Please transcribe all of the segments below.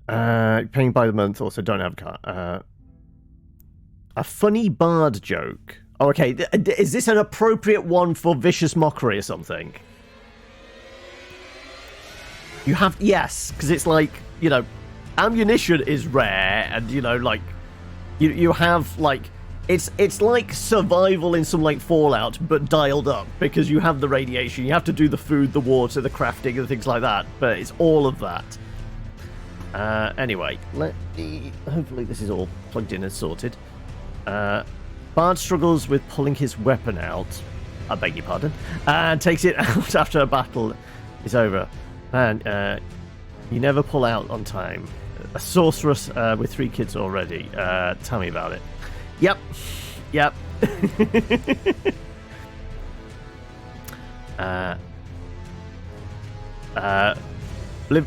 Paying by the month, also don't have a car. A funny bard joke. Oh, okay, is this an appropriate one for vicious mockery or something? You have, yes, because it's like, you know, ammunition is rare, and, you know, like, you have, like, it's like survival in some, like, Fallout, but dialed up, because you have the radiation, you have to do the food, the water, the crafting, and things like that, but it's all of that. Anyway, let me, hopefully this is all plugged in and sorted. Bard struggles with pulling his weapon out, I beg your pardon, and takes it out after a battle is over. Man, you never pull out on time. A sorceress with 3 kids already. Tell me about it. Yep.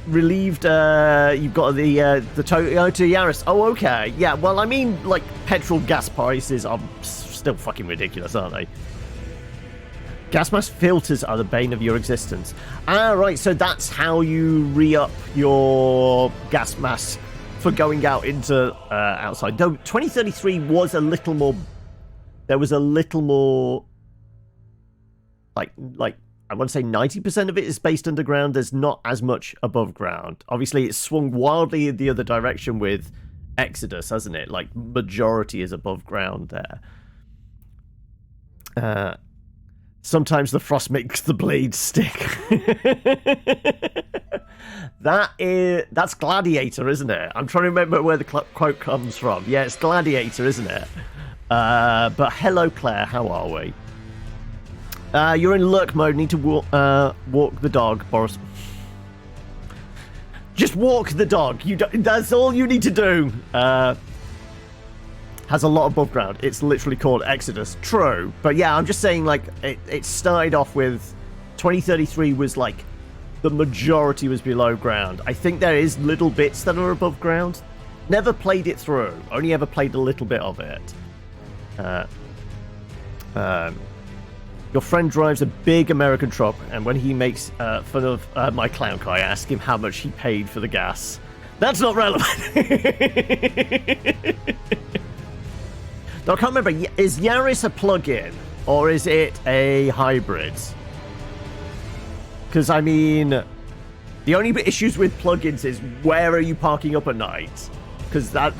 Relieved you've got the Toyota Yaris. Oh, okay. Yeah, well, I mean, like, petrol gas prices are still fucking ridiculous, aren't they? Gas mask filters are the bane of your existence. Ah, right, so that's how you re-up your gas mask for going out into outside. Though 2033 was a little more... There was a little more... Like I want to say 90% of it is based underground. There's not as much above ground. Obviously, it's swung wildly in the other direction with Exodus, hasn't it? Like, majority is above ground there. Sometimes the frost makes the blade stick. That's Gladiator, isn't it? I'm trying to remember where the quote comes from. Yeah, it's Gladiator, isn't it? But hello, Claire. How are we? You're in lurk mode. Need to walk the dog, Boris. Just walk the dog. That's all you need to do. Has a lot above ground. It's literally called Exodus. True. But yeah, I'm just saying, like, it started off with 2033 was like the majority was below ground. I think there is little bits that are above ground. Never played it through. Only ever played a little bit of it. Your friend drives a big American truck, and when he makes fun of my clown car, I ask him how much he paid for the gas. That's not relevant. No, I can't remember. Is Yaris a plug-in, or is it a hybrid? Because, I mean, the only issues with plug-ins is where are you parking up at night? Because that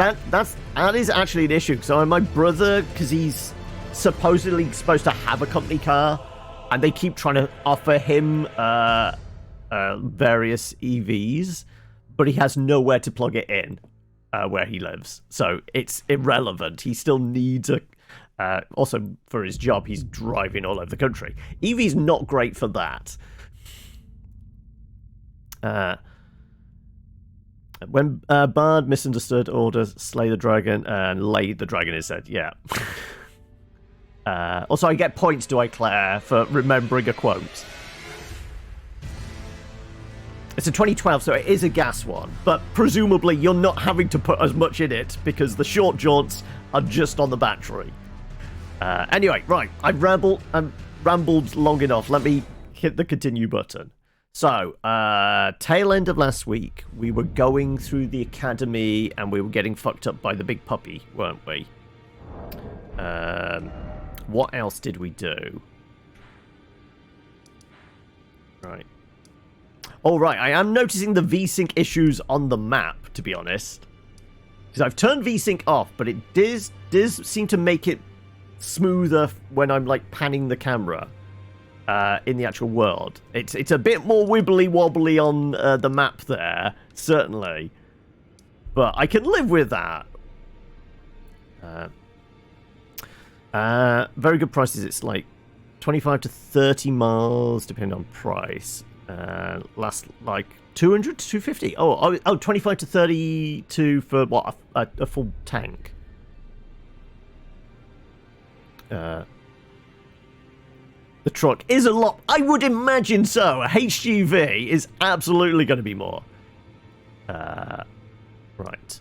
is actually an issue. So my brother, because he's supposedly supposed to have a company car, and they keep trying to offer him various EVs, but he has nowhere to plug it in where he lives, so it's irrelevant. He still needs a also for his job, he's driving all over the country. EV's not great for that. When Bard misunderstood orders, slay the dragon and lay the dragon is said. Yeah. Also, I get points, do I, Claire, for remembering a quote? It's a 2012, so it is a gas one, but presumably you're not having to put as much in it because the short jaunts are just on the battery. Anyway, right, I've rambled long enough. Let me hit the continue button. So, tail end of last week, we were going through the academy and we were getting fucked up by the big puppy, weren't we? What else did we do? Right. Oh, right, I am noticing the VSync issues on the map, to be honest. Because I've turned VSync off, but it does seem to make it smoother when I'm, like, panning the camera in the actual world. It's a bit more wibbly-wobbly on the map there, certainly. But I can live with that. Very good prices. It's, like, 25 to 30 miles, depending on price. Last like 200 to 250. Oh, 25 to 32 for what? A full tank. The truck is a lot. I would imagine so. A HGV is absolutely going to be more. Right.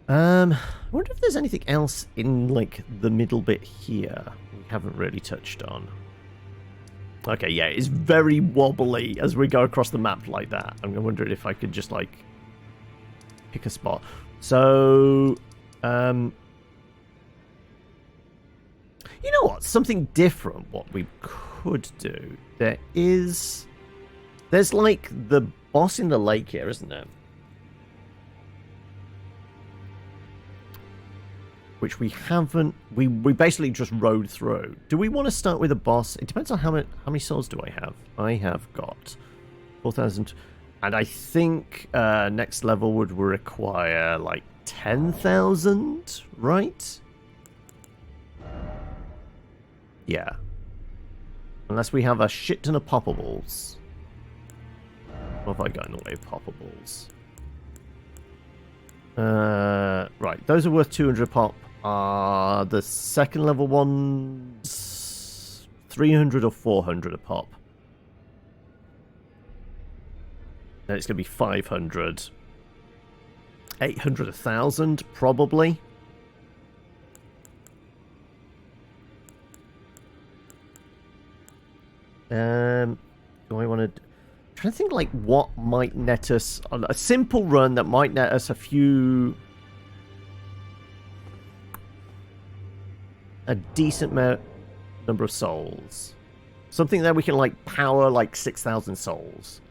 I wonder if there's anything else in like the middle bit here we haven't really touched on. Okay, yeah, it's very wobbly as we go across the map like that. I'm wondering if I could just, like, pick a spot. So, you know what? Something different. What we could do. There's like the boss in the lake here, isn't there? Which we haven't. We basically just rode through. Do we want to start with a boss? It depends on how many souls do I have. I have got 4,000, and I think next level would require like 10,000, right? Yeah. Unless we have a shit ton of poppables. What have I got in the way of poppables? Right, those are worth 200 pop. The second level ones 300 or 400 a pop. Then it's going to be 500. 800, 1,000, probably. Do I want to... I'm trying to think like what might net us on a simple run that might net us a decent number of souls. Something that we can like power like 6,000 souls.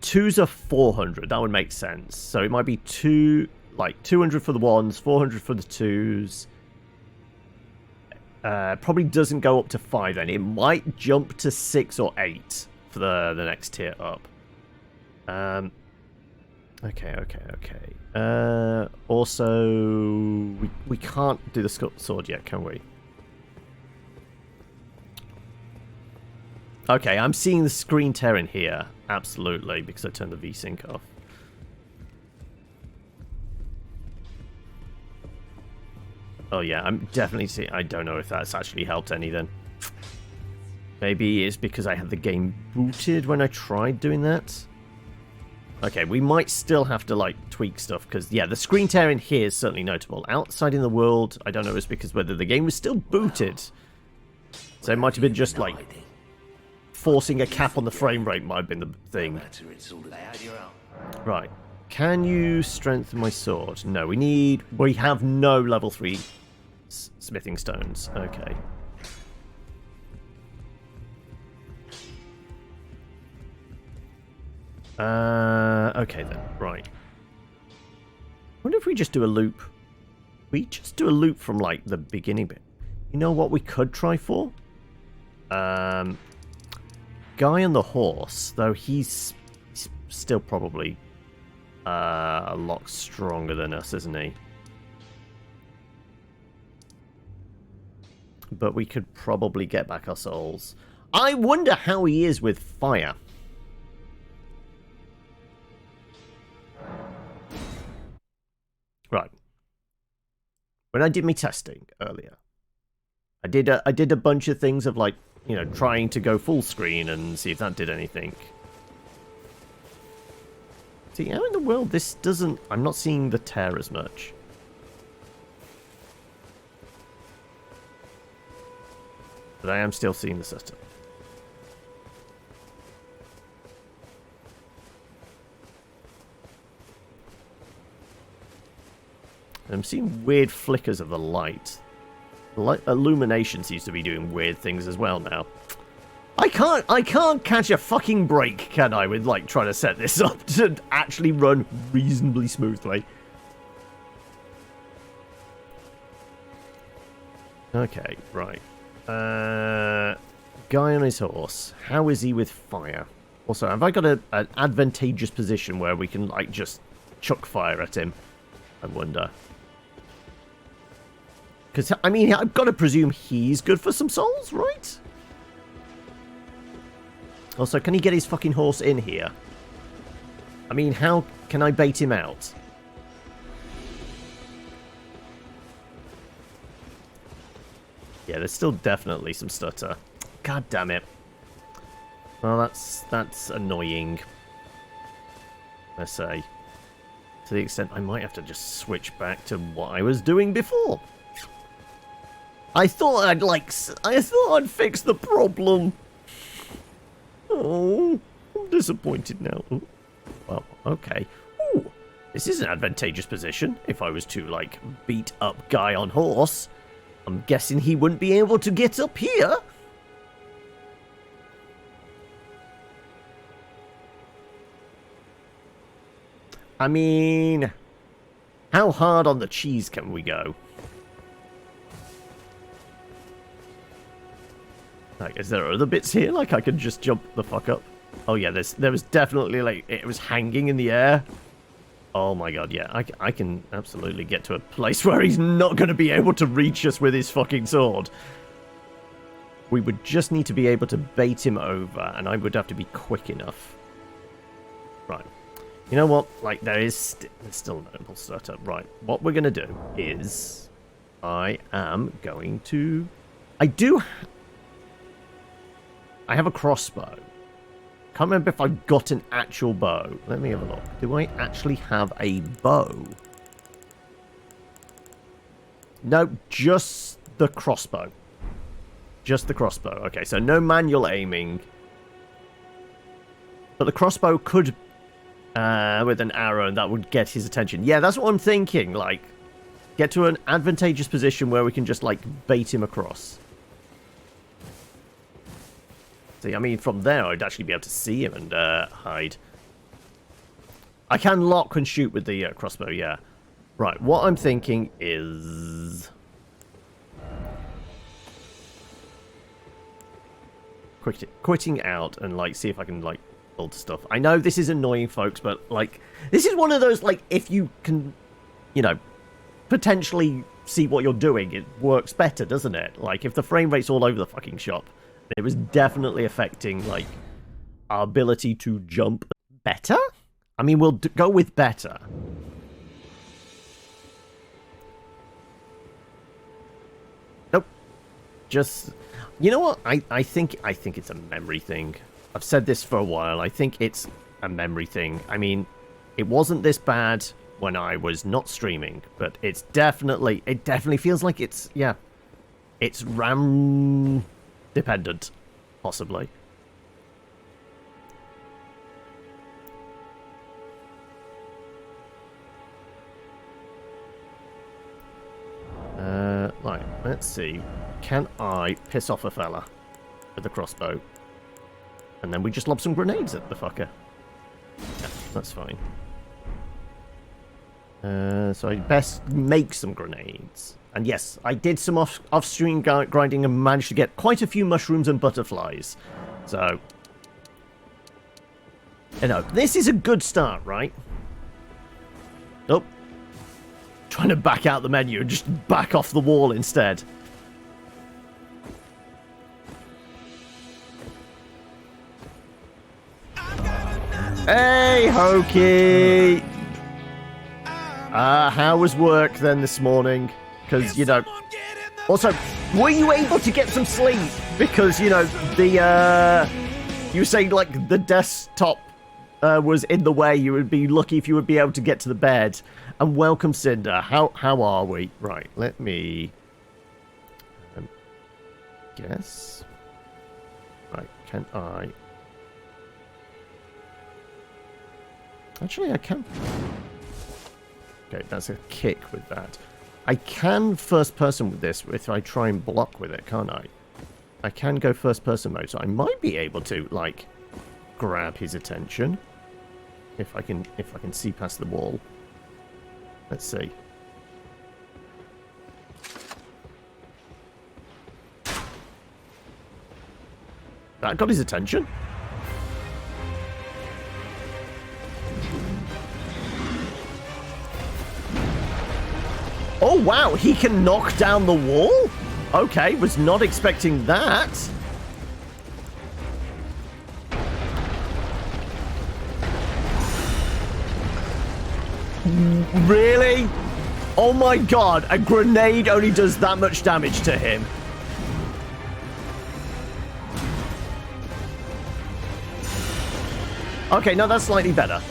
2s are 400. That would make sense. So it might be 200 for the 1s, 400 for the 2s. Probably doesn't go up to 5 then. It might jump to 6 or 8 for the next tier up. Okay. Also, we can't do the sword yet, can we? Okay, I'm seeing the screen tearing here. Absolutely, because I turned the VSync off. Oh yeah, I'm definitely seeing... I don't know if that's actually helped any then. Maybe it's because I had the game booted when I tried doing that. Okay, we might still have to, like, tweak stuff, because, yeah, the screen tearing here is certainly notable. Outside in the world, I don't know if it's because whether the game was still booted. So it might have been just, like, forcing a cap on the frame rate might have been the thing. Right. Can you strengthen my sword? No, we have no level 3 smithing stones. Okay. Okay then, right. Wonder if we just do a loop. We just do a loop from like the beginning bit. You know what we could try for? Guy on the horse, though he's still probably a lot stronger than us, isn't he? But we could probably get back our souls. I wonder how he is with fire. Right. When I did my testing earlier, I did a bunch of things of like, you know, trying to go full screen and see if that did anything. See, how in the world this doesn't... I'm not seeing the tear as much. But I am still seeing the setup. I'm seeing weird flickers of the light. Illumination seems to be doing weird things as well now. I can't catch a fucking break, can I, with like trying to set this up to actually run reasonably smoothly. Okay, right. Guy on his horse. How is he with fire? Also, have I got an advantageous position where we can like just chuck fire at him? I wonder. Because, I mean, I've got to presume he's good for some souls, right? Also, can he get his fucking horse in here? I mean, how can I bait him out? Yeah, there's still definitely some stutter. God damn it. Well, that's annoying. I say. To the extent I might have to just switch back to what I was doing before. I thought I'd fix the problem. Oh, I'm disappointed now. Well, okay. Ooh, This is an advantageous position. If I was to, like, beat up guy on horse, I'm guessing he wouldn't be able to get up here. I mean, how hard on the cheese can we go? Like, is there other bits here? Like, I could just jump the fuck up? Oh, yeah, there was definitely, like, it was hanging in the air. Oh, my God, yeah. I can absolutely get to a place where he's not going to be able to reach us with his fucking sword. We would just need to be able to bait him over, and I would have to be quick enough. Right. You know what? Like, there's still no noble startup. Right. What we're going to do is I am going to... I have a crossbow. Can't remember if I've got an actual bow. Let me have a look. Do I actually have a bow? No, just the crossbow. Just the crossbow. Okay, so no manual aiming. But the crossbow could, with an arrow, that would get his attention. Yeah, that's what I'm thinking. Like, get to an advantageous position where we can just, like, bait him across. See, I mean, from there, I'd actually be able to see him and hide. I can lock and shoot with the crossbow, yeah. Right, what I'm thinking is... quitting out and, like, see if I can, like, build stuff. I know this is annoying, folks, but, like, this is one of those, like, if you can, you know, potentially see what you're doing, it works better, doesn't it? Like, if the frame rate's all over the fucking shop... It was definitely affecting, like, our ability to jump better? I mean, we'll go with better. Nope. Just... You know what? I think it's a memory thing. I've said this for a while. I think it's a memory thing. I mean, it wasn't this bad when I was not streaming, but it's definitely... It definitely feels like it's... Yeah. It's RAM... dependent, possibly. Right, let's see. Can I piss off a fella with a crossbow? And then we just lob some grenades at the fucker. Yeah, that's fine. So I best make some grenades. And yes, I did some off-stream grinding and managed to get quite a few mushrooms and butterflies. So, you know, this is a good start, right? Nope. Trying to back out the menu and just back off the wall instead. Hey, Hokey! How was work then this morning? Because, you know... Also, were you able to get some sleep? Because, you know, the, you were saying, like, the desktop was in the way. You would be lucky if you would be able to get to the bed. And welcome, Cinder. How are we? Right, let me... guess... Right, can I... Actually, I can... Okay, that's a kick with that. I can first person with this if I try and block with it, can't I? I can go first person mode, so I might be able to, like, grab his attention. If I can see past the wall. Let's see. That got his attention. Oh, wow, he can knock down the wall? Okay, was not expecting that. Really? Oh my god, a grenade only does that much damage to him. Okay, no, that's slightly better.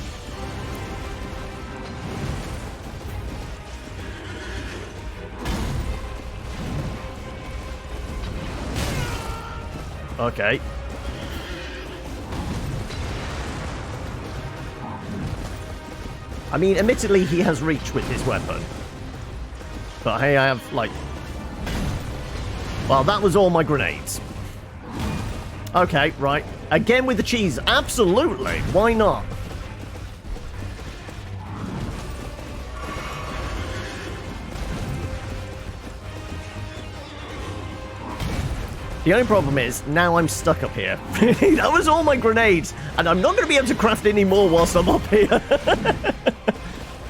Okay. I mean, admittedly, he has reach with his weapon. But hey, I have, like... Well, that was all my grenades. Okay, right. Again with the cheese. Absolutely. Why not? The only problem is, now I'm stuck up here. That was all my grenades, and I'm not going to be able to craft any more whilst I'm up here.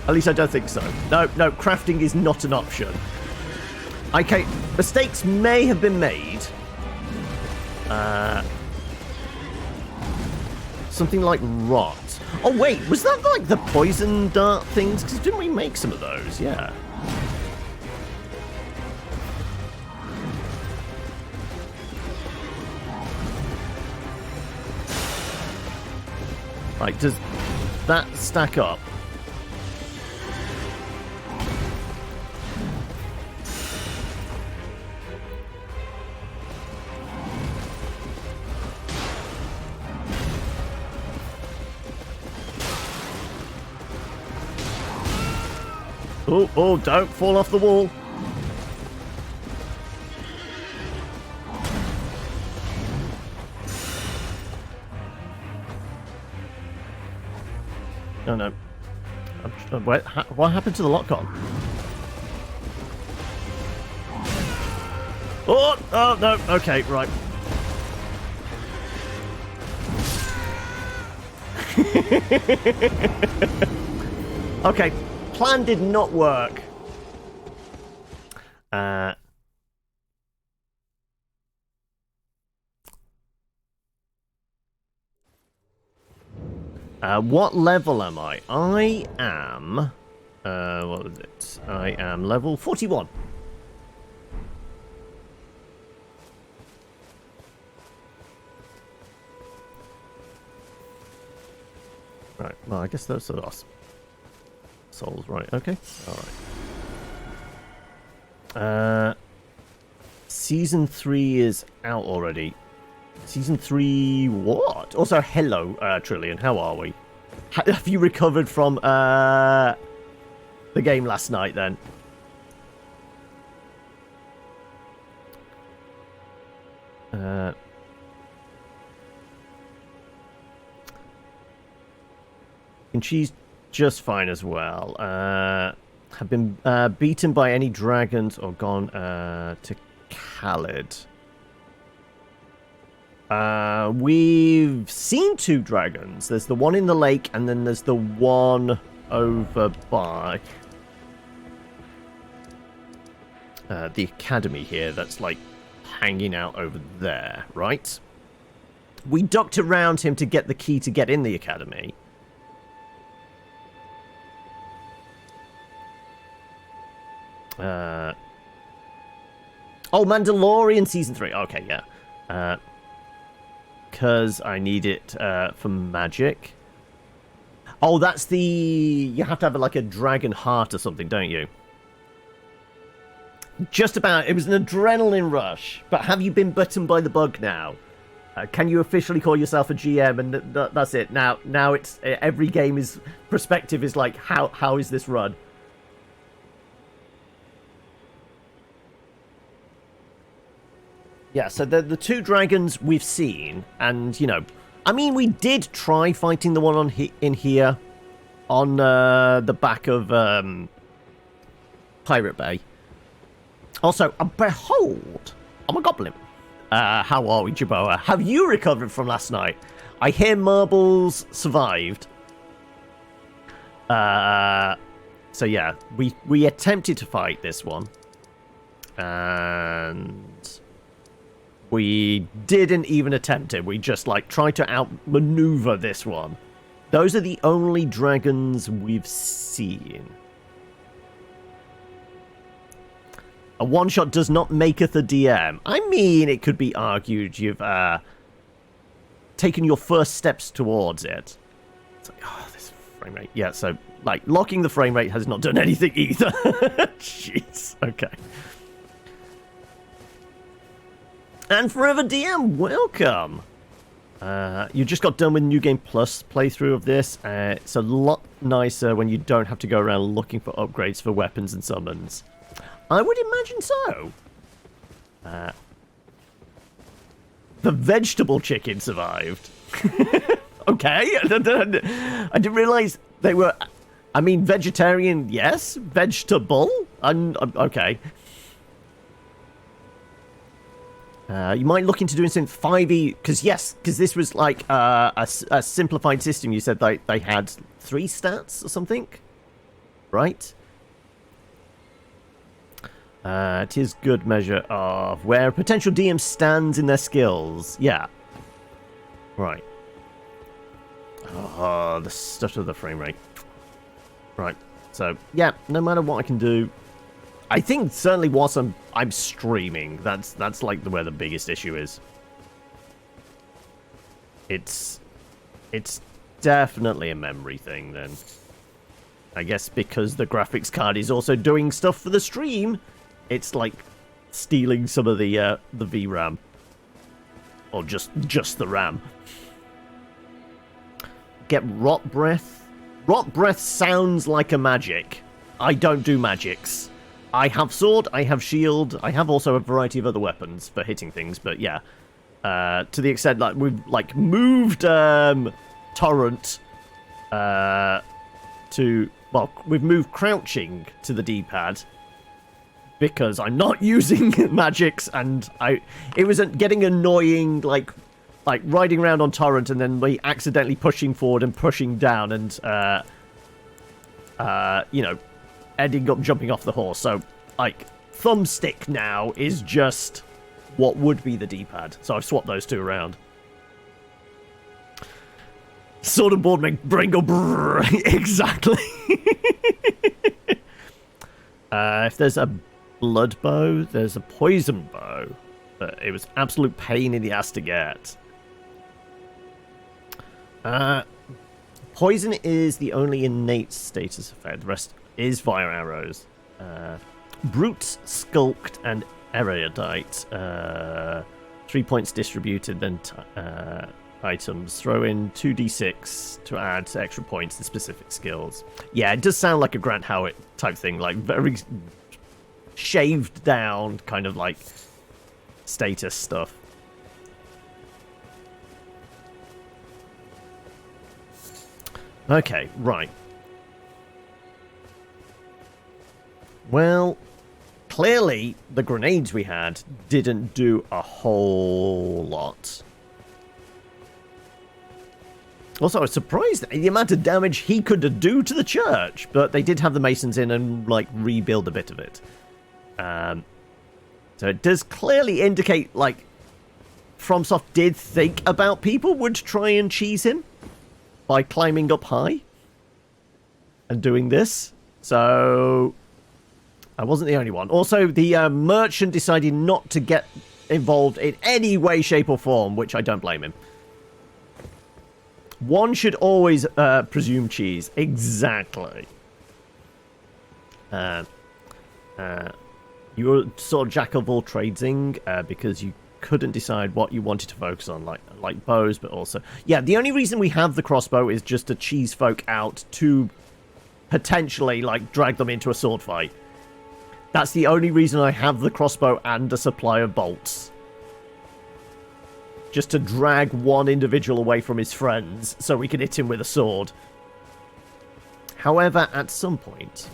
At least I don't think so. No, crafting is not an option. Okay, mistakes may have been made. Something like rot. Oh wait, was that like the poison dart things? Because didn't we make some of those? Yeah. Like, does that stack up? Oh, don't fall off the wall. Oh, no. What happened to the lock-on? Oh, no. Okay, right. Okay. Plan did not work. What level am I? I am... what was it? I am level 41. Right, well, I guess those are lost. Souls, right, okay. Alright. Season 3 is out already. Season 3 what? Also, hello, Trillian, how are we? Have you recovered from the game last night then? And she's just fine as well. Have been beaten by any dragons or gone to Khalid. We've seen 2 dragons. There's the one in the lake, and then there's the one over by the academy here that's like hanging out over there, right? We ducked around him to get the key to get in the academy. Oh, Mandalorian Season 3. Okay, yeah. Because I need it for magic. Oh, that's the... You have to have like a dragon heart or something, don't you? Just about. It was an adrenaline rush. But have you been bitten by the bug now? Can you officially call yourself a GM? And that's it. Now it's... Every game is... Perspective is like, how is this run? Yeah, so the 2 dragons we've seen, and, you know, I mean, we did try fighting the one in here on the back of Pirate Bay. Also, behold, I'm a goblin. How are we, Jaboa? Have you recovered from last night? I hear Marbles survived. So yeah, we attempted to fight this one. And... we didn't even attempt it. We just, like, tried to outmaneuver this one. Those are the only dragons we've seen. A one-shot does not maketh a DM. I mean, it could be argued you've taken your first steps towards it. It's like, oh, this frame rate. Yeah, so, like, locking the frame rate has not done anything either. Jeez, okay. And Forever DM, welcome! You just got done with New Game Plus playthrough of this. It's a lot nicer when you don't have to go around looking for upgrades for weapons and summons. I would imagine so. The vegetable chicken survived. Okay. I didn't realize they were... I mean, vegetarian, yes. Vegetable? Okay. You might look into doing something 5e, because this was like a simplified system. You said they had 3 stats or something, right? It is good measure of where a potential DM stands in their skills. Yeah. Right. Oh, the stutter of the frame rate. Right. So, yeah, no matter what I can do, I think certainly whilst I'm streaming, that's like where the biggest issue is. It's definitely a memory thing then. I guess because the graphics card is also doing stuff for the stream, it's like stealing some of the VRAM. Or just the RAM. Get Rot Breath. Rot Breath sounds like a magic. I don't do magics. I have sword, I have shield, I have also a variety of other weapons for hitting things, but yeah. To the extent that we've like moved Torrent to... Well, we've moved crouching to the D-pad because I'm not using magics, and it was getting annoying, like riding around on Torrent and then me accidentally pushing forward and pushing down and, you know, ending up jumping off the horse. So, like, thumbstick now is just what would be the D-pad. So I've swapped those two around. Sword and board make brain go brrr. Exactly. If there's a blood bow, there's a poison bow. But it was absolute pain in the ass to get. Poison is the only innate status effect. The rest is via arrows. Brute, Skulked, and Erudite. 3 points distributed, then items. Throw in 2d6 to add extra points to specific skills. Yeah, it does sound like a Grant Howitt type thing, like very shaved down, kind of like status stuff. Okay, right. Well, clearly the grenades we had didn't do a whole lot. Also, I was surprised at the amount of damage he could do to the church, but they did have the masons in and, like, rebuild a bit of it. So it does clearly indicate, like, FromSoft did think about people would try and cheese him by climbing up high and doing this. So I wasn't the only one. Also, the merchant decided not to get involved in any way, shape, or form, which I don't blame him. One should always presume cheese. Exactly. You were sort of jack of all tradesing because you couldn't decide what you wanted to focus on, like bows, but also... Yeah, the only reason we have the crossbow is just to cheese folk out to potentially, like, drag them into a sword fight. That's the only reason I have the crossbow and a supply of bolts. Just to drag one individual away from his friends so we can hit him with a sword. However, at some point...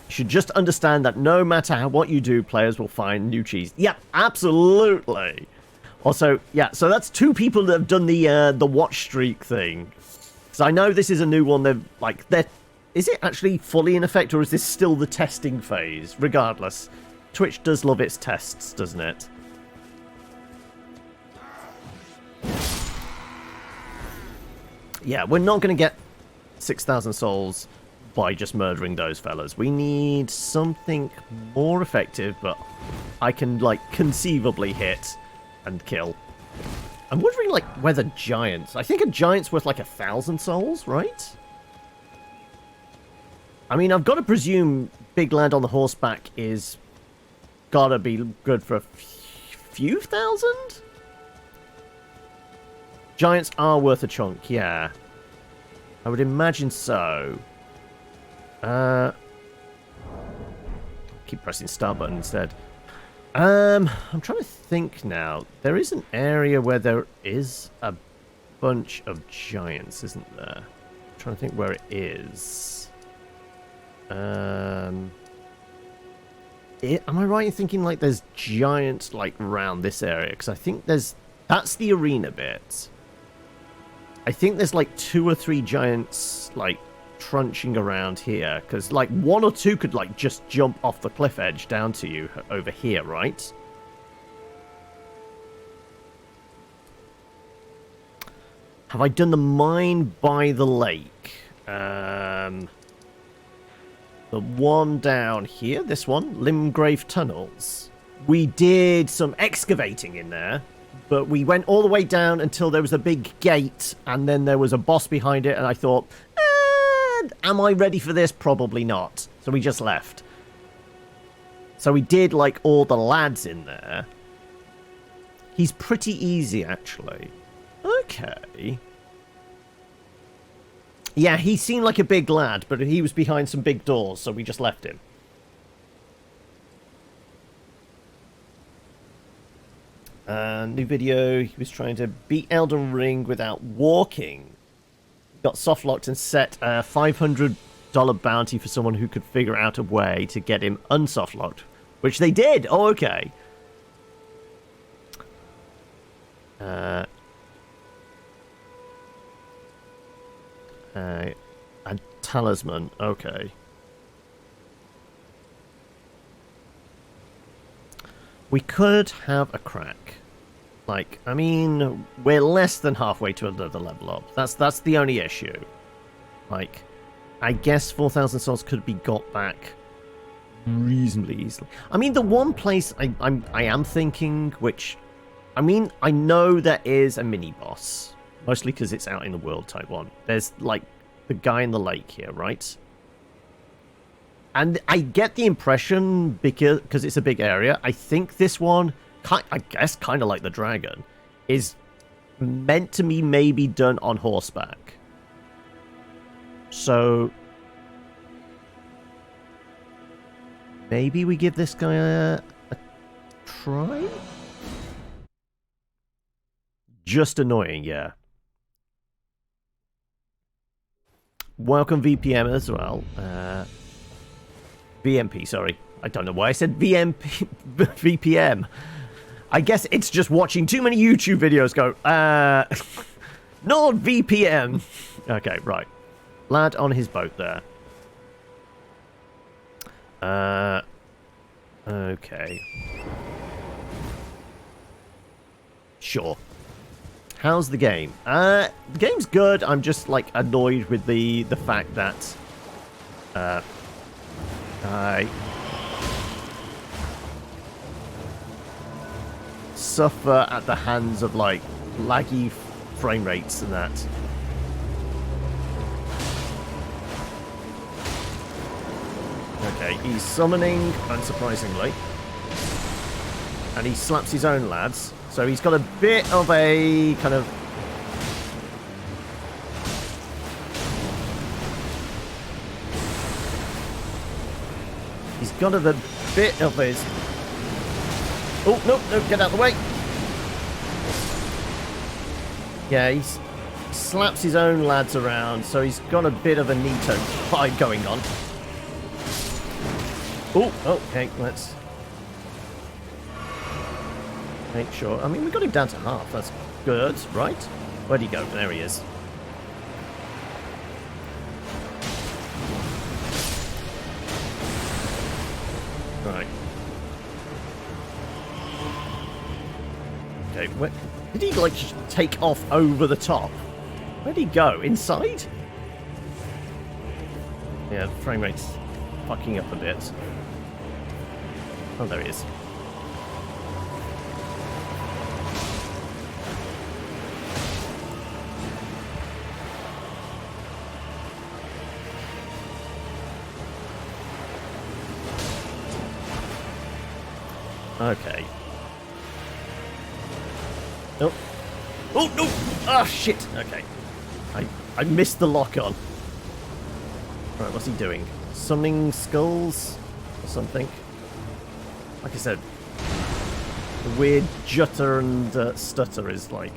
you should just understand that no matter what you do, players will find new cheese. Yeah, absolutely. Also, yeah, so that's 2 people that have done the watch streak thing. Because I know this is a new one. Is it actually fully in effect, or is this still the testing phase? Regardless, Twitch does love its tests, doesn't it? Yeah, we're not going to get 6,000 souls by just murdering those fellas. We need something more effective, but I can, like, conceivably hit and kill. I'm wondering, like, whether giants... I think a giant's worth, like, 1,000 souls, right? I mean, I've got to presume Big Lad on the horseback is gotta be good for a few thousand? Giants are worth a chunk, yeah. I would imagine so. Keep pressing start button instead. I'm trying to think now. There is an area where there is a bunch of giants, isn't there? I'm trying to think where it is. Am I right in thinking like there's giants like around this area? Because I think that's the arena bit. I think there's like 2 or 3 giants like trunching around here, because like 1 or 2 could like just jump off the cliff edge down to you over here, right? Have I done the mine by the lake? The one down here, this one, Limgrave Tunnels. We did some excavating in there, but we went all the way down until there was a big gate, and then there was a boss behind it, and I thought, am I ready for this? Probably not. So we just left. So we did, like, all the lads in there. He's pretty easy, actually. Okay. Yeah, he seemed like a big lad, but he was behind some big doors, so we just left him. New video, he was trying to beat Elden Ring without walking. Got soft locked and set a $500 bounty for someone who could figure out a way to get him unsoft locked, which they did. Oh, okay. A talisman. Okay. We could have a crack. Like, I mean, we're less than halfway to another level up. That's the only issue. Like, I guess 4,000 souls could be got back reasonably easily. I mean, the one place I am thinking, which, I mean, I know there is a mini-boss. Mostly because it's out in the world type one. There's, like, the guy in the lake here, right? And I get the impression, because it's a big area, I think this one, I guess kind of like the dragon, is meant to be maybe done on horseback. So maybe we give this guy a try? Just annoying, yeah. Welcome VPM as well. VMP, sorry. I don't know why I said VMP, VPM. I guess it's just watching too many YouTube videos go, Nord VPM. Okay, right. Lad on his boat there. Okay. Sure. How's the game? The game's good. I'm just, like, annoyed with the fact that I suffer at the hands of, like, laggy frame rates and that. Okay, he's summoning, unsurprisingly. And he slaps his own lads. So he's got a bit of a kind of... He's got a bit of his... Oh, no, get out of the way. Yeah, he slaps his own lads around, so he's got a bit of a Nito fight going on. Oh, okay, let's... make sure. I mean, we got him down to half. That's good, right? Where'd he go? There he is. Right. Okay, where... did he, like, take off over the top? Where'd he go? Inside? Yeah, the frame rate's fucking up a bit. Oh, there he is. Okay. Oh, no! Ah, shit! Okay. I missed the lock-on. Right, what's he doing? Summoning skulls? Or something? Like I said, the weird jutter and stutter is, like,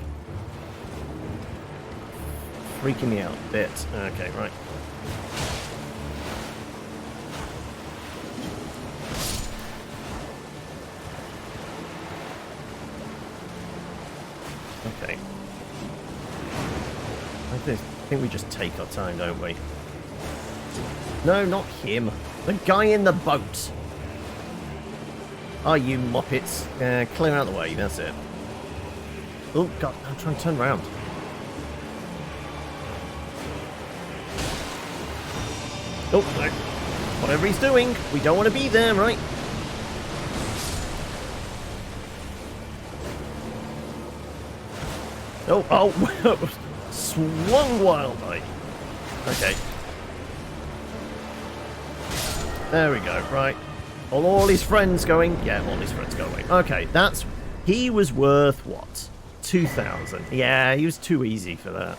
freaking me out a bit. Okay, right. Okay. I think we just take our time, don't we? No, not him. The guy in the boat. Oh, you muppets. Clear out the way, that's it. Oh, God, I'm trying to turn around. Oh, no. Whatever he's doing, we don't want to be there, right? Oh, swung wildly. Okay. There we go, right. All his friends going? Yeah, all his friends going. Okay, that's... He was worth, what? 2,000. Yeah, he was too easy for that.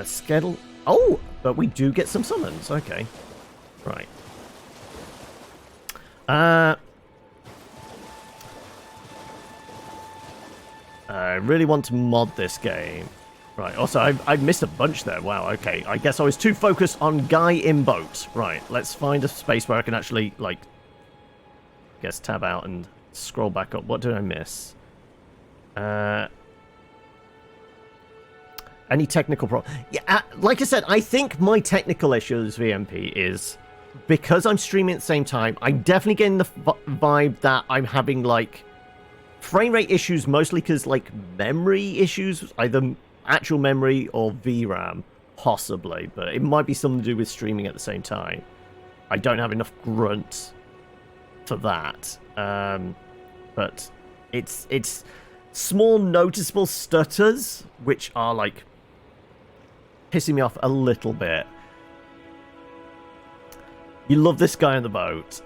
Schedule... Oh, but we do get some summons. Okay. Right. I really want to mod this game. Right, also, I've missed a bunch there. Wow, okay. I guess I was too focused on guy in boat. Right, let's find a space where I can actually, like, I guess tab out and scroll back up. What did I miss? Any technical problem? Yeah, like I said, I think my technical issues, VMP, is because I'm streaming at the same time, I'm definitely getting the vibe that I'm having, like, frame rate issues, mostly because, like, memory issues, either actual memory or VRAM, possibly, but it might be something to do with streaming at the same time. I don't have enough grunt for that, but it's small noticeable stutters which are, like, pissing me off a little bit. You love this guy on the boat.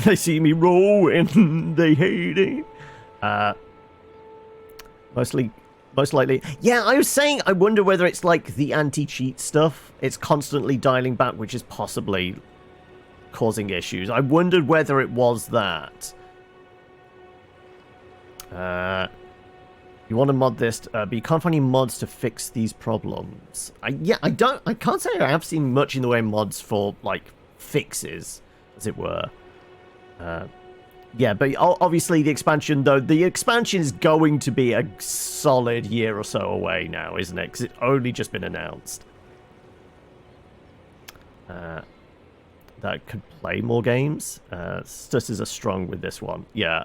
They see me row and they hate it. Most likely. Yeah, I was saying, I wonder whether it's like the anti-cheat stuff. It's constantly dialing back, which is possibly causing issues. I wondered whether it was that. You want to mod this, but you can't find any mods to fix these problems. I can't say I have seen much in the way of mods for, like, fixes, as it were. Yeah, but obviously the expansion, though, the expansion is going to be a solid year or so away now, isn't it? Because it's only just been announced. That could play more games. Stutters are strong with this one. Yeah.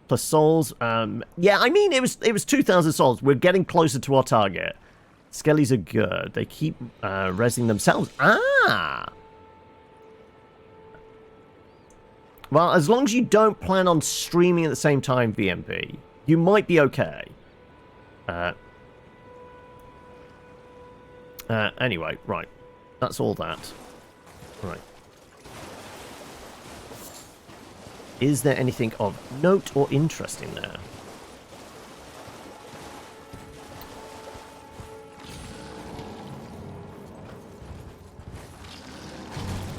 Plus souls. Yeah, I mean, it was 2,000 souls. We're getting closer to our target. Skellies are good. They keep resing themselves. Ah! Well, as long as you don't plan on streaming at the same time, VMP, you might be okay. Anyway, right. That's all that. Right. Is there anything of note or interest in there?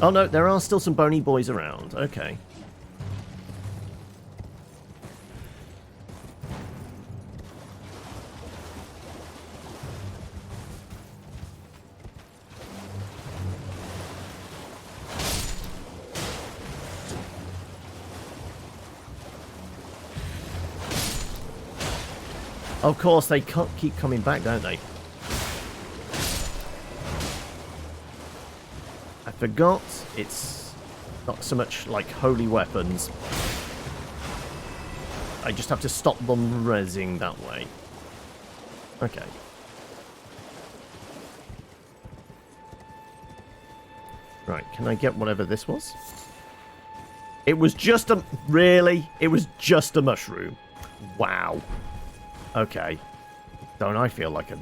Oh no, there are still some bony boys around. Okay. Of course, they keep coming back, don't they? I forgot it's not so much like holy weapons. I just have to stop them rezzing that way. Okay. Right, can I get whatever this was? It was just a... Really? It was just a mushroom. Wow. Okay. Don't I feel like a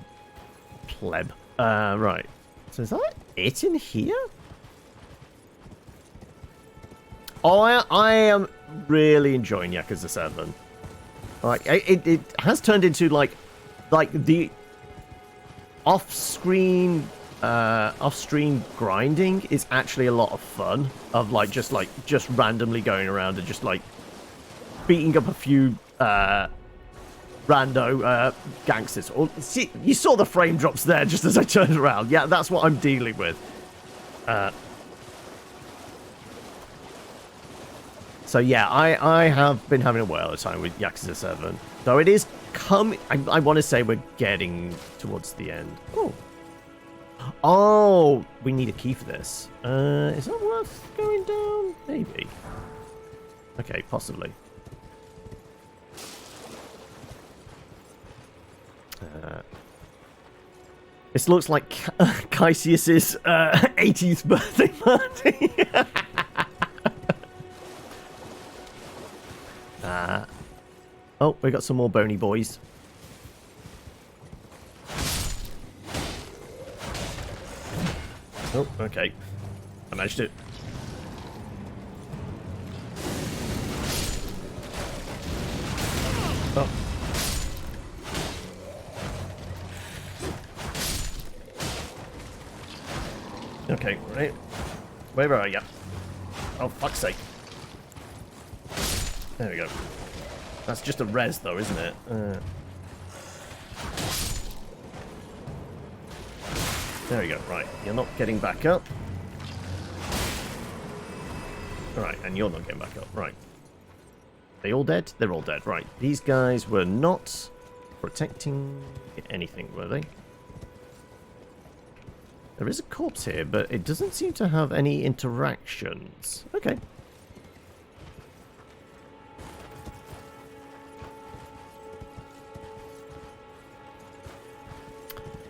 pleb? Right. So is that it in here? Oh, I am really enjoying Yakuza 7. Like it has turned into like the off-screen grinding is actually a lot of fun. Of just randomly going around and just like beating up a few rando gangsters. Or see, you saw the frame drops there just as I turned around. Yeah, that's what I'm dealing with. So yeah, I have been having a whale of a time with Yakuza 7. Though it is I want to say we're getting towards the end. Oh, we need a key for this. Is that worth going down? Maybe. Okay, possibly. This looks like Cassius's 80th birthday party. Oh, we got some more bony boys. Oh, okay. I managed it. Oh. Okay, right. Where are you? Oh, fuck's sake. There we go. That's just a res, though, isn't it? There we go. Right. You're not getting back up. Alright, and you're not getting back up. Right. They all dead? They're all dead. Right. These guys were not protecting anything, were they? There is a corpse here, but it doesn't seem to have any interactions. Okay.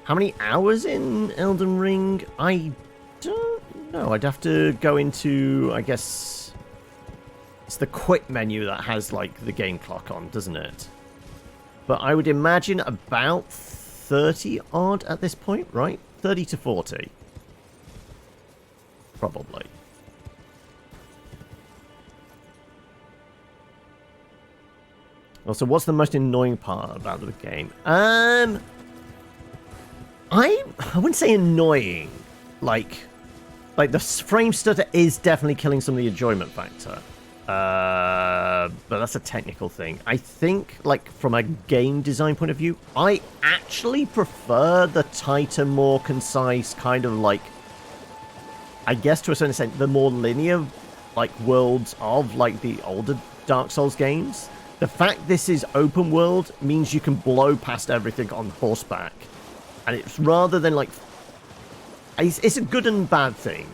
How many hours in Elden Ring? I don't know. I'd have to go into, I guess, it's the quick menu that has, like, the game clock on, doesn't it? But I would imagine about 30 odd at this point, right? 30 to 40. Probably. Also, what's the most annoying part about the game? I wouldn't say annoying. Like the frame stutter is definitely killing some of the enjoyment factor. But that's a technical thing. I think, like, from a game design point of view, I actually prefer the tighter, more concise kind of, like, I guess to a certain extent, the more linear, like, worlds of, like, the older Dark Souls games. The fact this is open world means you can blow past everything on horseback. And it's rather than, like, it's a good and bad thing.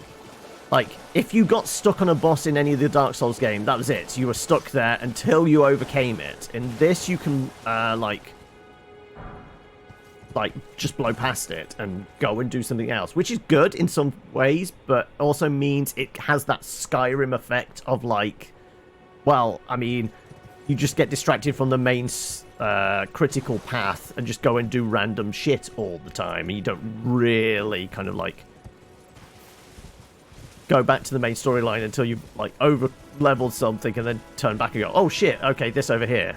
Like, if you got stuck on a boss in any of the Dark Souls game, that was it. You were stuck there until you overcame it. In this, you can, like, just blow past it and go and do something else. Which is good in some ways, but also means it has that Skyrim effect of, like, well, I mean, you just get distracted from the main critical path and just go and do random shit all the time. And you don't really kind of, like, go back to the main storyline until you've, like, over-leveled something and then turn back and go, oh shit, okay, this over here.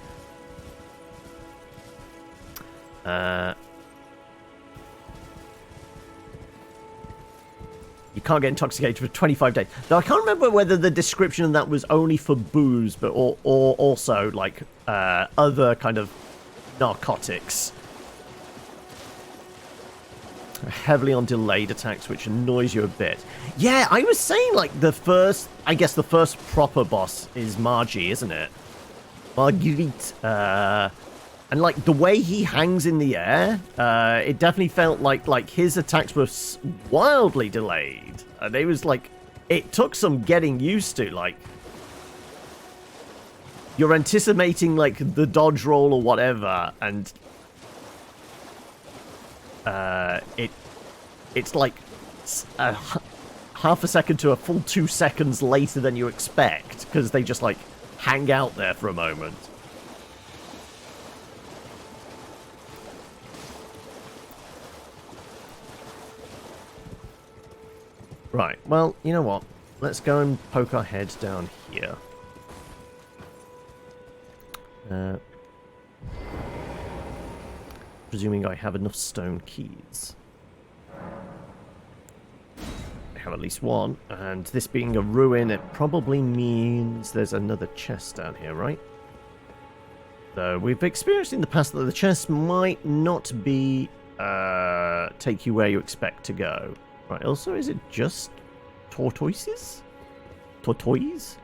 You can't get intoxicated for 25 days. Now, I can't remember whether the description of that was only for booze, but or also, like, other kind of narcotics. Heavily on delayed attacks, which annoys you a bit. Yeah, I was saying, like, I guess the first proper boss is Margie, isn't it? Marguerite. And, like, the way he hangs in the air, it definitely felt like his attacks were wildly delayed. And it was, like, it took some getting used to, like, you're anticipating, like, the dodge roll or whatever, and it's like half a second to a full 2 seconds later than you expect, because they just, like, hang out there for a moment. Right, well, you know what? Let's go and poke our heads down here. presuming I have enough stone keys. I have at least one, and this being a ruin, it probably means there's another chest down here, right? Though we've experienced in the past that the chest might not be take you where you expect to go. Right, also, is it just tortoises? Tortoise?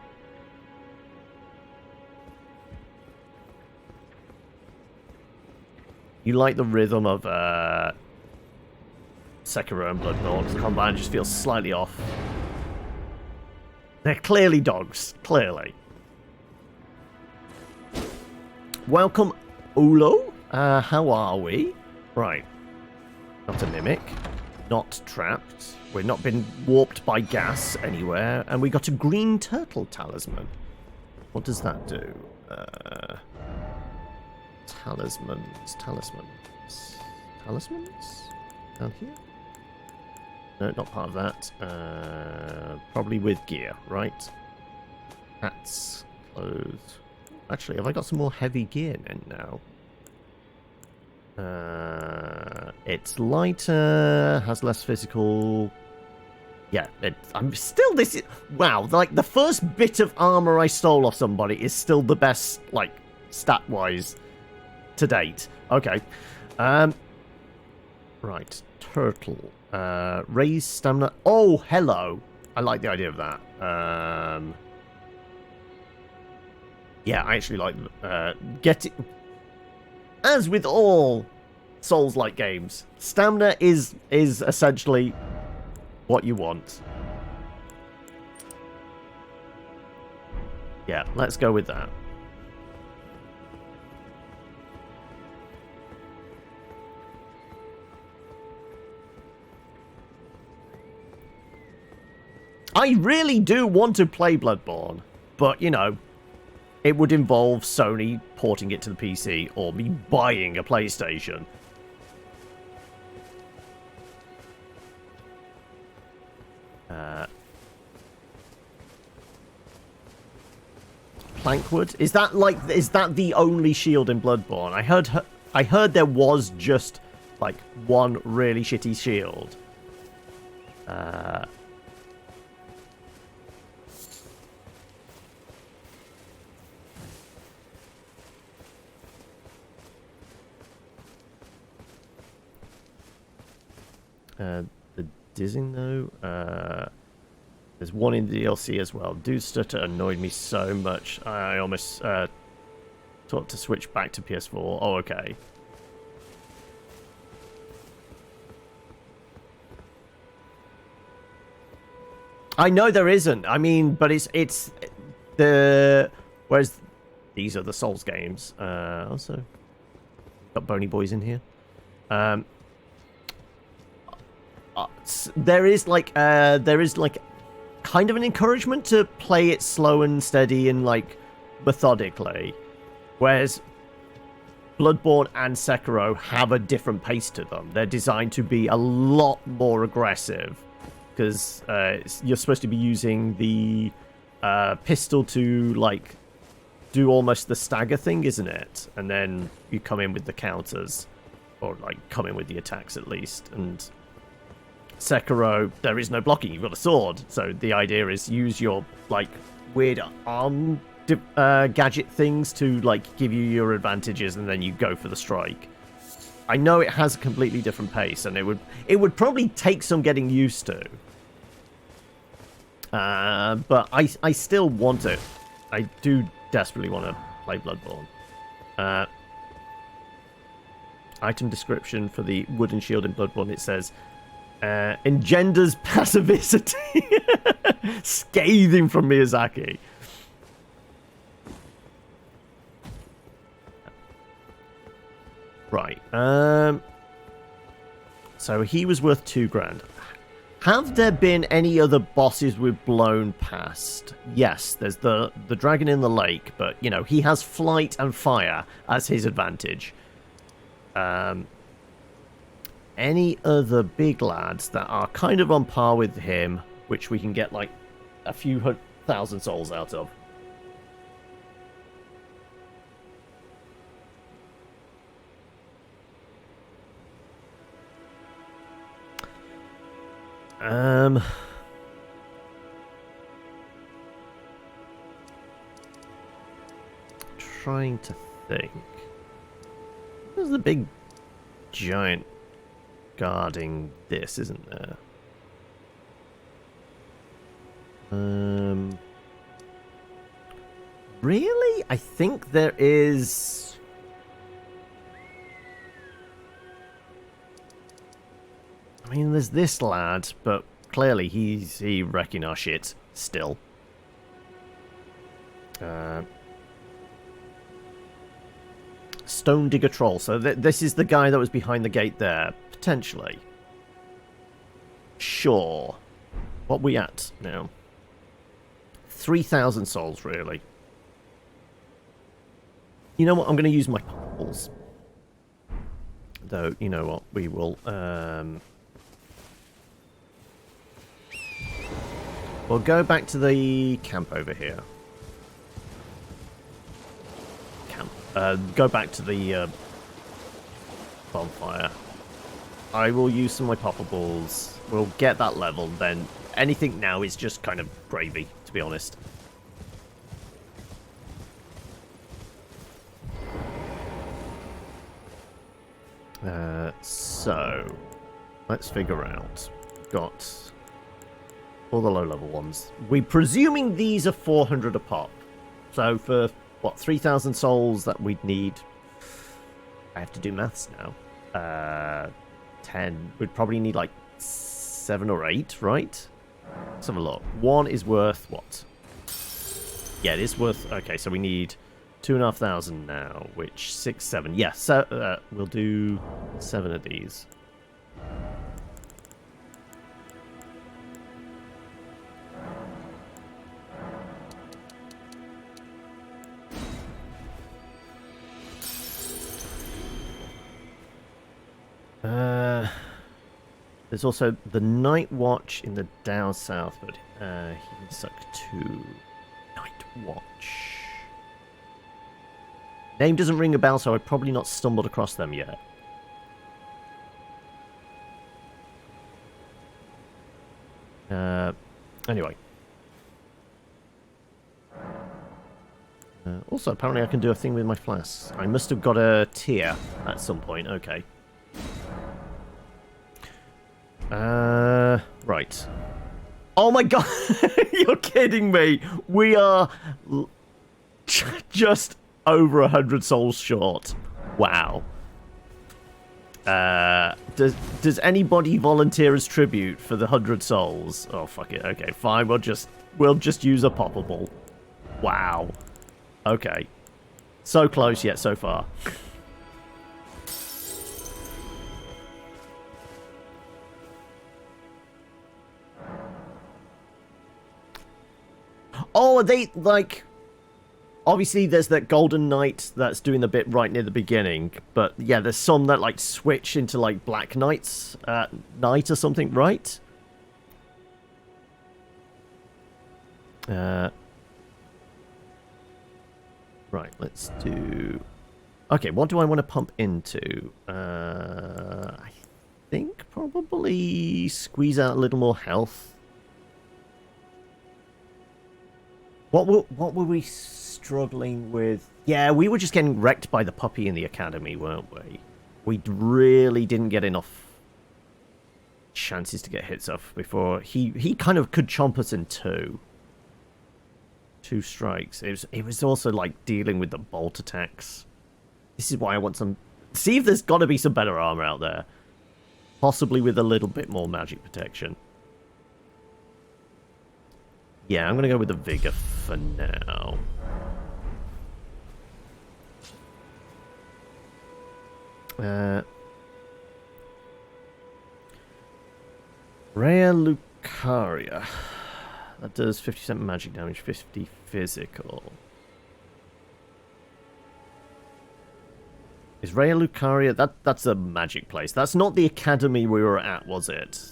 You like the rhythm of Sekiro and Bloodborne. The combat just feels slightly off. They're clearly dogs. Clearly. Welcome, Ulo. How are we? Right. Not a mimic. Not trapped. We've not been warped by gas anywhere. And we got a green turtle talisman. What does that do? Talismans. Down here? No, not part of that. Probably with gear, right? Hats, clothes. Actually, have I got some more heavy gear in now? It's lighter, has less physical. Yeah, I'm still this. Wow, like the first bit of armor I stole off somebody is still the best, like stat-wise, to date. Okay. Right, turtle. Raise stamina. Oh, hello. I like the idea of that. Yeah, I actually like getting. As with all Souls-like games, stamina is essentially what you want. Yeah, let's go with that. I really do want to play Bloodborne, but, you know, it would involve Sony porting it to the PC or me buying a PlayStation. Plankwood? Is that the only shield in Bloodborne? I heard there was just like one really shitty shield. The Dizzing, though. There's one in the DLC as well. Dude Stutter annoyed me so much. I almost thought to switch back to PS4. Oh, okay. I know there isn't. I mean, but it's the... Whereas these are the Souls games. Also, got Bony Boys in here. There is like kind of an encouragement to play it slow and steady and like methodically, whereas Bloodborne and Sekiro have a different pace to them. They're designed to be a lot more aggressive because you're supposed to be using the pistol to like do almost the stagger thing, isn't it? And then you come in with the counters, or like come in with the attacks at least. And Sekiro, there is no blocking. You've got a sword, so the idea is use your like weird arm gadget things to like give you your advantages, and then you go for the strike. I know it has a completely different pace, and it would probably take some getting used to. But I still want it. I do desperately want to play Bloodborne. Item description for the wooden shield in Bloodborne, it says engenders passivity. Scathing from Miyazaki. Right. So he was worth 2 grand. Have there been any other bosses we've blown past? Yes, there's the dragon in the lake, but, you know, he has flight and fire as his advantage. Any other big lads that are kind of on par with him, which we can get, like, a few 1,000 souls out of? Um... Trying to think. There's the big giant guarding this, isn't there? Really? I think there is... I mean, there's this lad, but clearly he's wrecking our shit still. Stone Digger Troll. So this is the guy that was behind the gate there, potentially. Sure. What we at now? 3,000 souls, really. You know what? I'm going to use my pulls. Though, you know what? We will... We'll go back to the camp over here. Go back to the bonfire. I will use some of my popper balls. We'll get that level, then anything now is just kind of gravy, to be honest. So, let's figure out. Got all the low-level ones. We're presuming these are 400 a pop. So for... what, 3,000 souls that we'd need? I have to do maths now. 10. We'd probably need like 7 or 8, right? Let's have a look. One is worth what? Yeah, it is worth... okay, so we need 2,500 now, which 6, 7. Yeah, so we'll do 7 of these. There's also the Night Watch in the down south, but he can suck 2. Night Watch. Name doesn't ring a bell, so I've probably not stumbled across them yet. Anyway. Also, apparently I can do a thing with my flasks. I must have got a tier at some point. Okay. Right. Oh my god! You're kidding me! We are just over 100 souls short. Wow. Does anybody volunteer as tribute for the 100 souls? Oh fuck it. Okay, fine. We'll just use a poppable. Wow. Okay. So close yet so far. Oh, are they, like... obviously, there's that Golden Knight that's doing the bit right near the beginning. But, yeah, there's some that, like, switch into, like, Black Knights at night or something, right? Right, let's do... okay, what do I want to pump into? I think probably squeeze out a little more health. What were we struggling with? Yeah, we were just getting wrecked by the puppy in the academy, weren't we? We really didn't get enough chances to get hits off before. He kind of could chomp us in 2 strikes. It was also like dealing with the bolt attacks. This is why I want some... see if there's got to be some better armor out there. Possibly with a little bit more magic protection. Yeah, I'm going to go with the Vigor for now. Rhea Lucaria. That does 50% magic damage, 50 physical. Is Rhea Lucaria... that's a magic place. That's not the academy we were at, was it?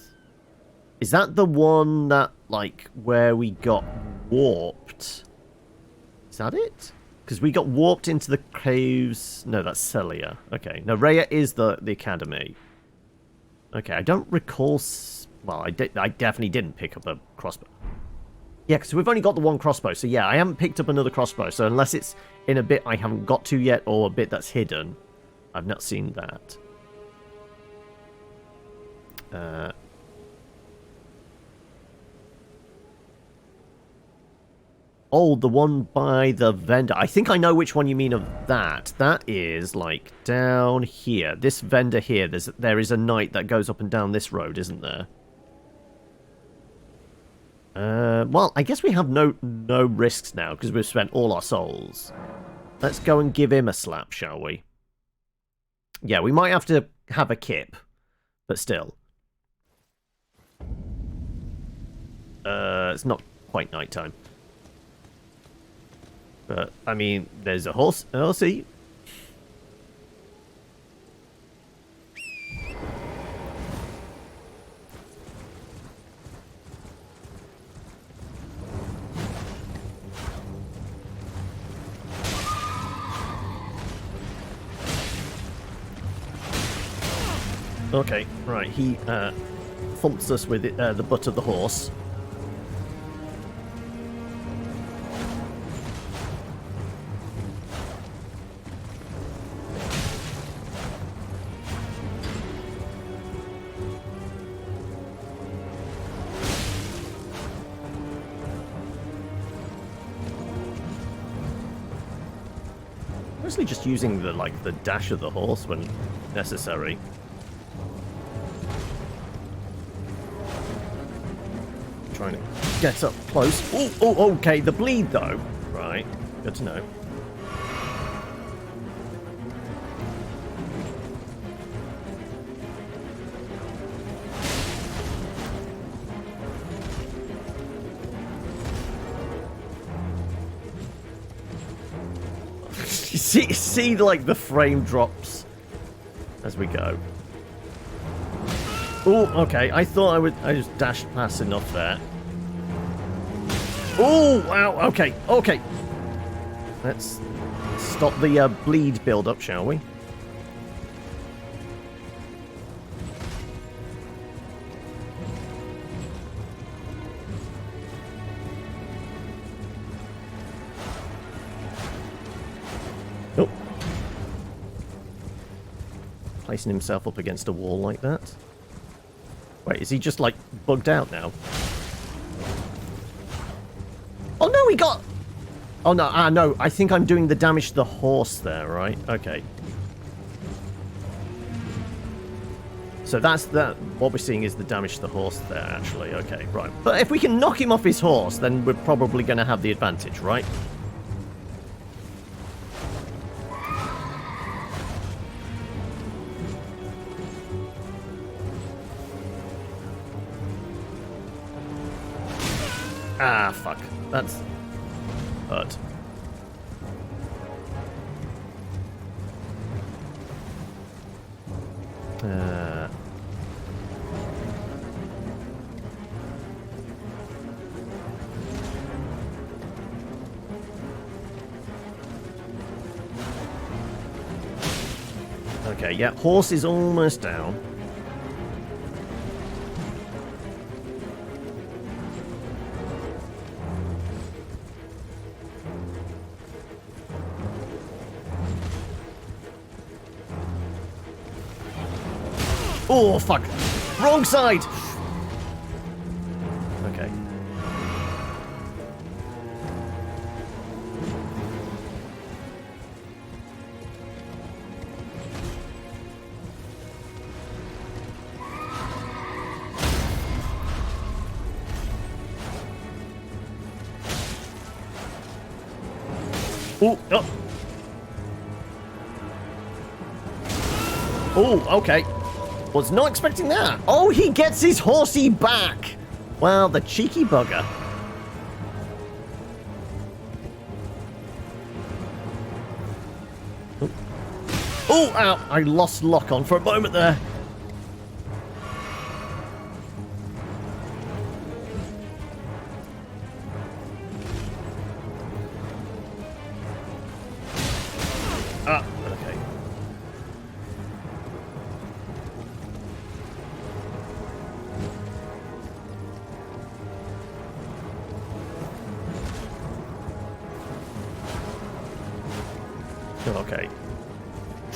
Is that the one that, like, where we got warped? Is that it? Because we got warped into the caves... no, that's Celia. Okay. No, Rhea is the academy. Okay, I don't recall Well, I definitely didn't pick up a crossbow. Yeah, because we've only got the one crossbow, so yeah, I haven't picked up another crossbow, so unless it's in a bit I haven't got to yet, or a bit that's hidden, I've not seen that. Oh, the one by the vendor. I think I know which one you mean of that. That is, like, down here. This vendor here, there is a knight that goes up and down this road, isn't there? Well, I guess we have no risks now, because we've spent all our souls. Let's go and give him a slap, shall we? Yeah, we might have to have a kip, but still. It's not quite nighttime. But, I mean, there's a horse. I'll see. Okay, right, he thumps us with the butt of the horse. Mostly just using the dash of the horse when necessary. Trying to get up close. Oh, okay, the bleed though. Right, good to know. see like the frame drops as we go. Oh, okay. I thought I just dashed past enough there. Oh, wow. Okay, okay. Let's stop the bleed build up, shall we? Oh. Placing himself up against a wall like that. Wait, is he just, like, bugged out now? Oh, no, he got... Oh, no, no, I think I'm doing the damage to the horse there, right? Okay. So that's that. What we're seeing is the damage to the horse there, actually. Okay, right. But if we can knock him off his horse, then we're probably going to have the advantage, right? Ah, fuck. That's hurt. Okay, yeah, horse is almost down. Oh, fuck. Wrong side! Okay. Oh, oh. Oh, okay. Was not expecting that. Oh, he gets his horsey back. Well, the cheeky bugger. Oh, oh, ow. I lost lock on for a moment there. Ah, okay.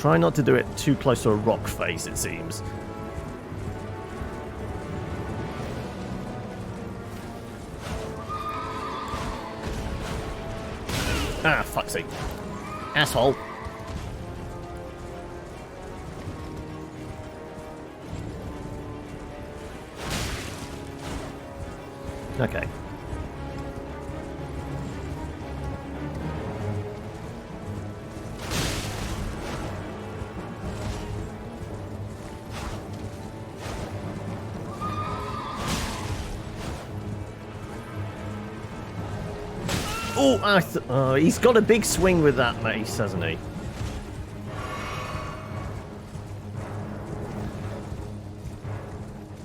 Try not to do it too close to a rock face, it seems. Ah, fuck's sake. Asshole. Okay. Oh, he's got a big swing with that mace, hasn't he?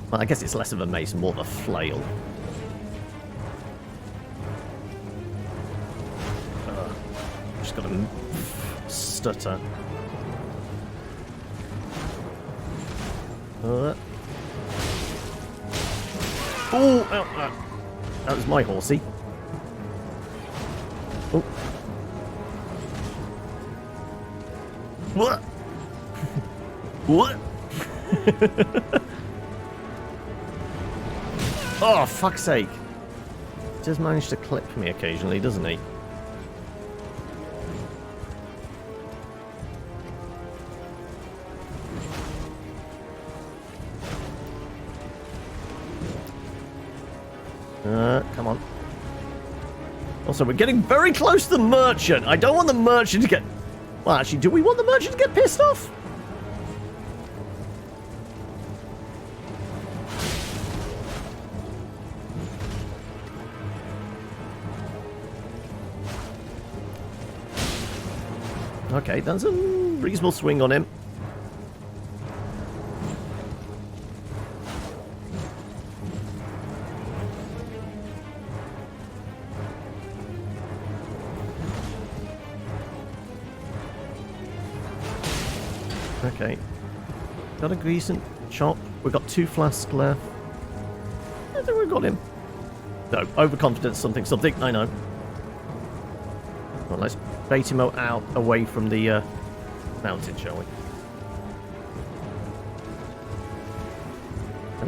Well, I guess it's less of a mace, more of a flail. Just got to stutter. Oh, that was my horsey. Oh. What? What? Oh, fuck's sake. He does manage to clip me occasionally, doesn't he? Come on. Also, we're getting very close to the merchant. I don't want the merchant to get... Well, actually, do we want the merchant to get pissed off? Okay, that's a reasonable swing on him. Okay. Got a decent chop. We've got 2 flasks left. I think we've got him. No, overconfidence, something, something. I know. Well, let's bait him out away from the mountain, shall we?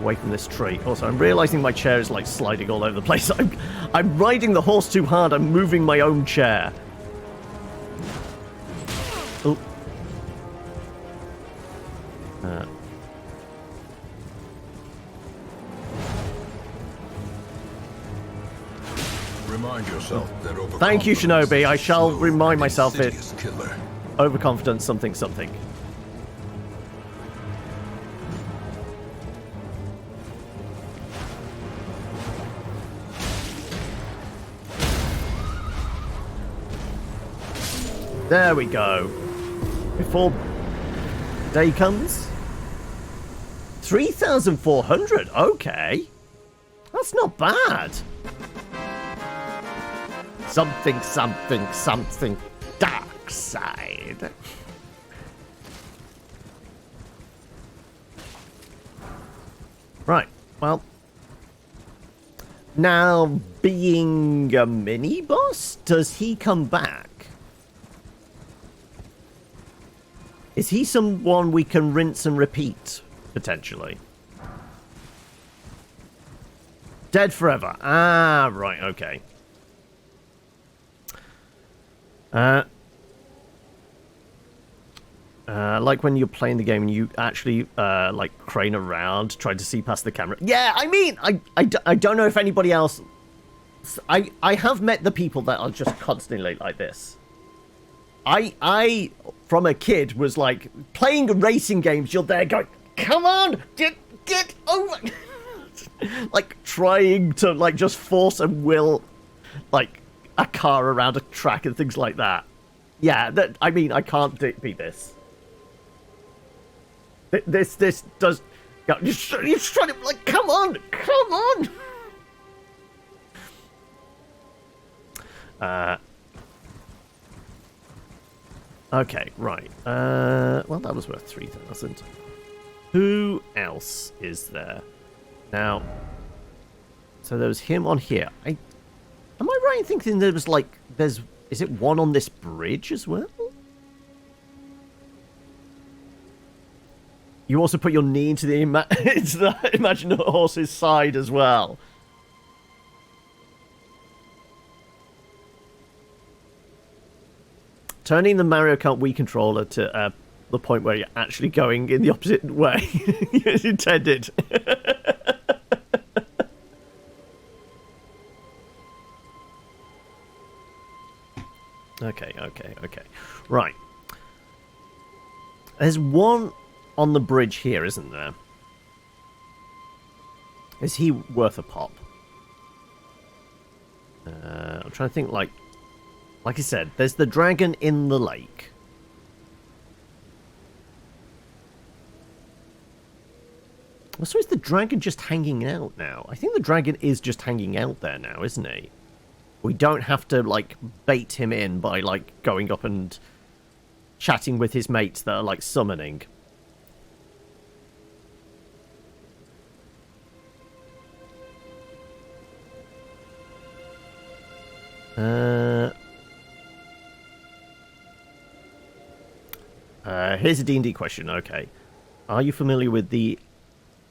Away from this tree. Also, I'm realizing my chair is like sliding all over the place. I'm riding the horse too hard. I'm moving my own chair. Oh. Remind yourself that Thank you, Shinobi. I shall remind myself it. Killer. Overconfidence, something, something. There we go. Before day comes. 3,400. Okay. That's not bad. Something, something, something. Dark side. Right. Well. Now, being a mini-boss, does he come back? Is he someone we can rinse and repeat, potentially? Dead forever. Ah, right, okay. Like when you're playing the game and you actually, like, crane around, trying to see past the camera. Yeah, I mean, I don't know if anybody else... I have met the people that are just constantly like this. I, from a kid, was like, playing racing games, you're there going, come on, get over... like, trying to, like, just force and will, like, a car around a track and things like that. Yeah, I mean, I can't beat this. This does... You're trying to, like, come on! Okay, right. Well, that was worth 3,000. Who else is there? Now, so there was him on here. Am I right in thinking there was, like, is it one on this bridge as well? You also put your knee into the, into the imaginary horse's side as well. Turning the Mario Kart Wii controller to the point where you're actually going in the opposite way as intended. Okay. Right. There's one on the bridge here, isn't there? Is he worth a pop? I'm trying to think, like I said, there's the dragon in the lake. So is the dragon just hanging out now? I think the dragon is just hanging out there now, isn't he? We don't have to, like, bait him in by, like, going up and chatting with his mates that are, like, summoning. Here's a D&D question, okay. Are you familiar with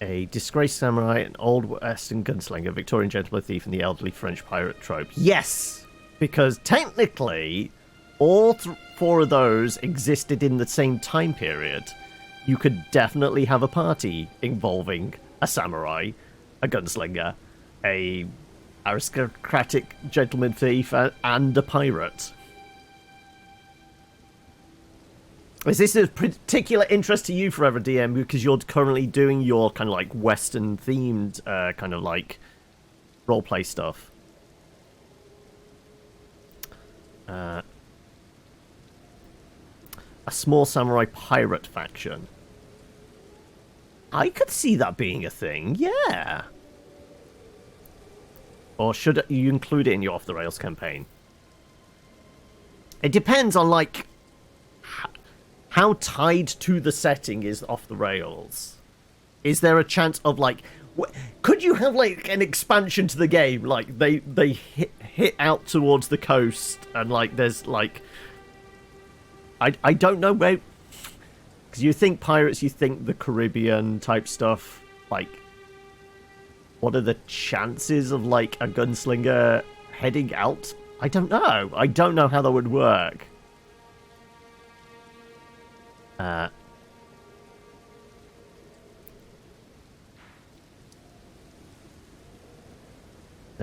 a disgraced samurai, an old western gunslinger, Victorian gentleman thief, and the elderly French pirate trope? Yes! Because technically, all four of those existed in the same time period. You could definitely have a party involving a samurai, a gunslinger, a aristocratic gentleman thief, and a pirate. Is this of particular interest to you, Forever DM, because you're currently doing your kind of like Western-themed kind of like roleplay stuff? A small samurai pirate faction. I could see that being a thing, yeah. Or should you include it in your off-the-rails campaign? It depends on, like, how tied to the setting is off the rails. Is there a chance of, like... Could you have, like, an expansion to the game? Like, they hit out towards the coast, and, like, there's, like... I don't know where... Because you think pirates, you think the Caribbean type stuff. Like, what are the chances of, like, a gunslinger heading out? I don't know. I don't know how that would work. There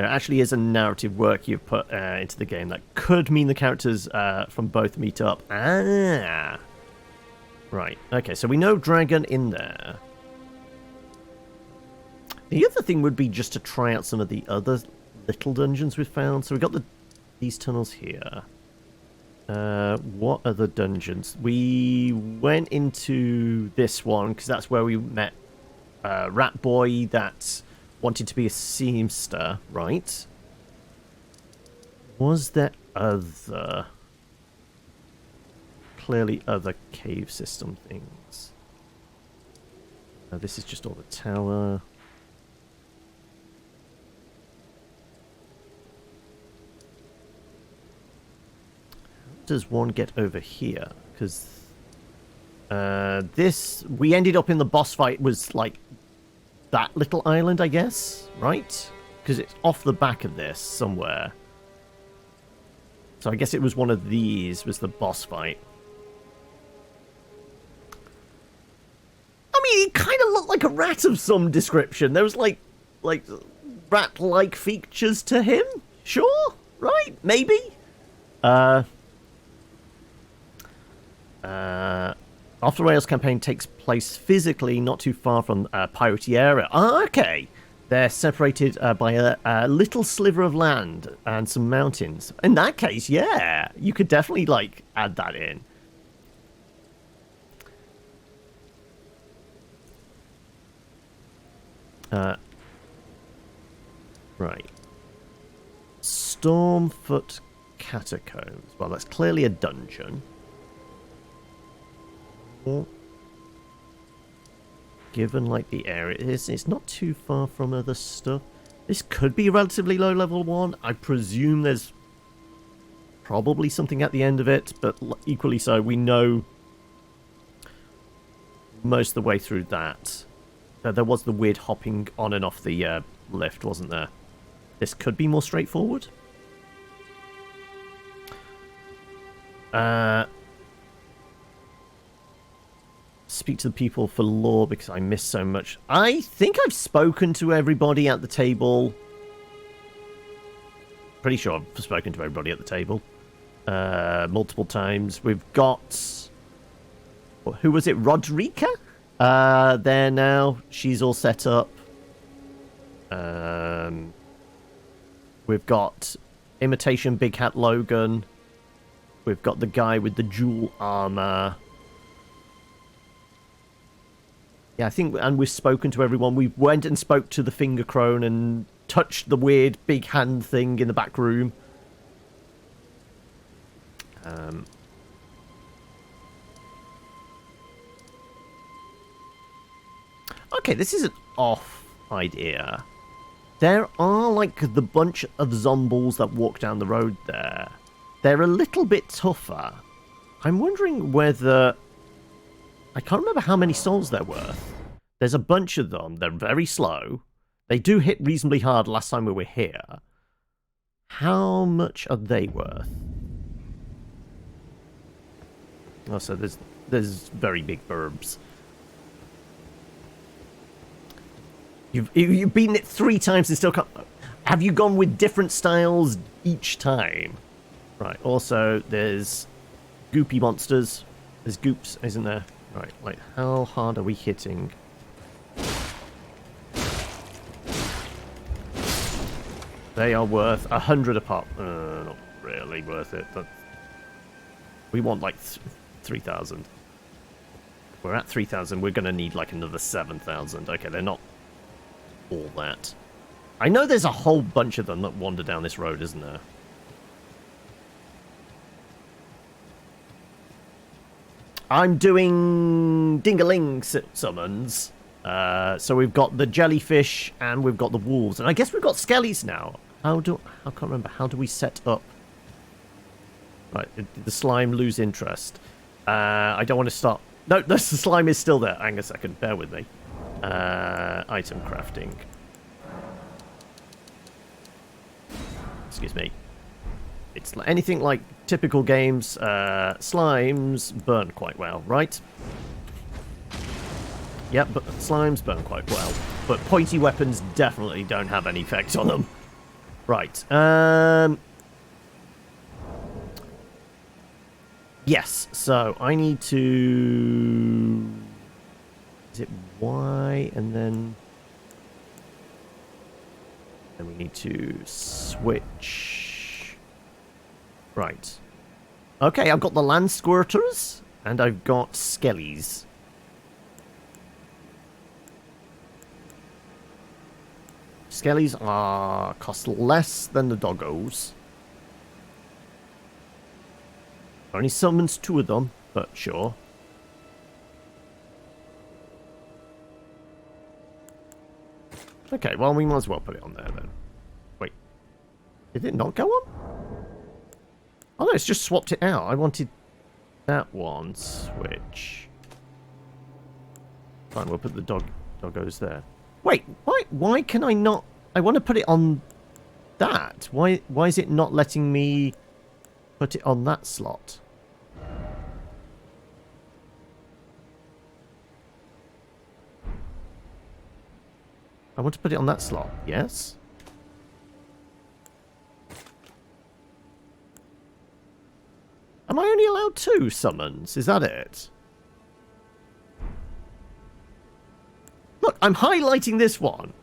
actually is a narrative work you've put into the game that could mean the characters from both meet up. Ah! Right, okay, so we know dragon in there. The other thing would be just to try out some of the other little dungeons we've found. So we've got these tunnels here. What other dungeons? We went into this one because that's where we met Rat Boy that wanted to be a seamster, right? Was there other... Clearly other cave system things. This is just all the tower. How does one get over here? Because this... We ended up in the boss fight was like that little island, I guess, right? Because it's off the back of this somewhere. So I guess it was one of these was the boss fight. I mean, he kind of looked like a rat of some description. There was like rat-like features to him. Sure, right? Maybe. Off the Rails campaign takes place physically not too far from Piratey area. Ah, okay. They're separated by a little sliver of land and some mountains. In that case, yeah, you could definitely like add that in. Right. Stormfoot Catacombs. Well, that's clearly a dungeon. Given like the area it is, it's not too far from other stuff. This could be a relatively low level one. I presume there's probably something at the end of it, but equally so, we know most of the way through that. There was the weird hopping on and off the lift, wasn't there? This could be more straightforward. Speak to the people for lore because I miss so much. I think I've spoken to everybody at the table. Pretty sure I've spoken to everybody at the table. Multiple times. We've got... Who was it? Rodrika? There now. She's all set up. We've got Imitation Big Hat Logan. We've got the guy with the jewel armor. Yeah, I think, and we've spoken to everyone. We went and spoke to the Finger Crone and touched the weird big hand thing in the back room. Okay, this is an off idea. There are, like, the bunch of zombies that walk down the road there. They're a little bit tougher. I'm wondering whether... I can't remember how many souls they're worth. There's a bunch of them. They're very slow. They do hit reasonably hard last time we were here. How much are they worth? Oh, so there's very big burbs. You've beaten it 3 times and still can't... Have you gone with different styles each time? Right, also, there's goopy monsters. There's goops, isn't there? Right, like, how hard are we hitting? They are worth 100 a pop. Not really worth it, but... We want, like, 3,000. We're at 3,000. We're going to need, like, another 7,000. Okay, they're not all that. I know there's a whole bunch of them that wander down this road, isn't there? I'm doing Dingaling summons. So we've got the jellyfish and we've got the wolves. And I guess we've got skellies now. I can't remember. How do we set up? Right, did the slime lose interest? I don't want to stop. No, the slime is still there. Hang a second. Bear with me. Item crafting. Excuse me. It's anything like typical games. Slimes burn quite well, right? Yep, but slimes burn quite well. But pointy weapons definitely don't have any effect on them. Right. Yes, so I need to... Is it Y and then... Then we need to switch... Right. Okay, I've got the land squirters and I've got skellies. Skellies cost less than the doggos. Only summons 2 of them, but sure. Okay, well, we might as well put it on there then. Wait. Did it not go on? Oh no, it's just swapped it out. I wanted that one. Switch. Fine, we'll put the doggos there. Wait, why can I not... I want to put it on that. Why is it not letting me put it on that slot? I want to put it on that slot, yes? Am I only allowed 2 summons? Is that it? Look, I'm highlighting this one,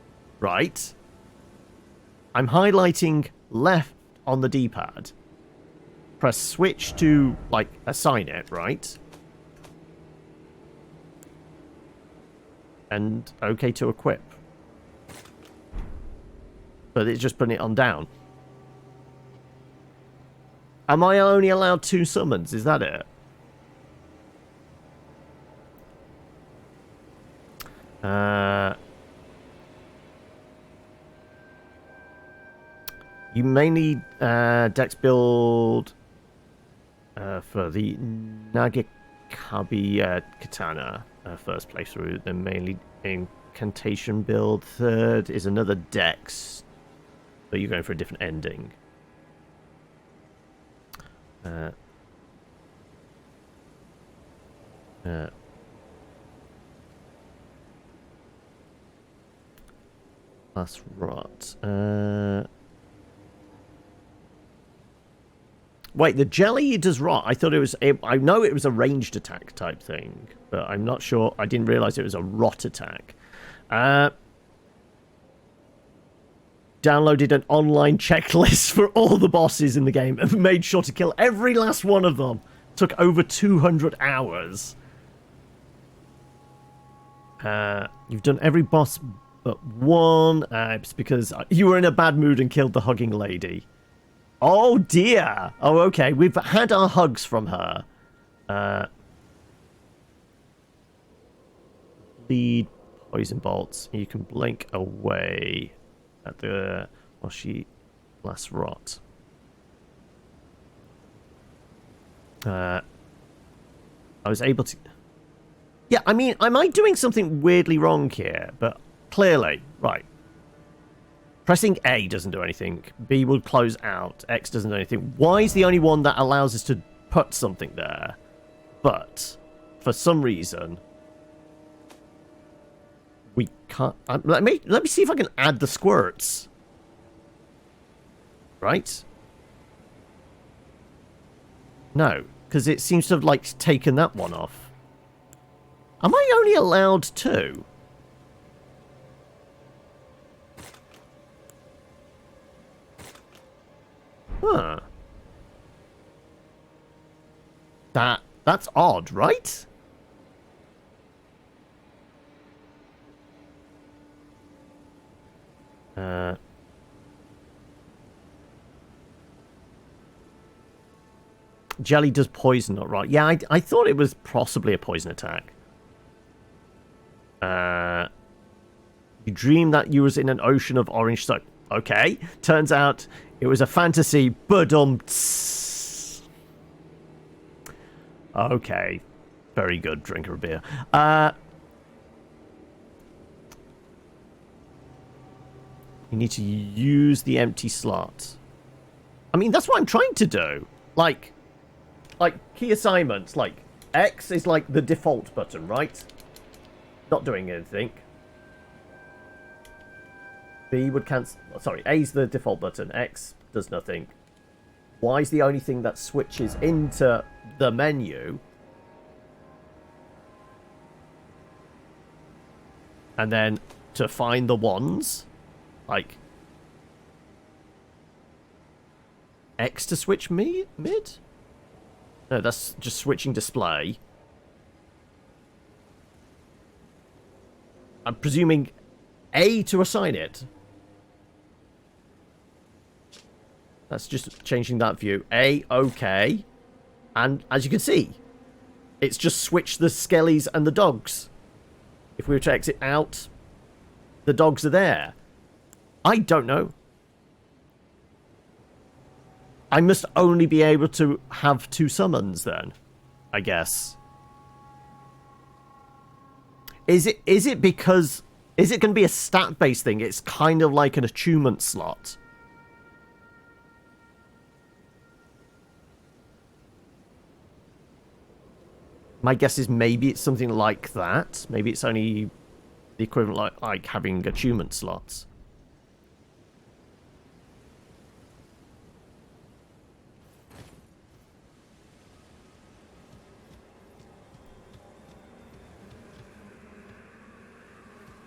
right? I'm highlighting left on the D-pad. Press switch to, like, assign it, right? And OK to equip. But it's just putting it on down. Am I only allowed 2 summons? Is that it? You may need Dex build for the Kabi Katana first playthrough, then mainly incantation build. Third is another Dex, but you're going for a different ending. Last rot. Wait, the jelly does rot. I thought it was... I know it was a ranged attack type thing, but I'm not sure. I didn't realize it was a rot attack. Downloaded an online checklist for all the bosses in the game and made sure to kill every last one of them. Took over 200 hours. You've done every boss but one. It's because you were in a bad mood and killed the hugging lady. Oh dear. Oh, okay. We've had our hugs from her. Lead poison bolts. You can blink away at the while she last rot. I was able to... Yeah, I mean, am I doing something weirdly wrong here? But clearly, right. Pressing A doesn't do anything. B will close out. X doesn't do anything. Y is the only one that allows us to put something there. But, for some reason, we can't... let me see if I can add the squirts. Right? No, because it seems to have, like, taken that one off. Am I only allowed 2? Huh. That's odd, right? Jelly does poison, not right. Yeah, I thought it was possibly a poison attack. You dreamed that you was in an ocean of orange soap. Okay. Turns out it was a fantasy. Okay. Very good. Drinker of beer. You need to use the empty slot. I mean, that's what I'm trying to do. Like key assignments. Like, X is like the default button, right? Not doing anything. B would cancel... Sorry, A's the default button. X does nothing. Y is the only thing that switches into the menu. And then to find the ones, like... X to switch mid? No, that's just switching display. I'm presuming A to assign it. That's just changing that view. A, okay. And as you can see, it's just switched the skellies and the dogs. If we were to exit out, the dogs are there. I don't know. I must only be able to have 2 summons then, I guess. Is it because... Is it going to be a stat-based thing? It's kind of like an attunement slot. My guess is maybe it's something like that. Maybe it's only the equivalent like having attunement slots.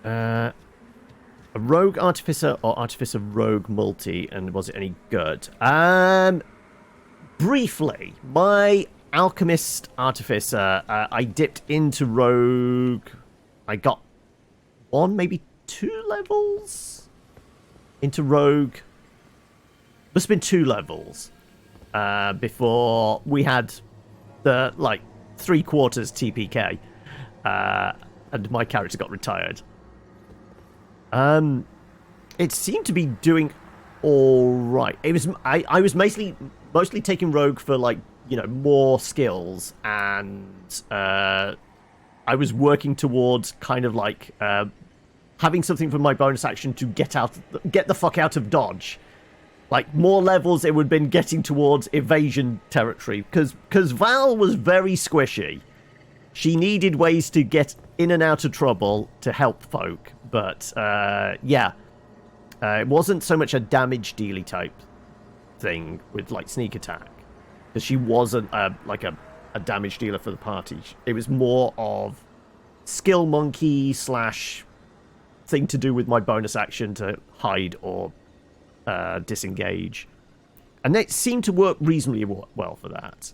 A rogue artificer or artificer rogue multi, and was it any good? Briefly, my alchemist artificer, I dipped into rogue. I got 1, maybe 2 levels into rogue. Must have been 2 levels before we had the like 3/4 TPK, and my character got retired. It seemed to be doing all right. It was I was mostly taking rogue for like you know, more skills, and I was working towards kind of like having something for my bonus action to get the fuck out of dodge. Like, more levels, it would have been getting towards evasion territory, because Val was very squishy. She needed ways to get in and out of trouble to help folk, but yeah, it wasn't so much a damage dealy type thing with like sneak attack, because she wasn't like a damage dealer for the party. It was more of skill monkey slash thing to do with my bonus action to hide or disengage, and it seemed to work reasonably well for that.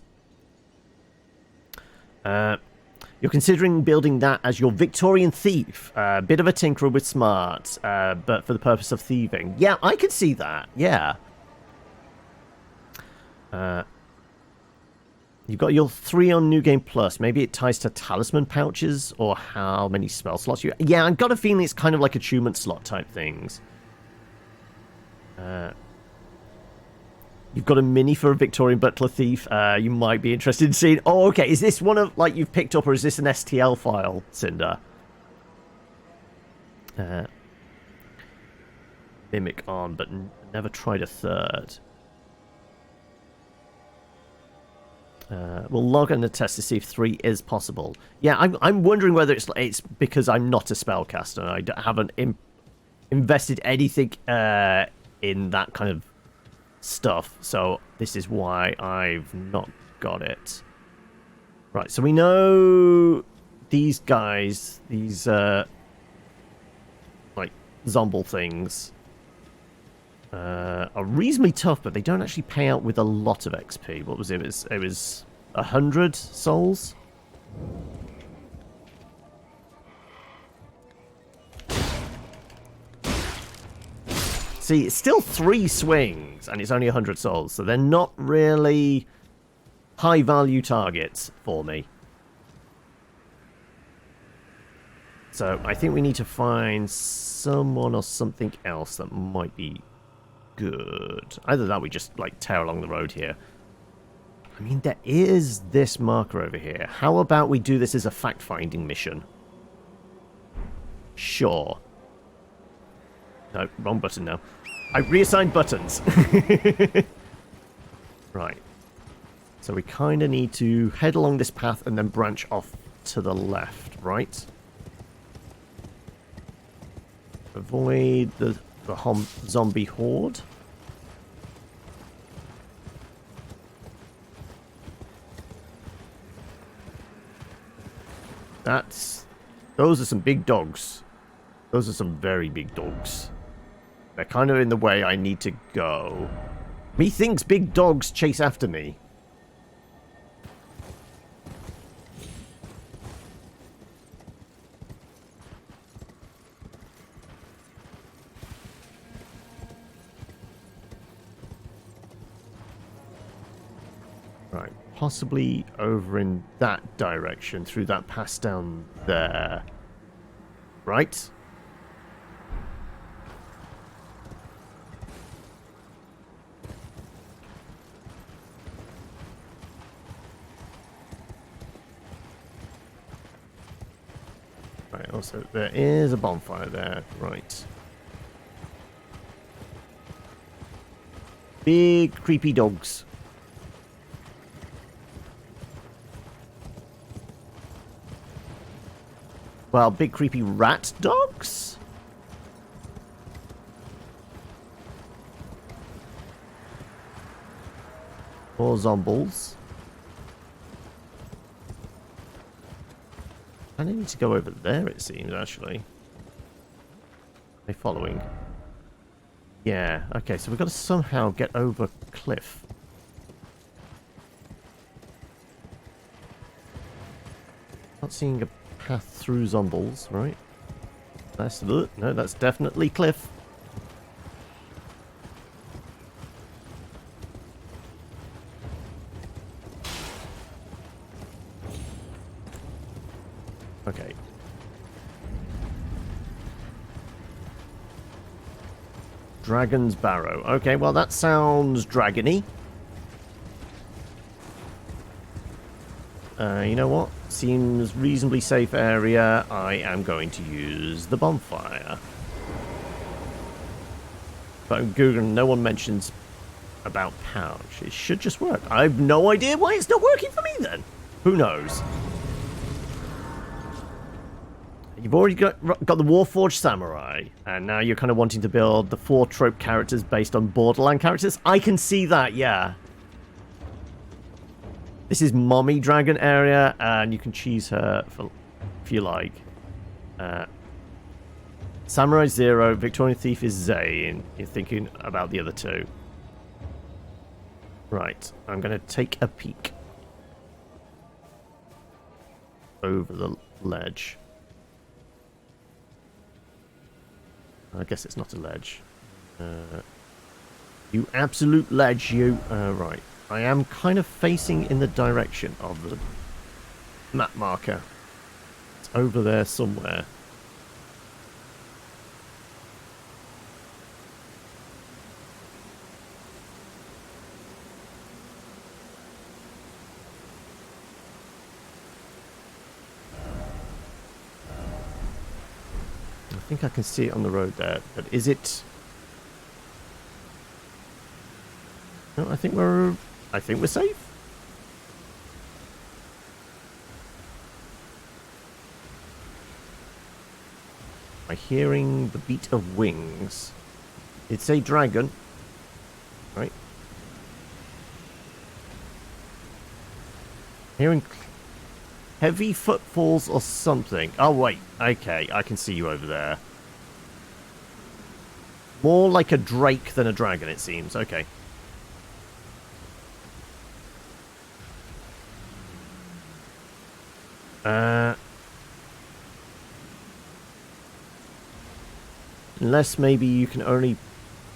You're considering building that as your Victorian thief. A bit of a tinkerer with smart, but for the purpose of thieving. Yeah, I could see that. Yeah. You've got your 3 on New Game Plus. Maybe it ties to talisman pouches or how many spell slots you... Yeah, I've got a feeling it's kind of like achievement slot type things. You've got a mini for a Victorian butler thief. You might be interested in seeing... Oh, okay. Is this one of, like, you've picked up, or is this an STL file, Cinder? Mimic on, but never tried a third. We'll log in the test to see if 3 is possible. Yeah, I'm wondering whether it's because I'm not a spellcaster and I haven't invested anything in that kind of stuff, so this is why I've not got it. Right, so we know these guys, these like zomble things, are reasonably tough, but they don't actually pay out with a lot of XP. What was it? It was 100 souls. See, it's still 3 swings, and it's only 100 souls, so they're not really high-value targets for me. So I think we need to find someone or something else that might be good. Either that, we just, like, tear along the road here. I mean, there is this marker over here. How about we do this as a fact-finding mission? Sure. No, wrong button now. I reassigned buttons. Right. So we kind of need to head along this path and then branch off to the left, right? Avoid the zombie horde. Those are some big dogs. Those are some very big dogs. They're kind of in the way I need to go. Methinks big dogs chase after me. Right, possibly over in that direction, through that pass down there. Right? Right, also, there is a bonfire there. Right. Big, creepy dogs. Well, big, creepy rat dogs? Or zombles. I need to go over there, it seems, actually. Are they following? Yeah, okay, so we've got to somehow get over cliff. Not seeing a path through zombles, right? No, that's definitely cliff. Okay. Dragon's Barrow. Okay, well that sounds dragony. You know what? Seems reasonably safe area. I am going to use the bonfire. But I'm Googling, no one mentions about pouch. It should just work. I have no idea why it's not working for me then. Who knows? You've already got the Warforged Samurai, and now you're kind of wanting to build the 4 trope characters based on Borderland characters. I can see that, yeah. This is Mommy Dragon area, and you can choose her if you like. Samurai Zero, Victorian Thief is Zane. You're thinking about the other 2. Right, I'm going to take a peek over the ledge. I guess it's not a ledge. You absolute ledge, you. Right. I am kind of facing in the direction of the map marker. It's over there somewhere. I think I can see it on the road there, but is it? No, I think we're safe. Am I hearing the beat of wings? It's a dragon, right? Hearing heavy footfalls or something. Oh, wait. Okay, I can see you over there. More like a drake than a dragon, it seems. Okay. Unless maybe you can only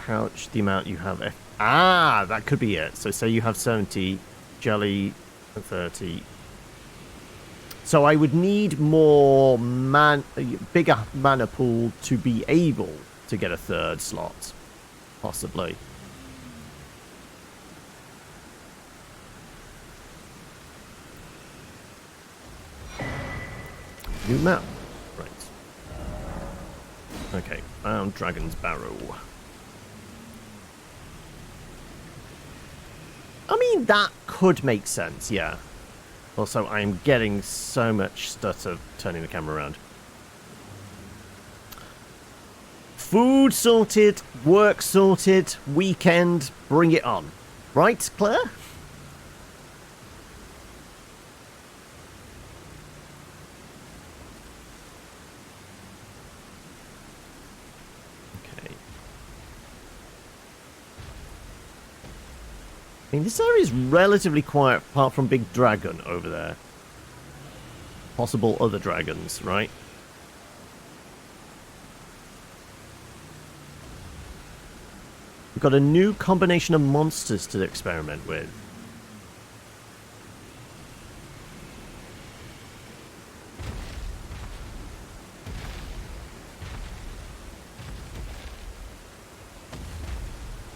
pouch the amount you have. Ah, that could be it. So say you have 70, jelly, and 30. So I would need more bigger mana pool to be able to get a 3rd slot, possibly. New map, right? Okay, found Dragon's Barrow. I mean, that could make sense, yeah. Also, I am getting so much stutter turning the camera around. Food sorted, work sorted, weekend, bring it on. Right, Claire? Okay. I mean, this area is relatively quiet apart from Big Dragon over there. Possible other dragons, right? We've got a new combination of monsters to experiment with.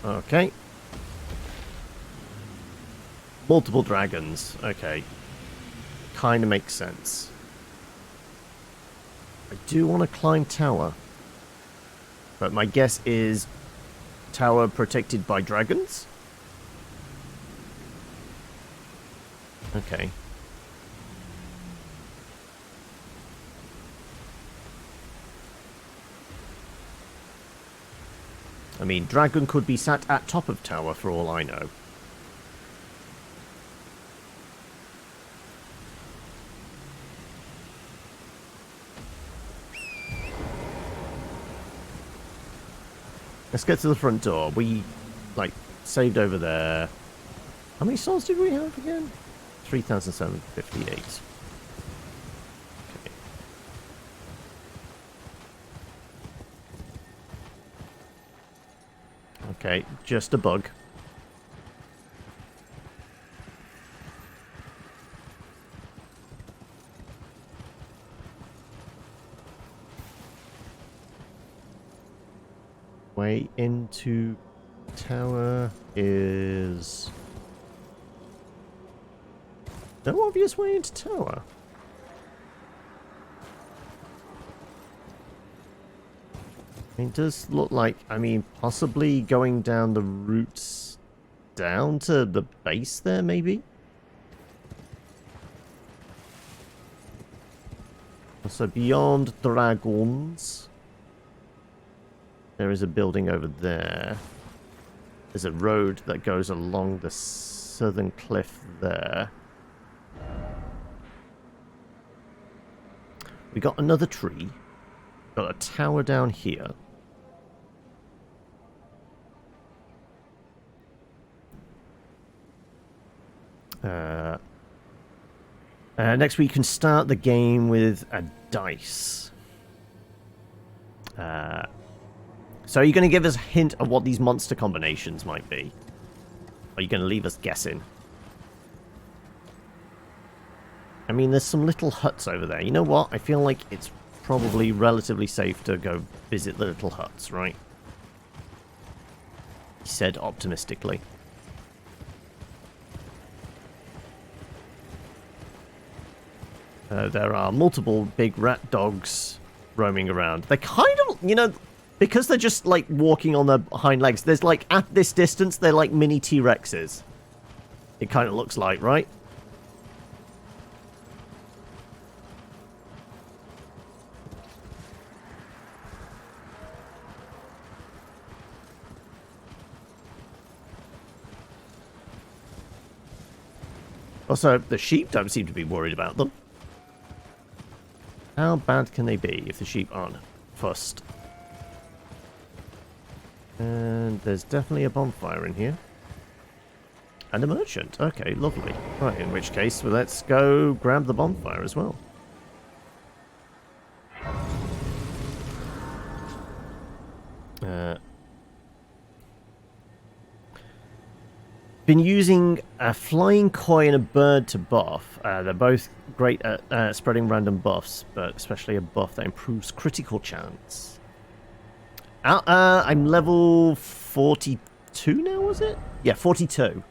Okay. Multiple dragons. Okay. Kind of makes sense. I do want to climb tower. But my guess is tower protected by dragons? Okay. I mean, dragon could be sat at top of tower for all I know. Let's get to the front door. We, like, saved over there. How many souls did we have again? 3,758. Okay. Okay, just a bug. Way into tower is No obvious way into tower. It does look like, I mean, possibly going down the routes down to the base there, maybe? So beyond Dragons, there is a building over there. There's a road that goes along the southern cliff there. We got another tree. Got a tower down here. Next we can start the game with a dice. So are you going to give us a hint of what these monster combinations might be? Or are you going to leave us guessing? I mean, there's some little huts over there. You know what? I feel like it's probably relatively safe to go visit the little huts, right? He said optimistically. There are multiple big rat dogs roaming around. They kind of, you know, because they're just like walking on their hind legs, there's like, at this distance, they're like mini T-Rexes. It kind of looks like, right? Also, the sheep don't seem to be worried about them. How bad can they be if the sheep aren't fussed? And there's definitely a bonfire in here. And a merchant. Okay, lovely. Right, in which case, well, let's go grab the bonfire as well. Been using a flying koi and a bird to buff. They're both great at spreading random buffs, but especially a buff that improves critical chance. I'm level 42 now, was it? Yeah, 42.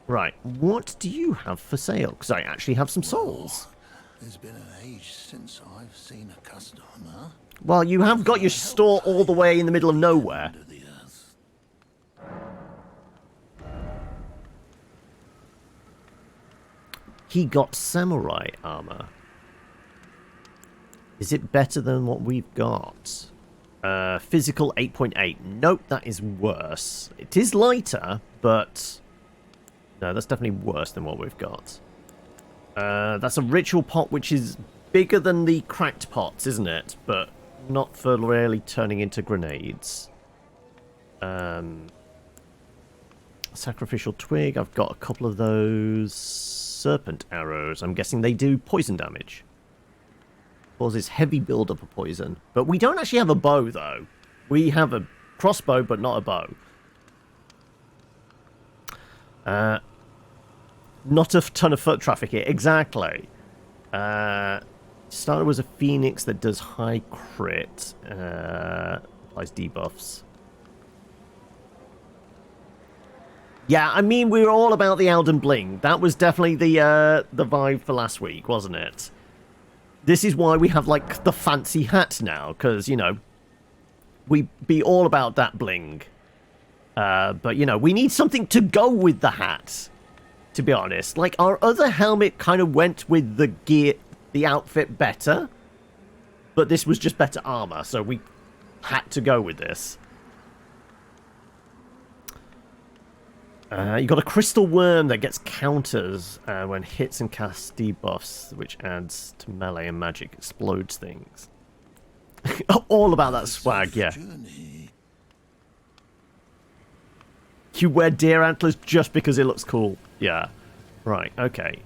Right, what do you have for sale? Because I actually have some souls. There's been an age since I've seen a customer. Well, you have got your store all the way in the middle of nowhere. He got samurai armor. Is it better than what we've got? Physical 8.8. Nope, that is worse. It is lighter, but... no, that's definitely worse than what we've got. That's a ritual pot, which is bigger than the cracked pots, isn't it? But not for really turning into grenades. Sacrificial twig, I've got a couple of those. Serpent arrows, I'm guessing they do poison damage. Causes heavy buildup of poison. But we don't actually have a bow, though. We have a crossbow, but not a bow. Not a ton of foot traffic here. Exactly. Starter was a phoenix that does high crit. Applies debuffs. Yeah, I mean, we were all about the Elden Bling. That was definitely the vibe for last week, wasn't it? This is why we have, like, the fancy hat now, because, you know, we be all about that bling. But, you know, we need something to go with the hat, to be honest. Like, our other helmet kind of went with the gear, the outfit better, but this was just better armor, so we had to go with this. You got a crystal worm that gets counters when hits and casts debuffs, which adds to melee and magic, explodes things. All about that swag, yeah. You wear deer antlers just because it looks cool. Yeah. Right, okay.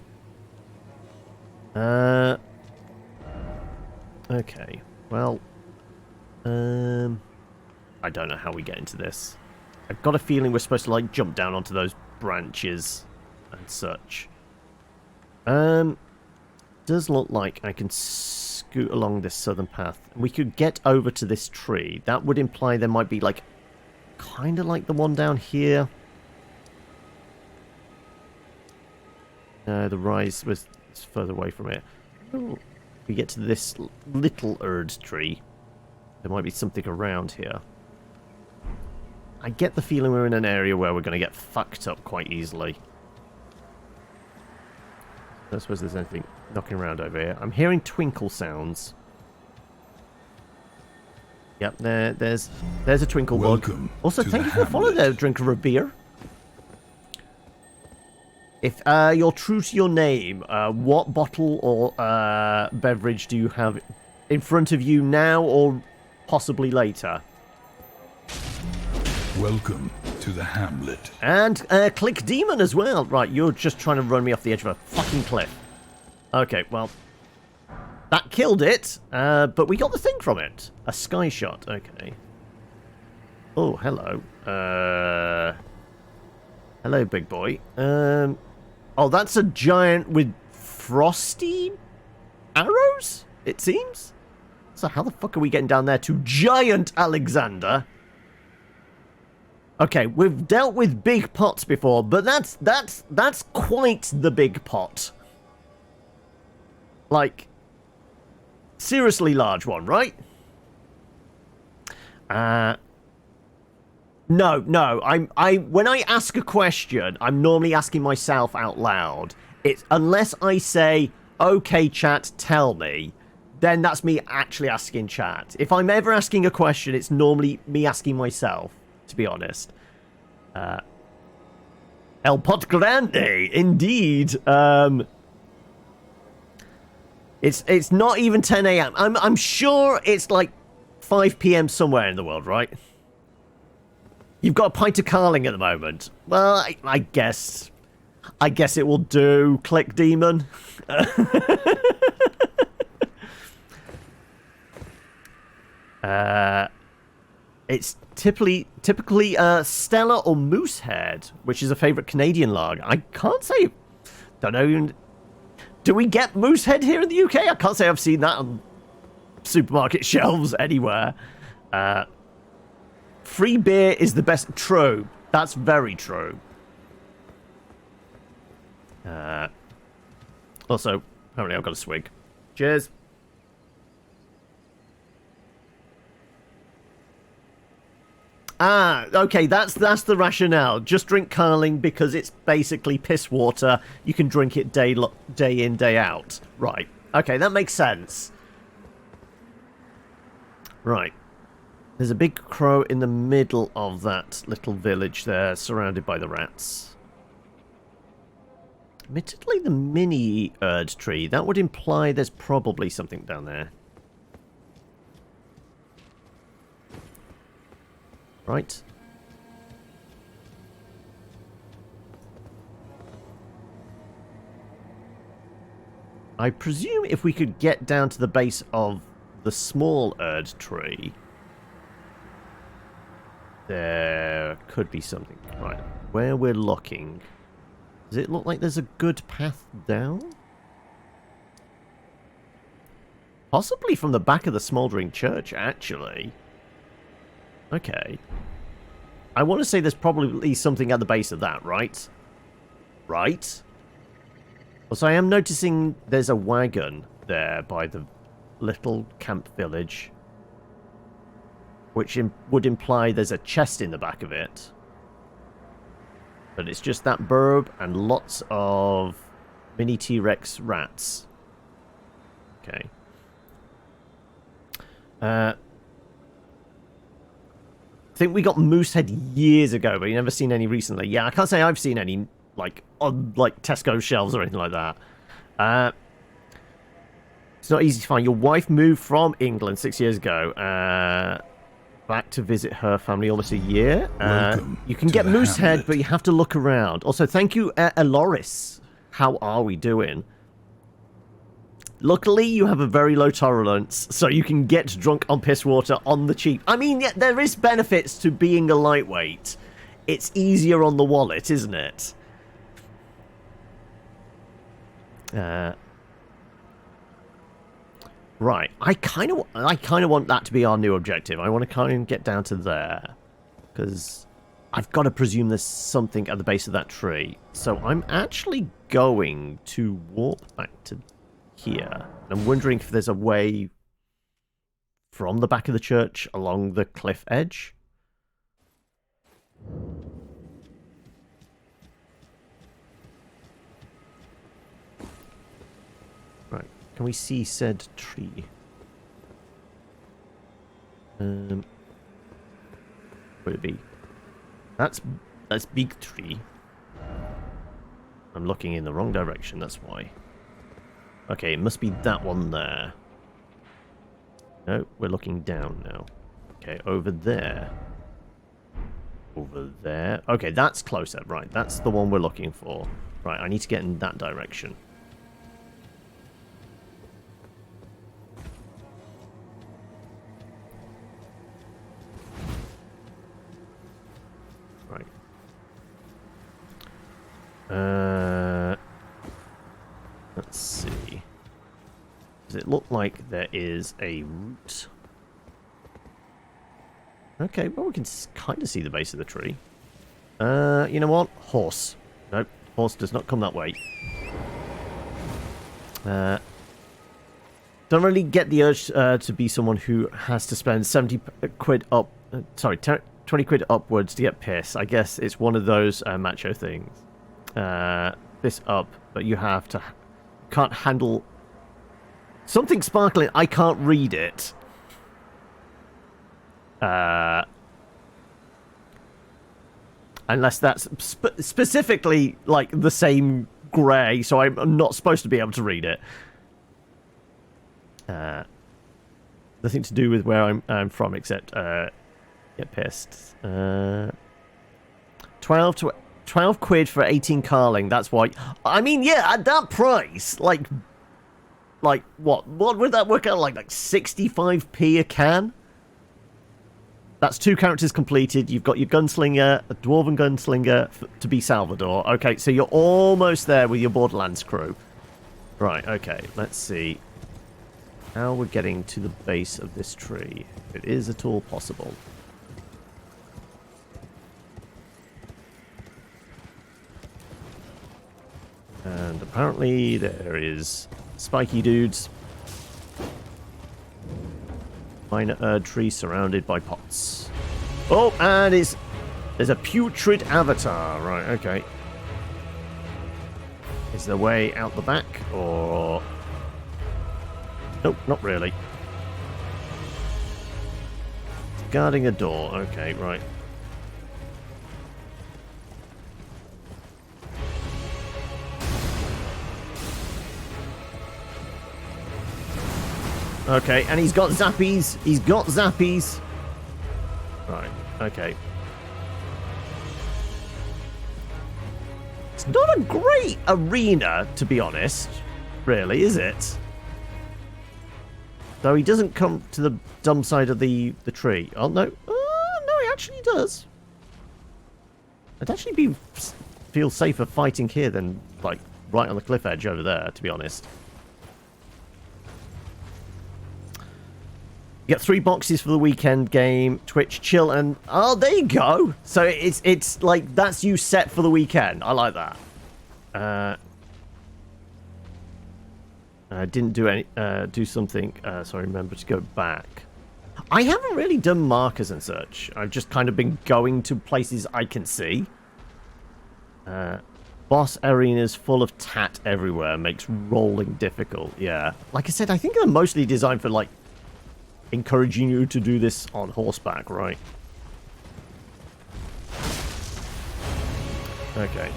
Okay. Well, I don't know how we get into this. I've got a feeling we're supposed to, like, jump down onto those branches and such. Does look like I can scoot along this southern path. We could get over to this tree. That would imply there might be, like, kind of like the one down here. The rise was further away from it. Oh, we get to this little Erd tree. There might be something around here. I get the feeling we're in an area where we're going to get fucked up quite easily. I don't suppose there's anything knocking around over here. I'm hearing twinkle sounds. Yep, there's a twinkle bug. Also, thank you for following there, drinker of beer. If you're true to your name, what bottle or beverage do you have in front of you now or possibly later? Welcome to the hamlet. And Click Demon as well. Right, you're just trying to run me off the edge of a fucking cliff. Okay, well, that killed it, but we got the thing from it. A sky shot, okay. Oh, hello. Hello, big boy. Oh, that's a giant with frosty arrows, it seems? So how the fuck are we getting down there to Giant Alexander? Okay, we've dealt with big pots before, but that's quite the big pot. Like, seriously large one, right? No, when I ask a question, I'm normally asking myself out loud. It's unless I say, okay, chat, tell me, then that's me actually asking chat. If I'm ever asking a question, it's normally me asking myself, to be honest. El Pot Grande, indeed. It's not even 10 a.m. I'm sure it's like 5 p.m. somewhere in the world, right? You've got a pint of Carling at the moment. Well, I guess it will do. Click Demon. It's typically Stella or Moosehead, which is a favourite Canadian lager. I can't say. Don't know. Do we get Moosehead here in the UK? I can't say I've seen that on supermarket shelves anywhere. Free beer is the best. True. That's very true. Also, apparently I've got a swig. Cheers. Ah, okay, that's the rationale. Just drink Carling because it's basically piss water. You can drink it day in, day out. Right. Okay, that makes sense. Right. There's a big crow in the middle of that little village there, surrounded by the rats. Admittedly, the mini Erd tree. That would imply there's probably something down there. Right. I presume if we could get down to the base of the small Erd tree, there could be something. Right. Where we're looking, does it look like there's a good path down? Possibly from the back of the smouldering church, actually. Okay. I want to say there's probably something at the base of that, right? Right? Also, I am noticing there's a wagon there by the little camp village, which would imply there's a chest in the back of it. But it's just that burb and lots of mini T-Rex rats. Okay. I think we got Moosehead years ago, but you never seen any recently. Yeah, I can't say I've seen any, like, on, like, Tesco shelves or anything like that. It's not easy to find. Your wife moved from England 6 years ago. Back to visit her family almost a year. You can get Moosehead, but you have to look around. Also, thank you, Eloris. How are we doing? Luckily, you have a very low tolerance, so you can get drunk on piss water on the cheap. I mean, yeah, there is benefits to being a lightweight. It's easier on the wallet, isn't it? Right. I kind of want that to be our new objective. I want to kind of get down to there, because I've got to presume there's something at the base of that tree. So I'm actually going to warp back to here. I'm wondering if there's a way from the back of the church along the cliff edge. Right, can we see said tree? Would it be? That's big tree. I'm looking in the wrong direction, that's why. Okay, it must be that one there. No, we're looking down now. Okay, over there. Over there. Okay, that's closer. Right, that's the one we're looking for. Right, I need to get in that direction. Right. Let's see. Does it look like there is a route? Okay, well, we can kind of see the base of the tree. You know what? Horse. Nope, horse does not come that way. Don't really get the urge to be someone who has to spend 70 quid up... sorry, 20 quid upwards to get piss. I guess it's one of those macho things. This up, but you have to... Can't handle... Something sparkling. I can't read it. Unless that's specifically like the same grey, so I'm not supposed to be able to read it. Nothing to do with where I'm from, except get pissed. 12 quid for 18 carling. That's why. I mean, yeah, at that price, like what would that work out like 65p a can? That's 2 characters completed. You've got your gunslinger, a dwarven gunslinger to be Salvador. Okay, so you're almost there with your Borderlands crew. Right, okay, let's see how we're getting to the base of this tree. If it is at all possible. And apparently there is spiky dudes. Minor tree surrounded by pots. Oh, and there's a putrid avatar. Right, okay. Is there a way out the back, or... Nope, not really. It's guarding a door. Okay, right. Okay, and he's got zappies. He's got zappies. Right, okay. It's not a great arena, to be honest. Really, is it? Though he doesn't come to the dumb side of the tree. Oh, no. No, he actually does. I'd actually feel safer fighting here than, like, right on the cliff edge over there, to be honest. You get 3 boxes for the weekend game, Twitch, chill, and... Oh, there you go! So it's like, that's you set for the weekend. I like that. I didn't do something, so I remember to go back. I haven't really done markers and such. I've just kind of been going to places I can see. Boss arenas full of tat everywhere makes rolling difficult. Yeah. Like I said, I think they're mostly designed for, like, encouraging you to do this on horseback, right? Okay.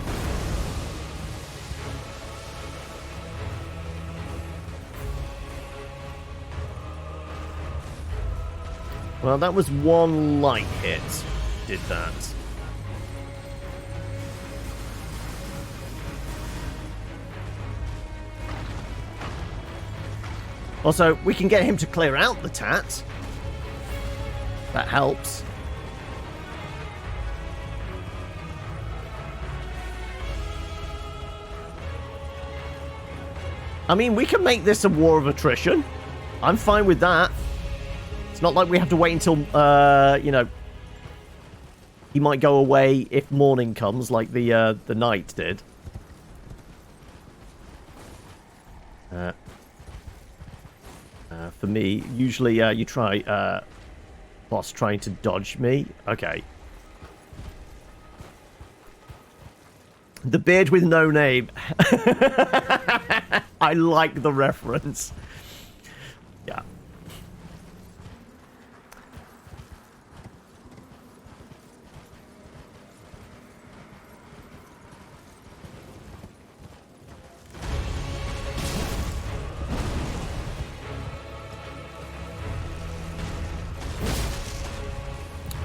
Well, that was one light hit. Did that. Also, we can get him to clear out the tat. That helps. I mean, we can make this a war of attrition. I'm fine with that. It's not like we have to wait until, you know, he might go away if morning comes, like the knight did. For me, usually you try boss trying to dodge me. Okay. The beard with no name. I like the reference. Yeah.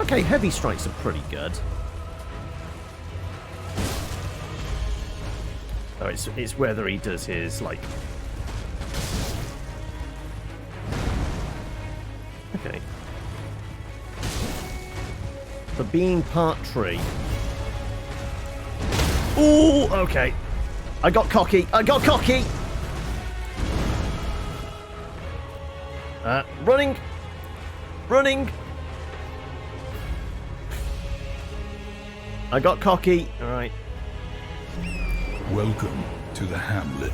Okay, heavy strikes are pretty good. Oh, it's whether he does his, like... Okay. For being part tree. Ooh, okay. I got cocky. I got cocky! Running! Running! I got cocky. Alright. Welcome to the hamlet.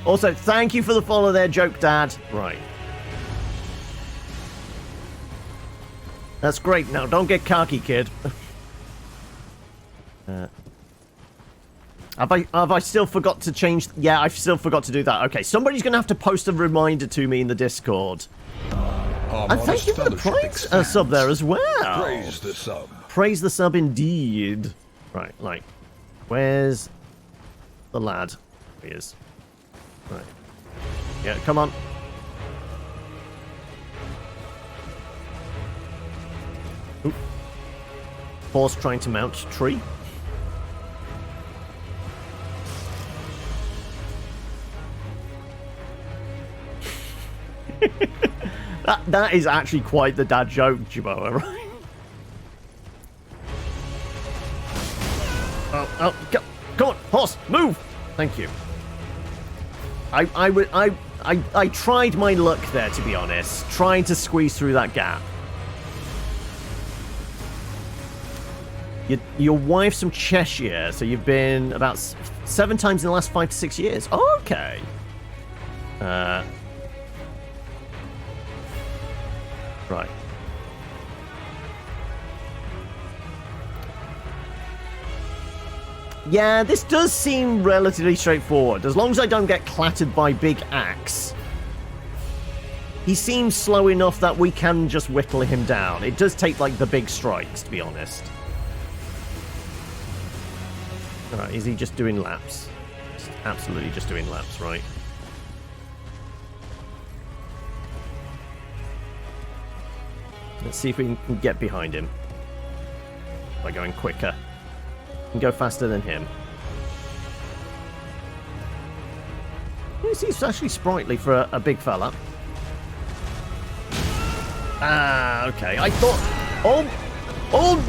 Also, thank you for the follow there, Joke Dad. Right. That's great. Now, don't get cocky, kid. Have I still forgot to change? Yeah, I still forgot to do that. Okay, somebody's going to have to post a reminder to me in the Discord. And thank you for the praise sub there as well. Praise the sub. Praise the sub indeed. Right, like, where's the lad? He is. Right. Yeah, come on. Oop. Horse trying to mount tree. That is actually quite the dad joke, Jabo, right? Oh, come on, horse, move! Thank you. I tried my luck there, to be honest, trying to squeeze through that gap. Your wife's from Cheshire, so you've been about 7 times in the last 5 to 6 years. Oh, okay. Right. Yeah, this does seem relatively straightforward. As long as I don't get clattered by big axe. He seems slow enough that we can just whittle him down. It does take, like, the big strikes, to be honest. Alright, is he just doing laps? Just absolutely just doing laps, right? Let's see if we can get behind him. By going quicker. And go faster than him. He's actually sprightly for a big fella. Ah, okay. I thought... Oh,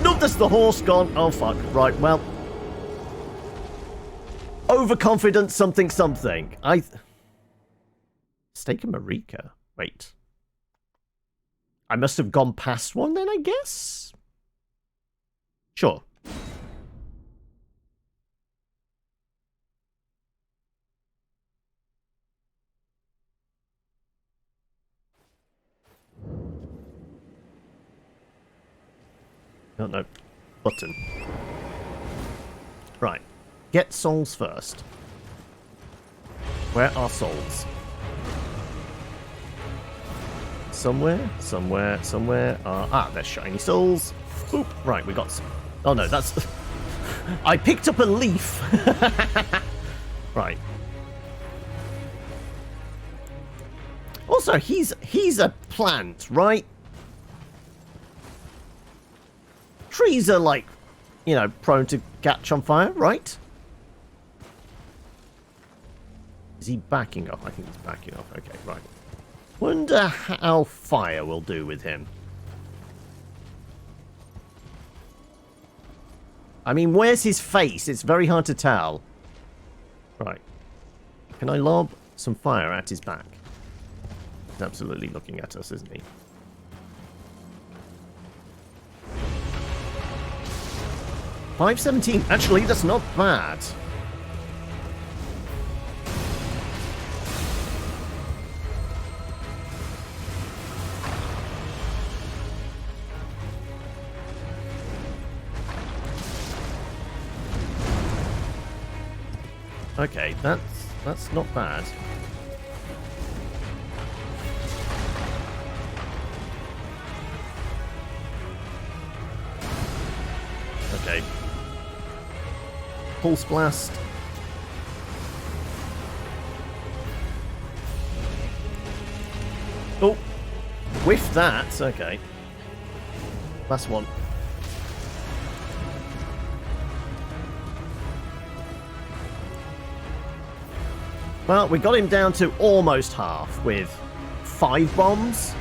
no, that's the horse gone. Oh, fuck. Right, well... Overconfident something. Steak and Marika. Wait. I must have gone past one then, I guess? Sure. No. Button. Right. Get souls first. Where are souls? Somewhere. There's shiny souls. Oop. Right, we got some. Oh no, that's... I picked up a leaf. Right. Also, he's a plant, right? Trees are like, you know, prone to catch on fire, right? Is he backing off? I think he's backing off. Okay, right. Wonder how fire will do with him. I mean, where's his face? It's very hard to tell. Right. Can I lob some fire at his back? He's absolutely looking at us, isn't he? $517. Actually, that's not bad. Okay, that's not bad. Okay. Pulse blast. Oh, whiff that. Okay. Last one. Well, we got him down to almost half with 5 bombs.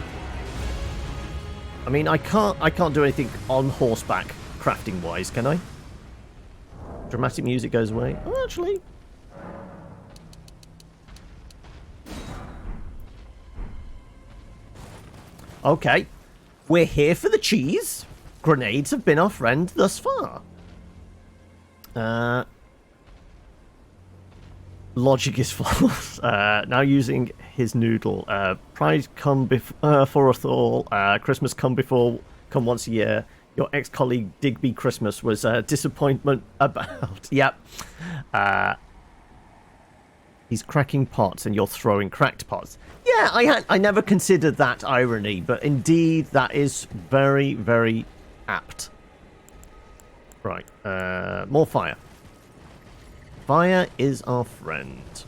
I mean, I can't do anything on horseback crafting wise, can I? Dramatic music goes away. Oh, actually. Okay. We're here for the cheese. Grenades have been our friend thus far. Logic is false. Now using his noodle. Pride come before us all. Christmas come once a year. Your ex-colleague Digby Christmas was a disappointment about. Yep. He's cracking pots and you're throwing cracked pots. Yeah, I never considered that irony, but indeed that is very, very apt. Right. More fire. Fire is our friend.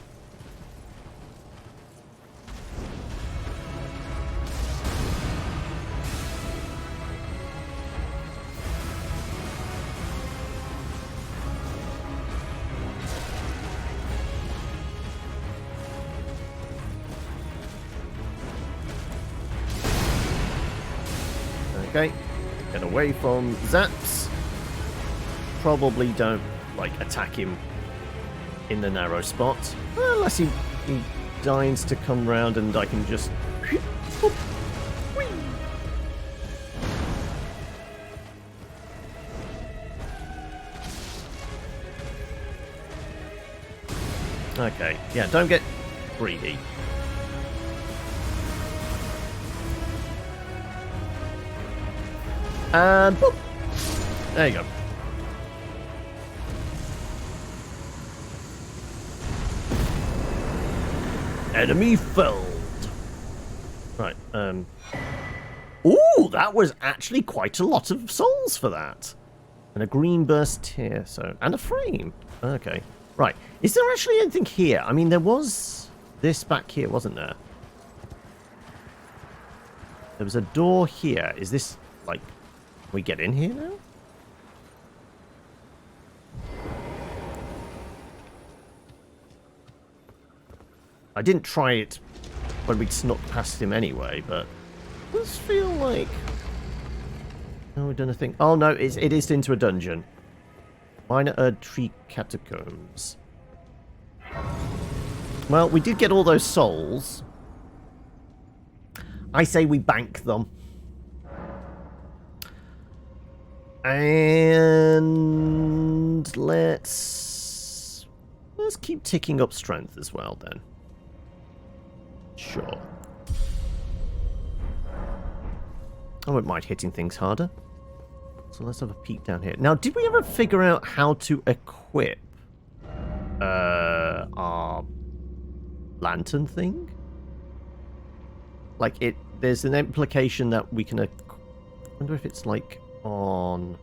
Okay. Get away from zaps. Probably don't, like, attack him in the narrow spot. Unless he deigns to come round and I can just... Okay, yeah, don't get greedy. And boop. There you go. Enemy felled. Right, Ooh, that was actually quite a lot of souls for that. And a green burst here, so... And a frame. Okay. Right. Is there actually anything here? I mean, there was this back here, wasn't there? There was a door here. Is this, like... Can we get in here now? I didn't try it when we snuck past him anyway, but it does feel like... Oh, we've done a thing. Oh, no, it is into a dungeon. Minor Erd Tree Catacombs. Well, we did get all those souls. I say we bank them. And let's keep ticking up strength as well then. Sure. I wouldn't mind hitting things harder. So let's have a peek down here. Now, did we ever figure out how to equip our lantern thing? Like, there's an implication that we can... I wonder if it's, like, on...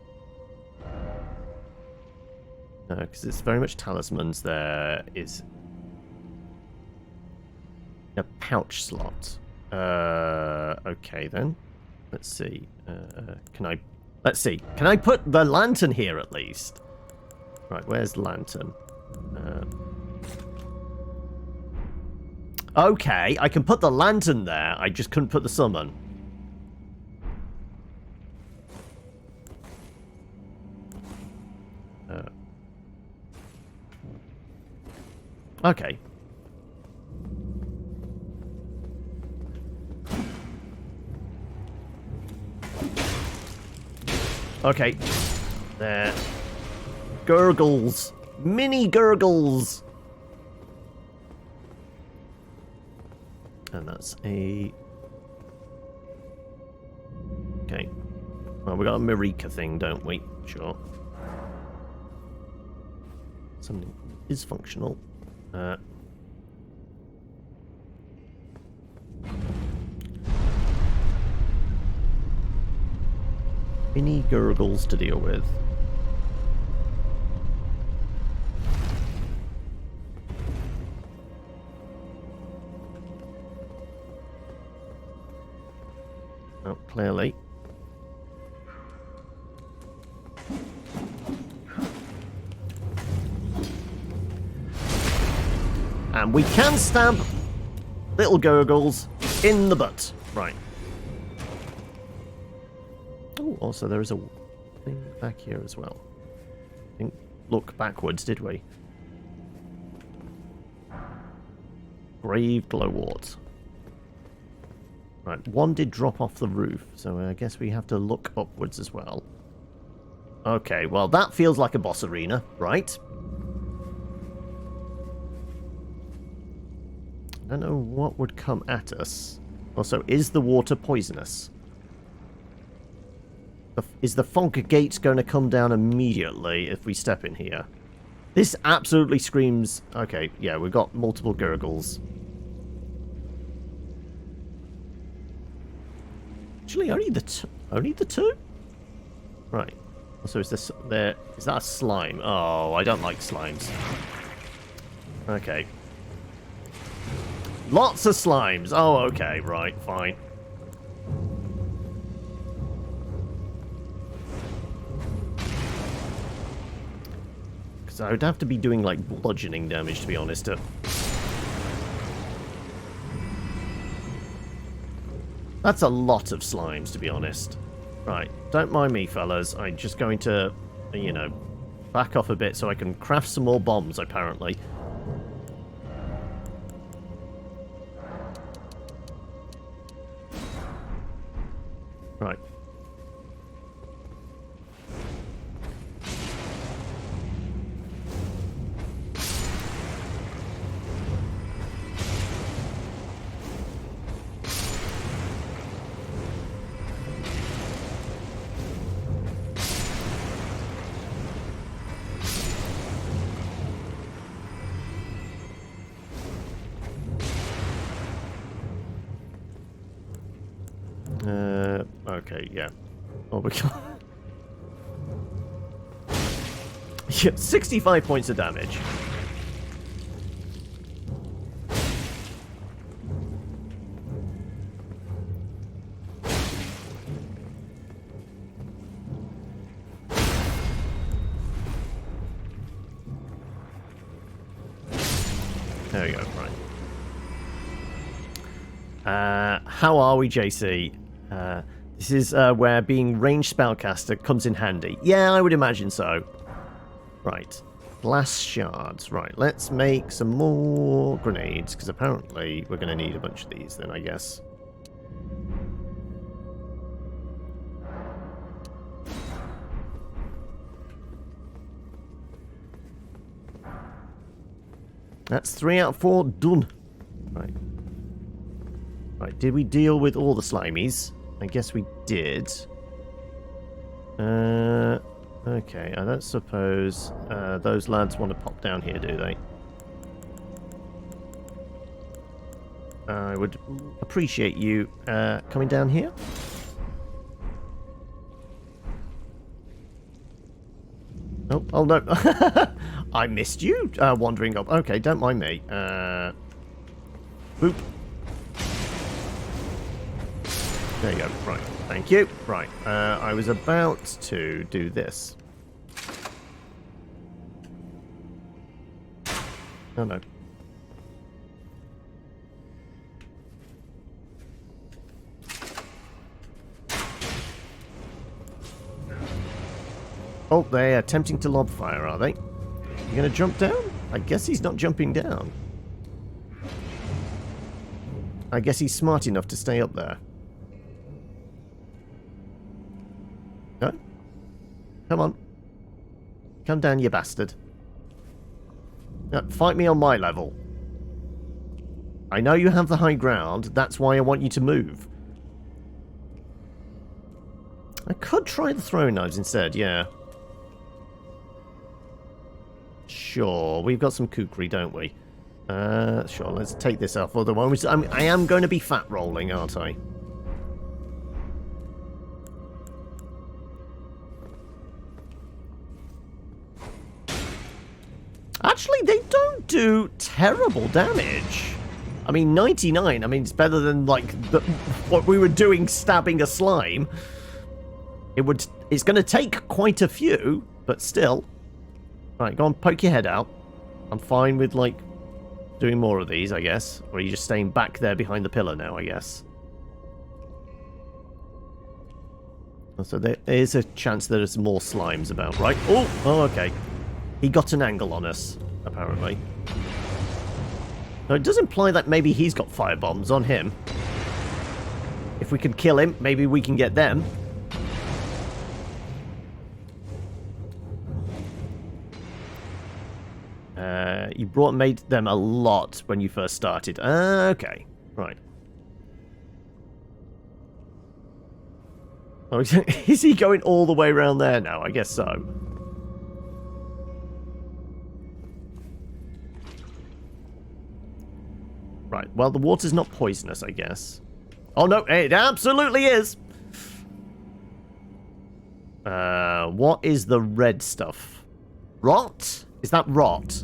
No, because it's very much talismans. There is a pouch slot. Okay, then. Let's see. Let's see. Can I put the lantern here at least? Right, where's the lantern? Okay, I can put the lantern there. I just couldn't put the summon. Okay. Okay. There. Gurgles. Mini gurgles. And that's a... Okay. Well, we got a Marika thing, don't we? Sure. Something is functional. Mini gurgles to deal with. Oh, clearly. And we can stab little gurgles in the butt. Right. Oh, also there is a thing back here as well. Didn't look backwards, did we? Grave glowworts. Right, one did drop off the roof, so I guess we have to look upwards as well. Okay, well that feels like a boss arena, right? I don't know what would come at us. Also, is the water poisonous? Is the fog gate going to come down immediately if we step in here? This absolutely screams... Okay, yeah, we've got multiple gurgles. Actually, only the two? Right. So is this... there? Is that a slime? Oh, I don't like slimes. Okay. Lots of slimes. Oh, okay, right, fine. Because I would have to be doing, like, bludgeoning damage, to be honest. That's a lot of slimes, to be honest. Right, don't mind me, fellas. I'm just going to, you know, back off a bit so I can craft some more bombs, apparently. Right. Okay, yeah. Oh, we got... yeah, 65 points of damage. There we go, right. How are we, JC? This is where being ranged spellcaster comes in handy. Yeah, I would imagine so. Right. Glass shards. Right, let's make some more grenades, because apparently we're going to need a bunch of these then, I guess. That's 3 out of 4 done. Right. Right, did we deal with all the slimies? I guess we did. Okay, I don't suppose those lads want to pop down here, do they? I would appreciate you coming down here. Oh no. I missed you wandering up. Okay, don't mind me. Boop. There you go. Right. Thank you. Right. I was about to do this. Oh, no. Oh, they're attempting to lob fire, are they? You gonna jump down? I guess he's not jumping down. I guess he's smart enough to stay up there. No? Come on. Come down, you bastard. Fight me on my level. I know you have the high ground, that's why I want you to move. I could try the throwing knives instead, yeah. Sure, we've got some kukri, don't we? Sure, let's take this off. Otherwise, I am going to be fat rolling, aren't I? Actually, they don't do terrible damage. I mean, 99, I mean, it's better than, like, what we were doing stabbing a slime. It's going to take quite a few, but still. Right, go on, poke your head out. I'm fine with, like, doing more of these, I guess. Or are you just staying back there behind the pillar now, I guess? So there is a chance there's more slimes about, right? Oh, okay. He got an angle on us, apparently. Now, it does imply that maybe he's got firebombs on him. If we can kill him, maybe we can get them. You made them a lot when you first started. Okay, right. Oh, is he going all the way around there now? I guess so. Right, well, the water's not poisonous, I guess. Oh, no, it absolutely is! What is the red stuff? Rot? Is that rot?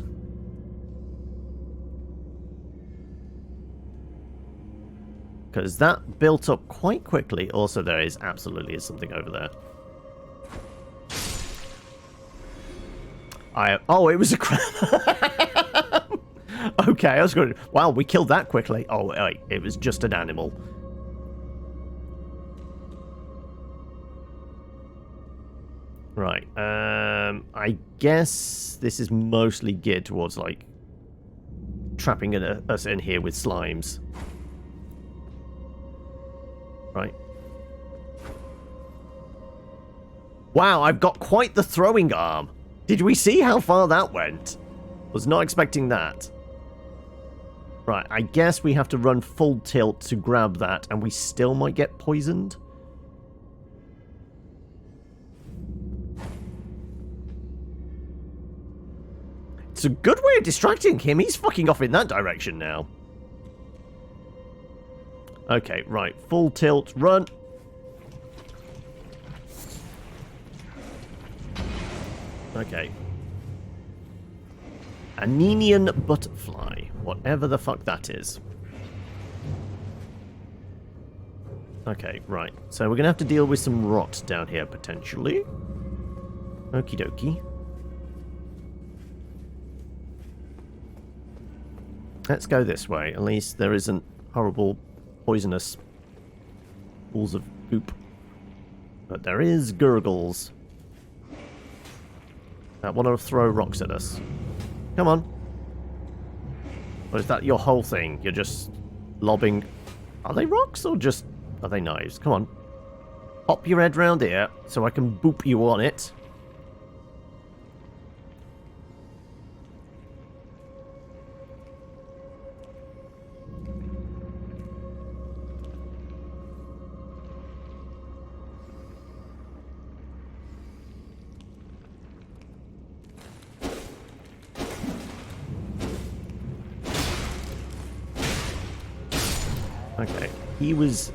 Because that built up quite quickly. Also, there is absolutely something over there. Oh, it was a crab. Okay, I was going to... Wow, we killed that quickly. Oh, wait, it was just an animal. Right, I guess this is mostly geared towards, like, trapping us in here with slimes. Right. Wow, I've got quite the throwing arm. Did we see how far that went? Was not expecting that. Right, I guess we have to run full tilt to grab that, and we still might get poisoned. It's a good way of distracting him. He's fucking off in that direction now. Okay, right. Full tilt, run. Okay. Anenian butterfly. Whatever the fuck that is. Okay, right. So we're going to have to deal with some rot down here, potentially. Okie dokie. Let's go this way. At least there isn't horrible, poisonous pools of goop. But there is gurgles that want to throw rocks at us. Come on. Or is that your whole thing? You're just lobbing... Are they rocks or just... Are they knives? Come on. Pop your head round here so I can boop you on it. Okay, he was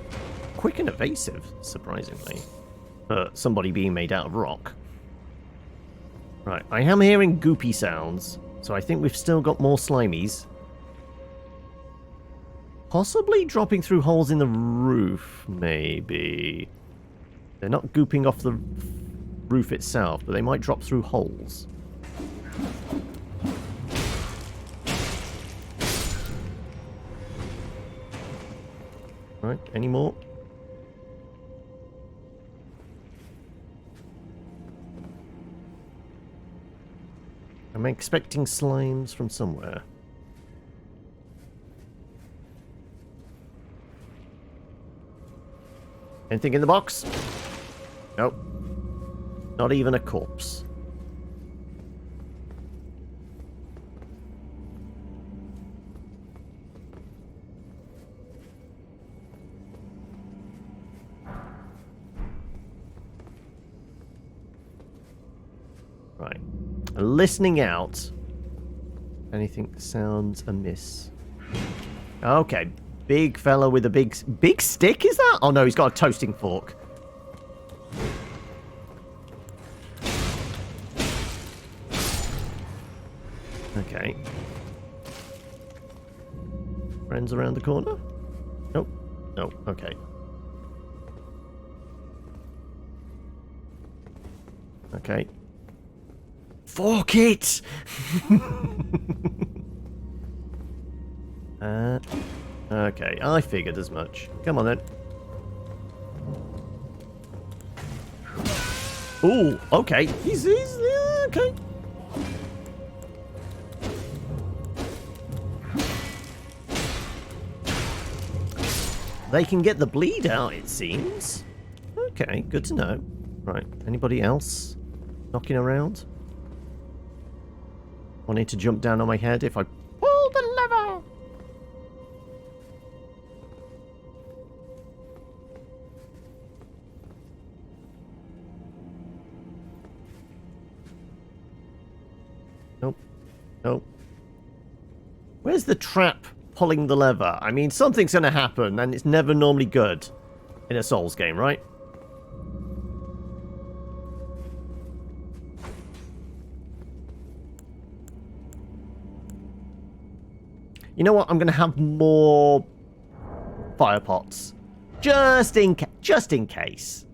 quick and evasive, surprisingly, for somebody being made out of rock. Right, I am hearing goopy sounds, so I think we've still got more slimies. Possibly dropping through holes in the roof, maybe. They're not gooping off the roof itself, but they might drop through holes. Right, any more? I'm expecting slimes from somewhere. Anything in the box? Nope. Not even a corpse. Right. Listening out. Anything sounds amiss. Okay. Big fella with a big stick, is that? Oh no, he's got a toasting fork. Okay. Friends around the corner? Nope. No, okay. Okay. Fork it! Okay, I figured as much. Come on then. Ooh, okay. He's okay. They can get the bleed out, it seems. Okay, good to know. Right, anybody else knocking around? Wanting to jump down on my head if I pull the lever? Nope. Nope. Where's the trap pulling the lever? I mean, something's going to happen, and it's never normally good in a Souls game, right? You know what? I'm going to have more fire pots. Just in case.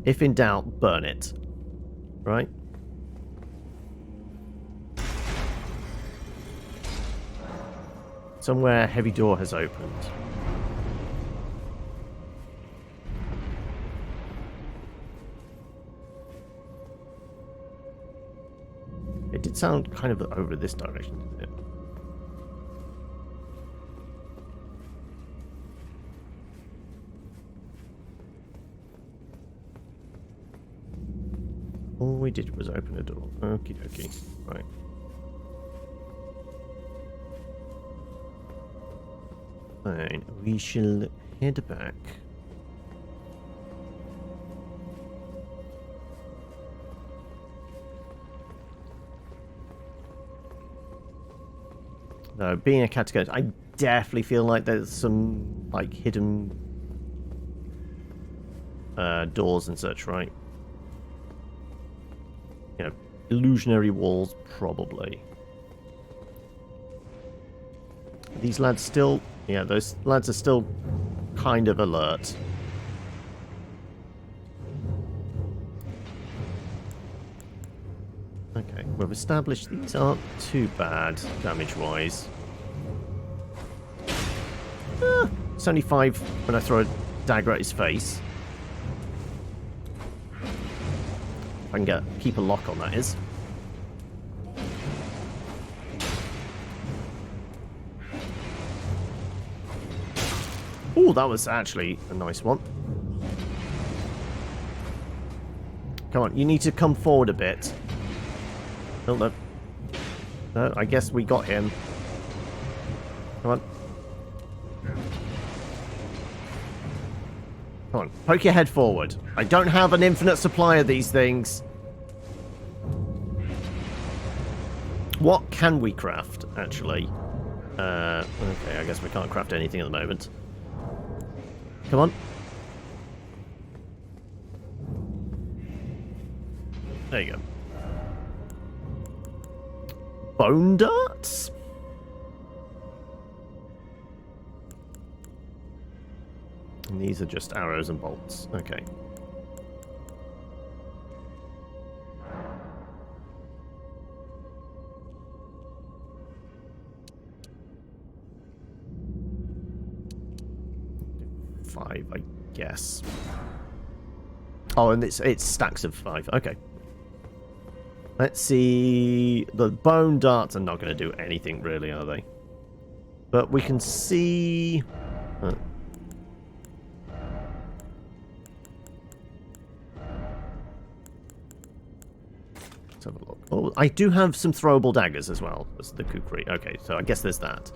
If in doubt, burn it. Right? Somewhere a heavy door has opened. It did sound kind of over this direction, didn't it? All we did was open a door. Okie dokie. Right. Fine. We shall head back. No, being a category, I definitely feel like there's some like hidden doors and such, right? You know, illusionary walls, probably. These lads still, yeah, those lads are still kind of alert. Okay, we've established these aren't too bad damage-wise. It's only 5 when I throw a dagger at his face. If I can keep a lock on, that is. Ooh, that was actually a nice one. Come on, you need to come forward a bit. Oh, no. No, I guess we got him. Come on. Come on, poke your head forward. I don't have an infinite supply of these things. What can we craft, actually? Okay, I guess we can't craft anything at the moment. Come on. There you go. Bone darts? And these are just arrows and bolts. Okay. Five, I guess. Oh, and it's stacks of 5. Okay. Let's see. The bone darts are not going to do anything, really, are they? But we can see. Let's have a look. Oh, I do have some throwable daggers as well as the kukri. Okay, so I guess there's that.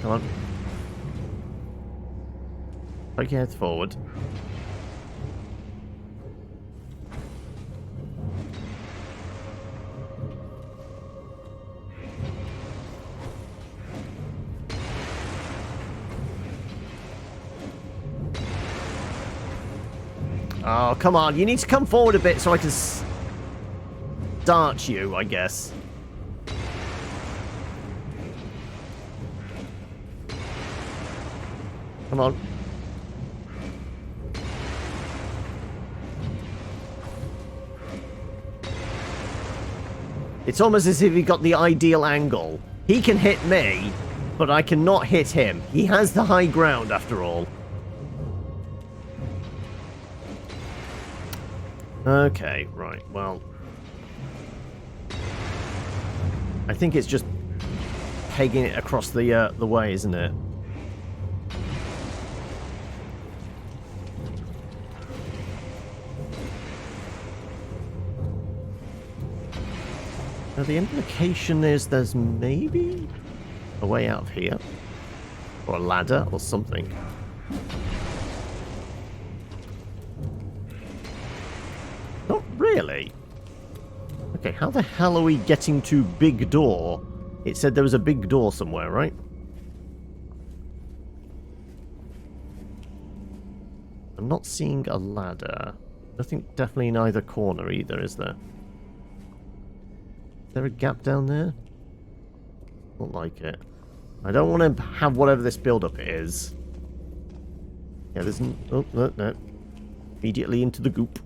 Come on. Poke your head forward. Oh, come on. You need to come forward a bit so I can dart you, I guess. Come on. It's almost as if he got the ideal angle. He can hit me, but I cannot hit him. He has the high ground, after all. Okay, right, well... I think it's just pegging it across the way, isn't it? Now, the implication is there's maybe a way out of here. Or a ladder, or something. Not really. Okay, how the hell are we getting to big door? It said there was a big door somewhere, right? I'm not seeing a ladder. Nothing definitely in either corner either, is there? Is there a gap down there? Don't like it. I don't want to have whatever this build-up is. Yeah, there's... Oh, no, no. Immediately into the goop.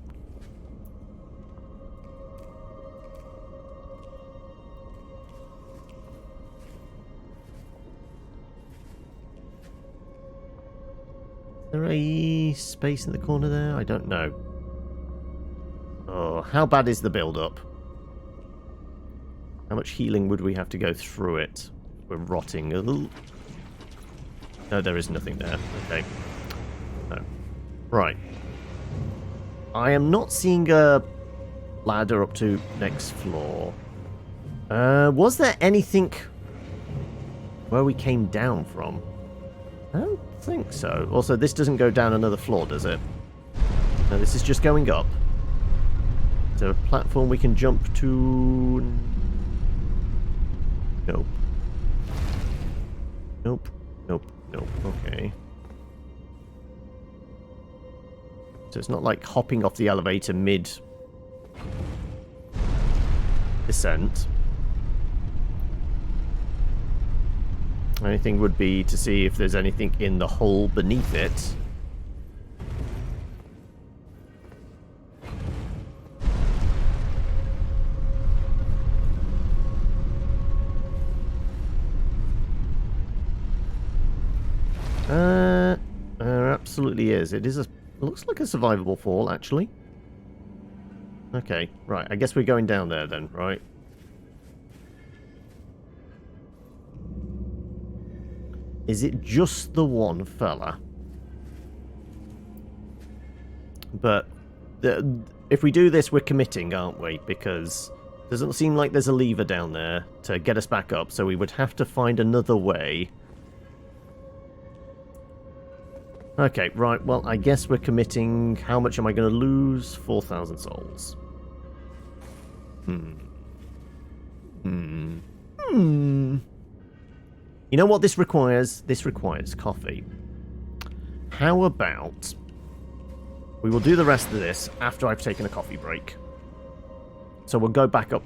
Is there a space in the corner there? I don't know. Oh, how bad is the build-up? How much healing would we have to go through it? We're rotting. Ooh. No, there is nothing there. Okay. No. Right. I am not seeing a ladder up to next floor. Was there anything where we came down from? I don't think so. Also, this doesn't go down another floor, does it? No, this is just going up. Is there a platform we can jump to? Nope. Nope. Nope. Nope. Okay. So it's not like hopping off the elevator mid descent. Anything would be to see if there's anything in the hole beneath it. There absolutely is. It is a... looks like a survivable fall, actually. Okay, right. I guess we're going down there then, right? Is it just the one fella? But if we do this, we're committing, aren't we? Because it doesn't seem like there's a lever down there to get us back up, so we would have to find another way. Okay, right, well, I guess we're committing. How much am I going to lose? 4,000 souls. You know what this requires? This requires coffee. How about we will do the rest of this after I've taken a coffee break. So we'll go back up.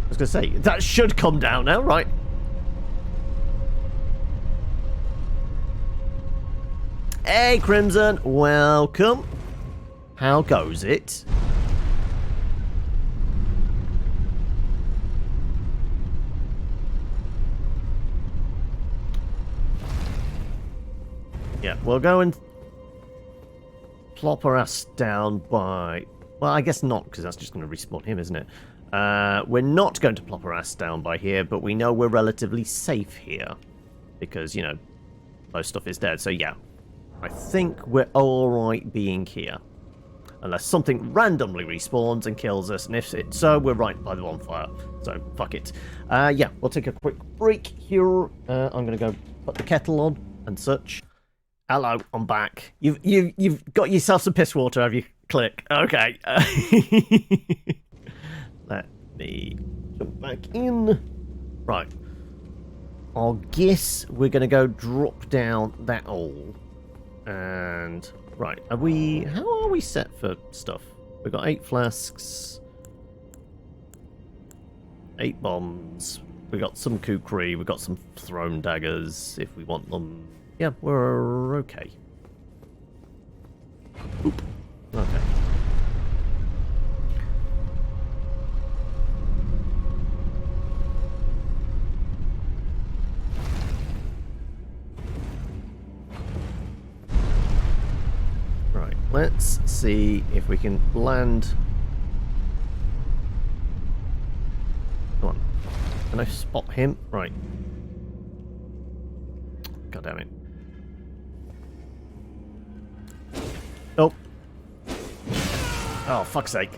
I was going to say, that should come down now, right? Hey, Crimson, welcome. How goes it? Yeah, we'll go and plop our ass down by... well, I guess not, because that's just going to respawn him, isn't it? We're not going to plop our ass down by here, but we know we're relatively safe here. Because, you know, most stuff is dead. So, yeah, I think we're alright being here. unless something randomly respawns and kills us, and if it's so, we're right by the bonfire. So, fuck it. Yeah, we'll take a quick break here. I'm going to go put the kettle on and such. Hello, I'm back. You've got yourself some piss water, have you? Click. Okay. Let me jump back in. Right. I guess we're going to go drop down that hole. And, right, how are we set for stuff? We've got 8 flasks, 8 bombs, we got some kukri, we got some thrown daggers if we want them. Yeah, we're okay. Oop. Okay. Right, let's see if we can land. Come on. Can I spot him? Right. God damn it. Oh. Oh, fuck's sake.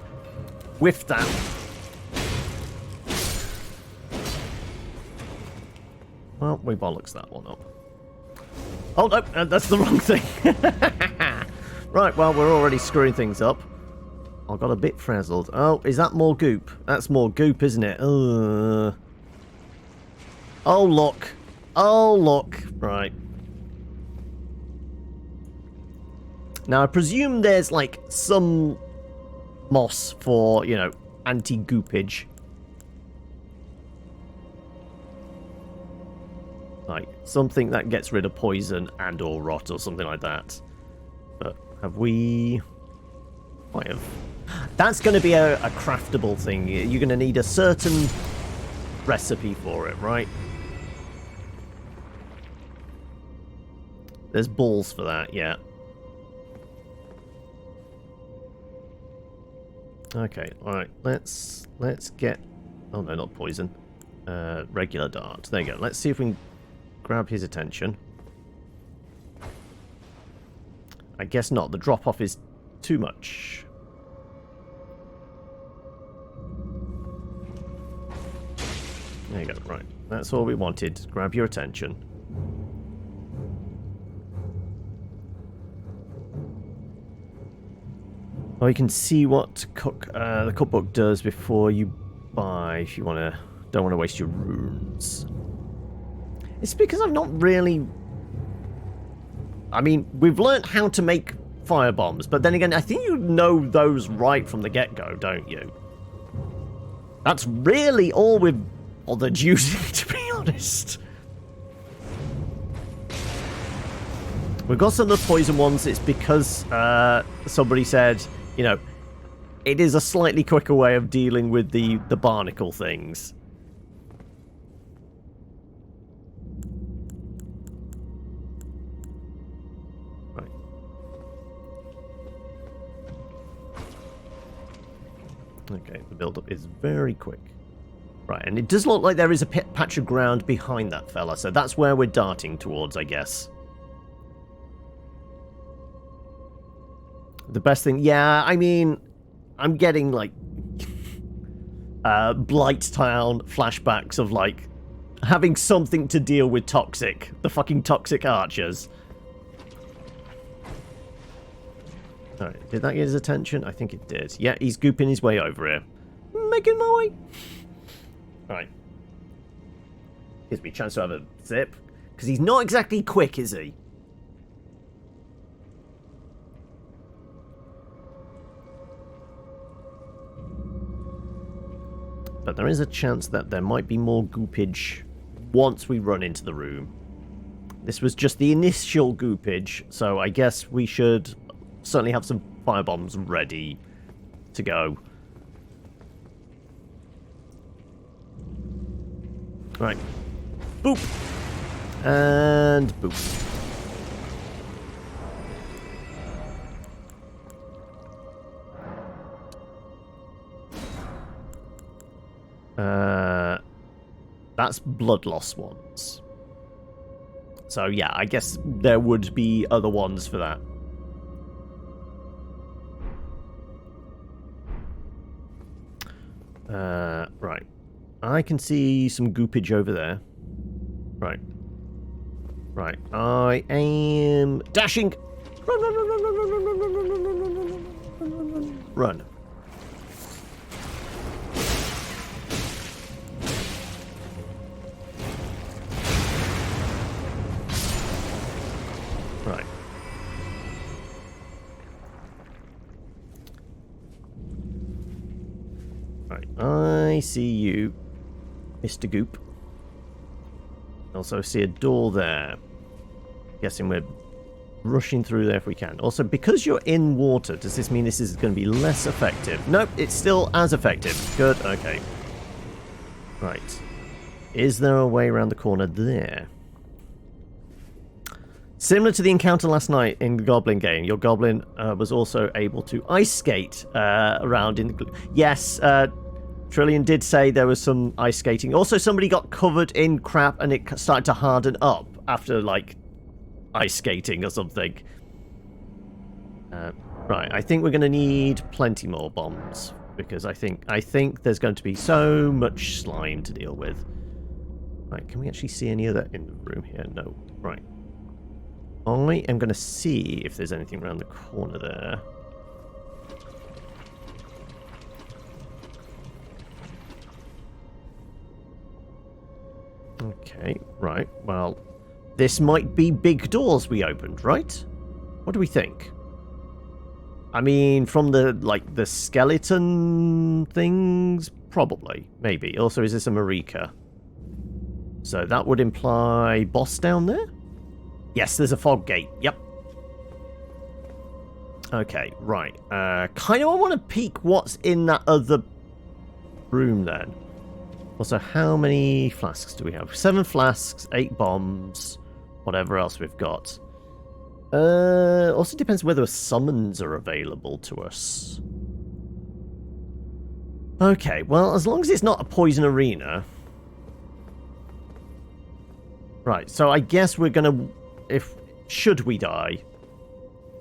Whiffed that. Well, we bollocks that one up. Oh, no, that's the wrong thing. Right, well, we're already screwing things up. I got a bit frazzled. Oh, is that more goop? That's more goop, isn't it? Oh, look. Oh, look. Right. Now, I presume there's, like, some moss for, you know, anti-goopage. Like, something that gets rid of poison and or rot or something like that. But have we... Might have... That's going to be a craftable thing. You're going to need a certain recipe for it, right? There's balls for that, yeah. Okay, alright, let's get... Oh no, not poison. Regular dart. There you go. Let's see if we can grab his attention. I guess not. The drop-off is too much. There you go, right. That's all we wanted. Grab your attention. Oh, you can see what the cookbook does before you buy, if you don't want to waste your runes. It's because I'm not really... I mean, we've learnt how to make firebombs, but then again, I think you know those right from the get-go, don't you? That's really all we've bothered using, to be honest. We've got some of the poison ones. It's because somebody said, you know, it is a slightly quicker way of dealing with the barnacle things. Right. Okay, the build-up is very quick. Right, and it does look like there is a patch of ground behind that fella, so that's where we're darting towards, I guess. The best thing... Yeah, I mean... I'm getting, like... Blighttown flashbacks of, like... having something to deal with Toxic. The fucking Toxic archers. Alright, did that get his attention? I think it did. Yeah, he's gooping his way over here. Making my way. Alright. Gives me a chance to have a sip. Because he's not exactly quick, is he? But there is a chance that there might be more goopage once we run into the room. This was just the initial goopage, so I guess we should certainly have some firebombs ready to go. Right. Boop! And boop. That's blood loss ones. So yeah, I guess there would be other ones for that. Right. I can see some goopage over there. Right. Right. I am dashing. Run, run, run, run, run, run, run, run, run, run, run, run, run, run. Run. Right. Right. I see you, Mr. Goop. Also see a door there. Guessing we're rushing through there if we can. Also, because you're in water, does this mean this is going to be less effective? Nope, it's still as effective. Good, okay. Right. Is there a way around the corner there? Similar to the encounter last night in the Goblin game, your Goblin was also able to ice skate around in the... Yes, Trillian did say there was some ice skating. Also, somebody got covered in crap and it started to harden up after, like, ice skating or something. Right, I think we're going to need plenty more bombs because I think there's going to be so much slime to deal with. Right, can we actually see any of that in the room here? No. Right. I am going to see if there's anything around the corner there. Okay, right. Well, this might be big doors we opened, right? What do we think? I mean, from the, like, the skeleton things, probably. Maybe. Also, is this a Marika? So that would imply boss down there? Yes, there's a fog gate. Yep. Okay, right. Kind of want to peek what's in that other room then. Also, how many flasks do we have? 7 flasks, 8 bombs, whatever else we've got. Also depends whether summons are available to us. Okay, well, as long as it's not a poison arena. Right, so I guess we're gonna... Should we die?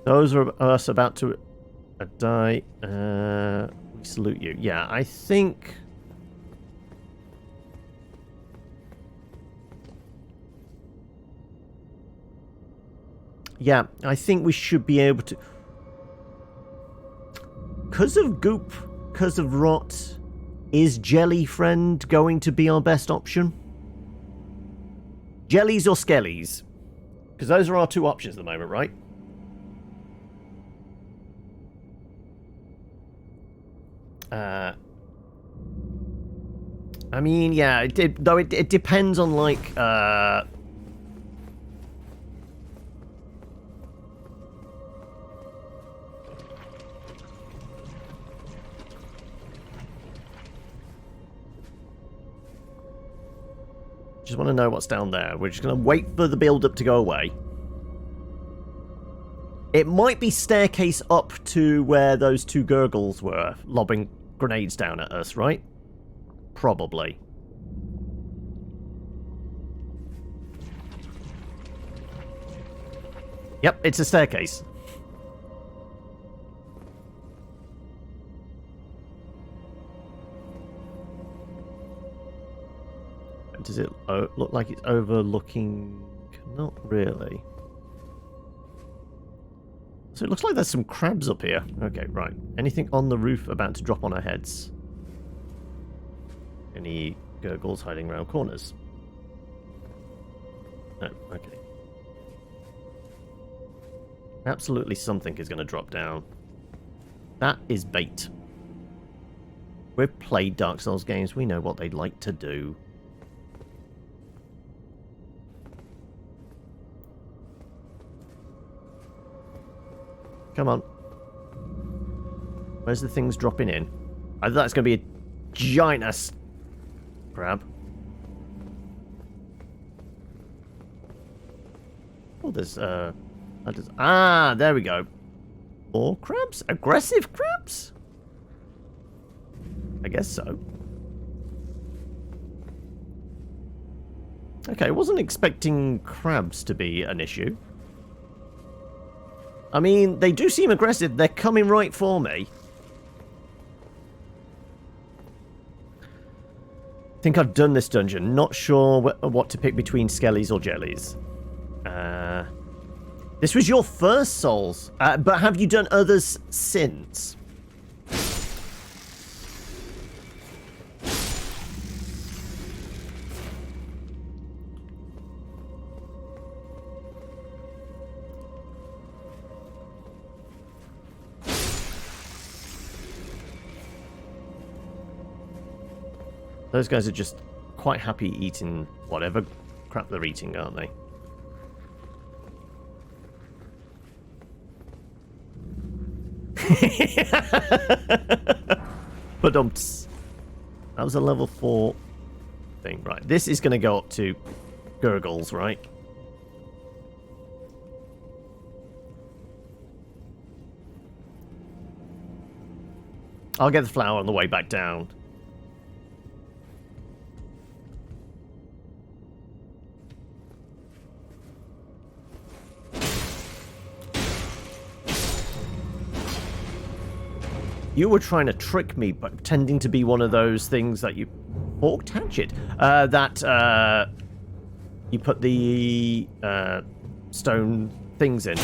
Those are us about to die. We salute you. Yeah, I think... Yeah, I think we should be able to... Because of goop, because of rot, is Jelly Friend going to be our best option? Jellies or Skellies? Because those are our 2 options at the moment, right? I mean, yeah, it depends on, like, just want to know what's down there. We're just going to wait for the build-up to go away. It might be staircase up to where those 2 gurgles were, lobbing grenades down at us, right? Probably. Yep, it's a staircase. Does it look like it's overlooking? Not really. So it looks like there's some crabs up here. Okay, right. Anything on the roof about to drop on our heads? Any gurgles hiding around corners? No, okay. Absolutely something is going to drop down. That is bait. We've played Dark Souls games. We know what they'd like to do. Come on. Where's the things dropping in? I thought it's going to be a giant-ass crab. Oh, there's, ah, there we go. More crabs? Aggressive crabs? I guess so. Okay, I wasn't expecting crabs to be an issue. I mean, they do seem aggressive. They're coming right for me. I think I've done this dungeon. Not sure what to pick between skellies or jellies. This was your first Souls, but have you done others since? Those guys are just quite happy eating whatever crap they're eating, aren't they? But that was a level 4 thing, right? This is going to go up to gurgles, right? I'll get the flower on the way back down. You were trying to trick me by pretending to be one of those things that you... Forked hatchet. That you put the stone things in.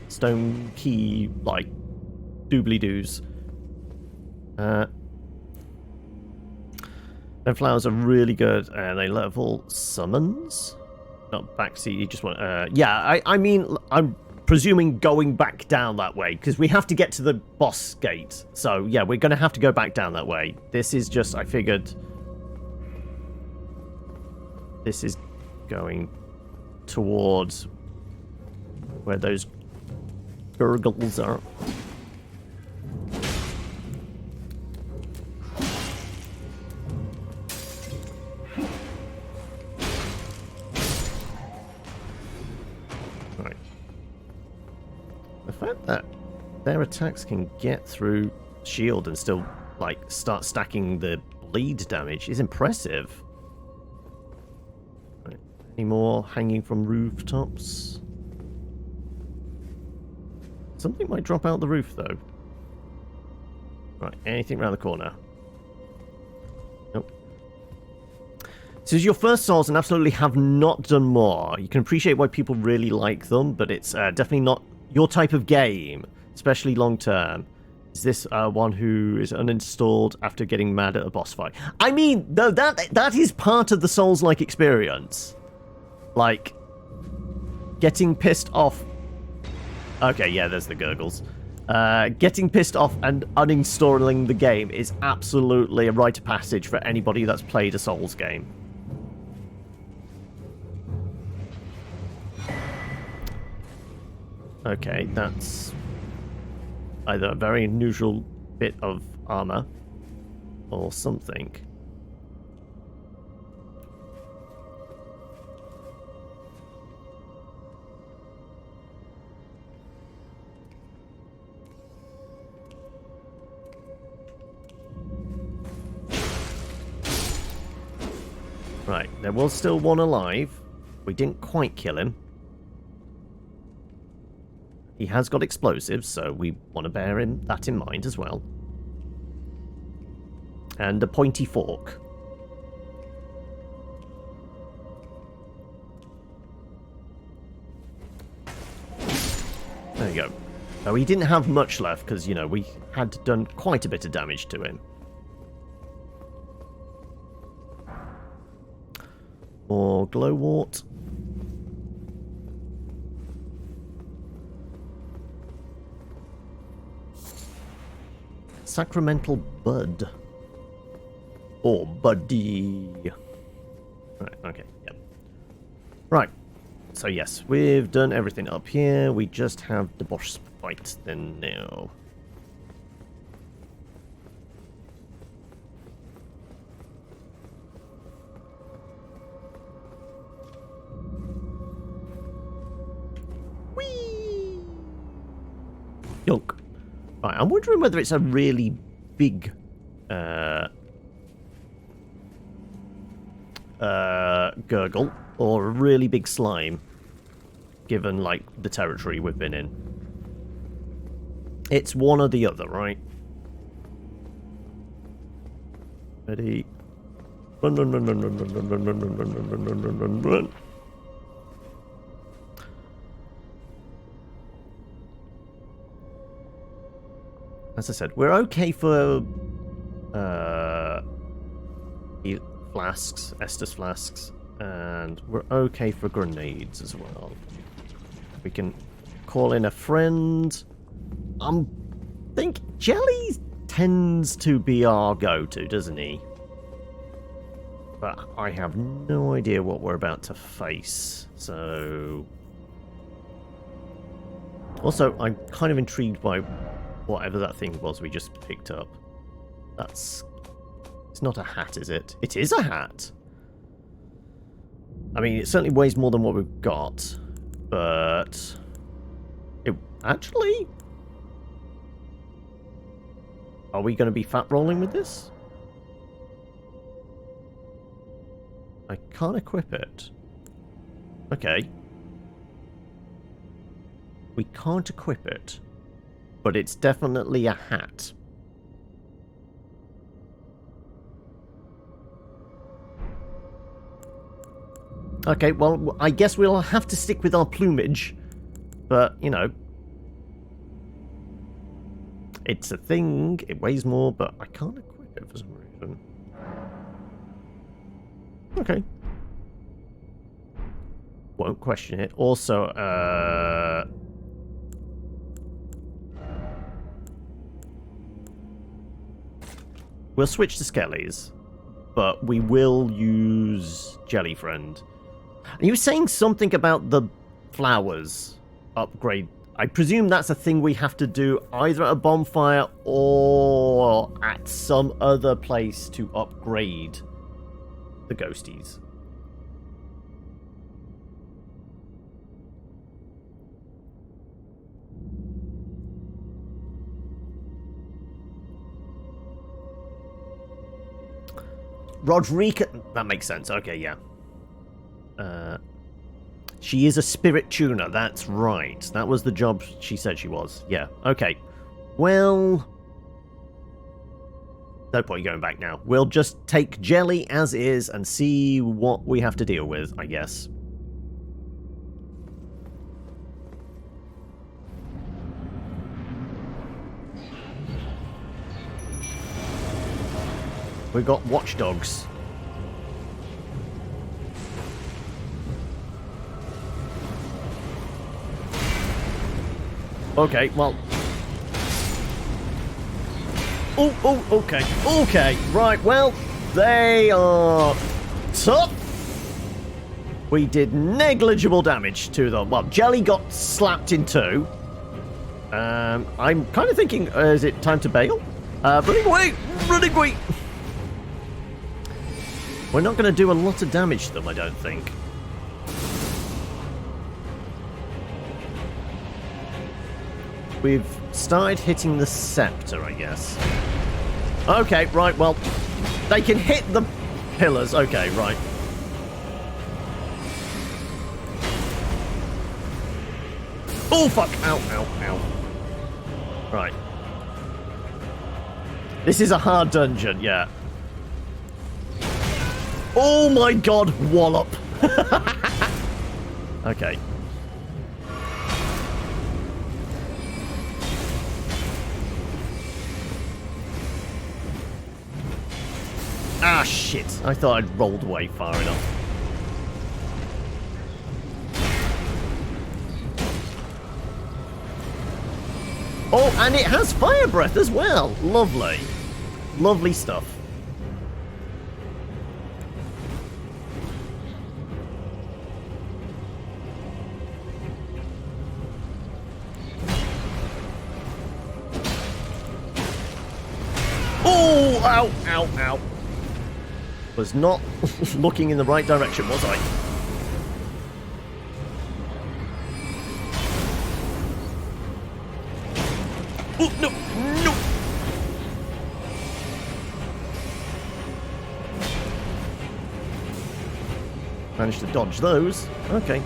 Stone key, like, doobly-doos. Them flowers are really good, and they level summons. Not backseat, you just want... yeah, I mean, I'm presuming going back down that way, because we have to get to the boss gate. So, yeah, we're going to have to go back down that way. This is just, I figured... This is going towards where those gurgles are. Right. The fact that their attacks can get through shield and still, like, start stacking the bleed damage is impressive. Right. Any more hanging from rooftops? Something might drop out the roof, though. Right, anything around the corner? Nope. This is your first Souls and absolutely have not done more. You can appreciate why people really like them, but it's definitely not your type of game, especially long term. Is this one who is uninstalled after getting mad at a boss fight? I mean, no, that is part of the Souls-like experience. Like, getting pissed off. Okay, yeah, there's the gurgles. Getting pissed off and uninstalling the game is absolutely a rite of passage for anybody that's played a Souls game. Okay, that's either a very unusual bit of armor or something. Right, there was still one alive. We didn't quite kill him. He has got explosives, so we want to bear that in mind as well. And a pointy fork. There you go. Oh, he didn't have much left, because, you know, we had done quite a bit of damage to him. More glowwort. Sacramental bud. Or buddy. Right, okay, yep. Right. So yes, we've done everything up here. We just have the boss fight then now. Yonk. Right, I'm wondering whether it's a really big gurgle or a really big slime, given, like, the territory we've been in. It's one or the other, right? Ready. Run, run, run, run, run, run, run, run, run, run, run, run, run, run, run, run. As I said, we're okay for flasks, Estus flasks, and we're okay for grenades as well. We can call in a friend. I think Jelly tends to be our go-to, doesn't he? But I have no idea what we're about to face, so... Also, I'm kind of intrigued by whatever that thing was we just picked up. That's... It's not a hat, is it? It is a hat! I mean, it certainly weighs more than what we've got, but... It... Actually? Are we going to be fat rolling with this? I can't equip it. Okay. We can't equip it, but it's definitely a hat. Okay, well, I guess we'll have to stick with our plumage, but, you know, it's a thing, it weighs more, but I can't equip it for some reason. Okay. Won't question it. Also, we'll switch to Skellies, but we will use Jelly Friend. And you were saying something about the flowers upgrade. I presume that's a thing we have to do either at a bonfire or at some other place to upgrade the ghosties. Rodrika... That makes sense. Okay, yeah. She is a spirit tuner. That's right. That was the job she said she was. Yeah. Okay. Well... No point going back now. We'll just take Jelly as is and see what we have to deal with, I guess. We've got watchdogs. Okay, well... Oh, okay. Okay, right, well, they are tough. We did negligible damage to them. Well, Jelly got slapped in two. I'm kind of thinking, is it time to bail? Running away! Running away! We're not going to do a lot of damage to them, I don't think. We've started hitting the scepter, I guess. Okay, right, well, they can hit the pillars. Okay, right. Oh, fuck. Ow, ow, ow. Right. This is a hard dungeon, yeah. Oh my god, wallop. Okay. Ah, shit. I thought I'd rolled away far enough. Oh, and it has fire breath as well. Lovely. Lovely stuff. Oh, ow, ow, ow. Was not looking in the right direction, was I? Oh, no, no. Managed to dodge those. Okay.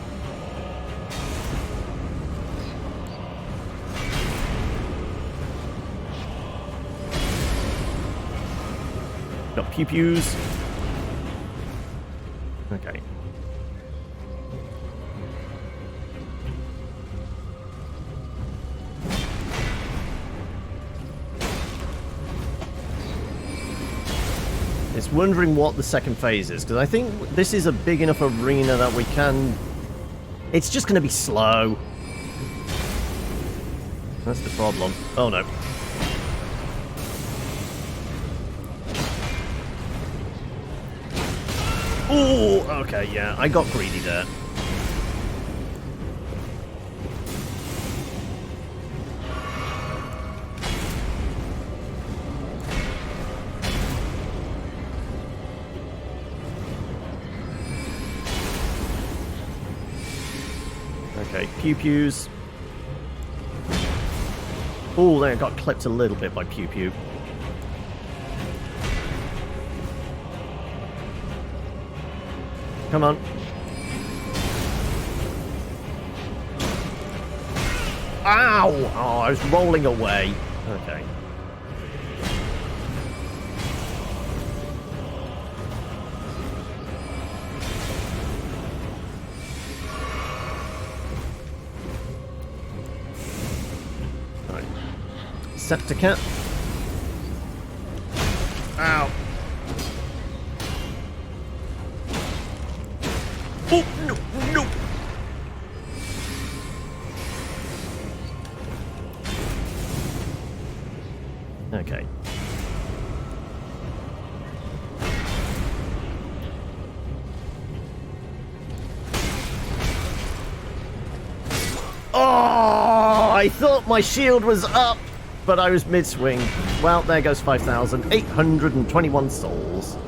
Got pew-pews. Okay. It's wondering what the second phase is, because I think this is a big enough arena that we can... It's just going to be slow. That's the problem. Oh no. Ooh, okay, yeah, I got greedy there. Okay, pew-pews. Oh, there, got clipped a little bit by pew-pew. Come on. Ow! Oh, I was rolling away. Okay. Right. Septicate. Ow. Oh, no, no. Okay. Oh, I thought my shield was up, but I was mid-swing. Well, there goes 5,821 souls.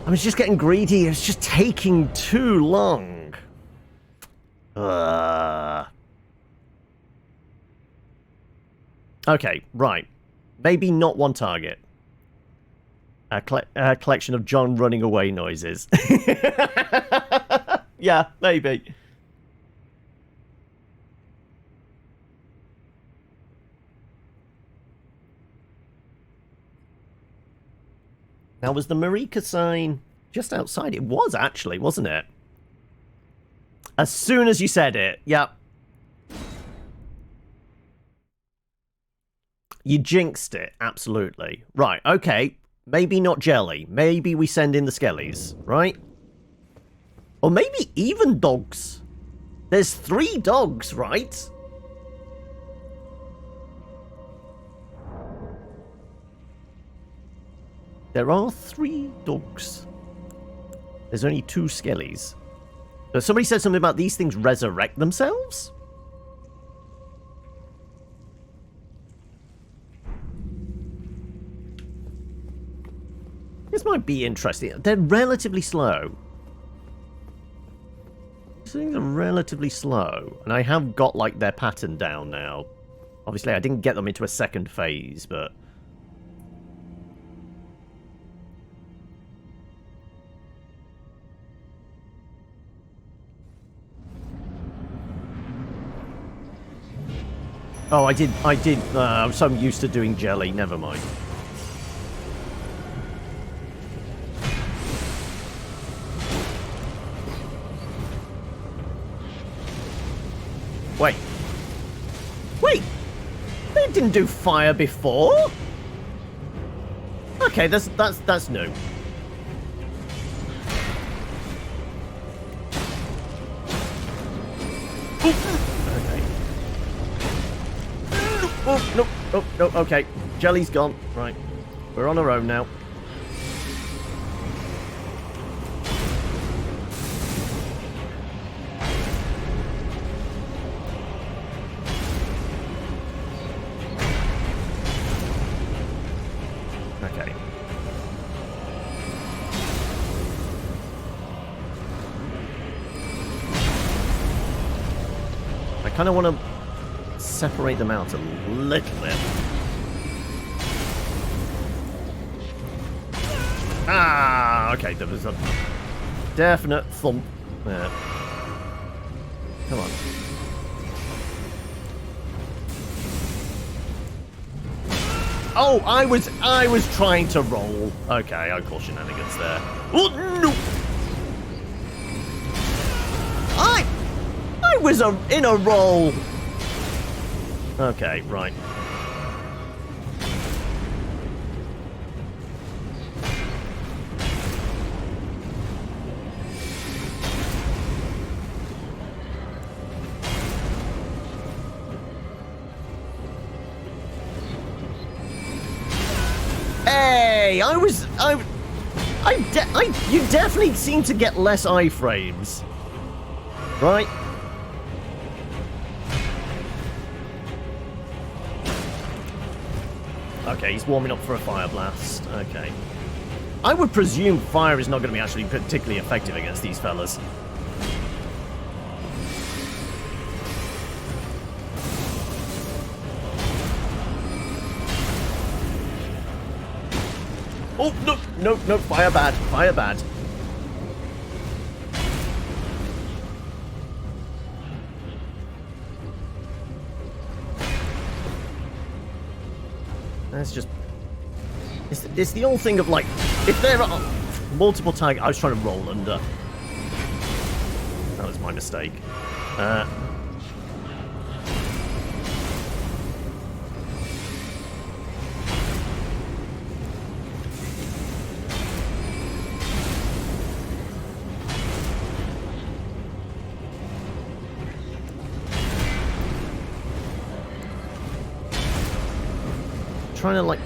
I was just getting greedy. It's just taking too long. Okay, right. Maybe not one target. A collection of John running away noises. Yeah, maybe. Now, was the Marika sign just outside? It was, actually, wasn't it? As soon as you said it. Yep. You jinxed it. Absolutely. Right, okay. Maybe not jelly. Maybe we send in the skellies, right? Or maybe even dogs. There's 3 dogs, right? There are 3 dogs. There's only 2 skellies. So somebody said something about these things resurrect themselves? This might be interesting. They're relatively slow. These things are relatively slow. And I have got, like, their pattern down now. Obviously, I didn't get them into a second phase, but... Oh, I did, I'm so used to doing jelly, never mind. Wait. Wait! They didn't do fire before? Okay, that's new. Okay. Oh, no, oh, no, okay. Jelly's gone. Right. We're on our own now. Okay. I kind of want to separate them out a little bit. Ah, okay, there was a definite thump there. Come on. Oh, I was trying to roll. Okay, I call shenanigans there. Oh no! I was in a roll. Okay, right. Hey, you definitely seem to get less iframes, right? Okay, he's warming up for a fire blast. Okay. I would presume fire is not going to be actually particularly effective against these fellas. Oh, no, no, no, fire bad, fire bad. That's just... It's the old thing of, like, if there are multiple targets... I was trying to roll under. That was my mistake. Trying to like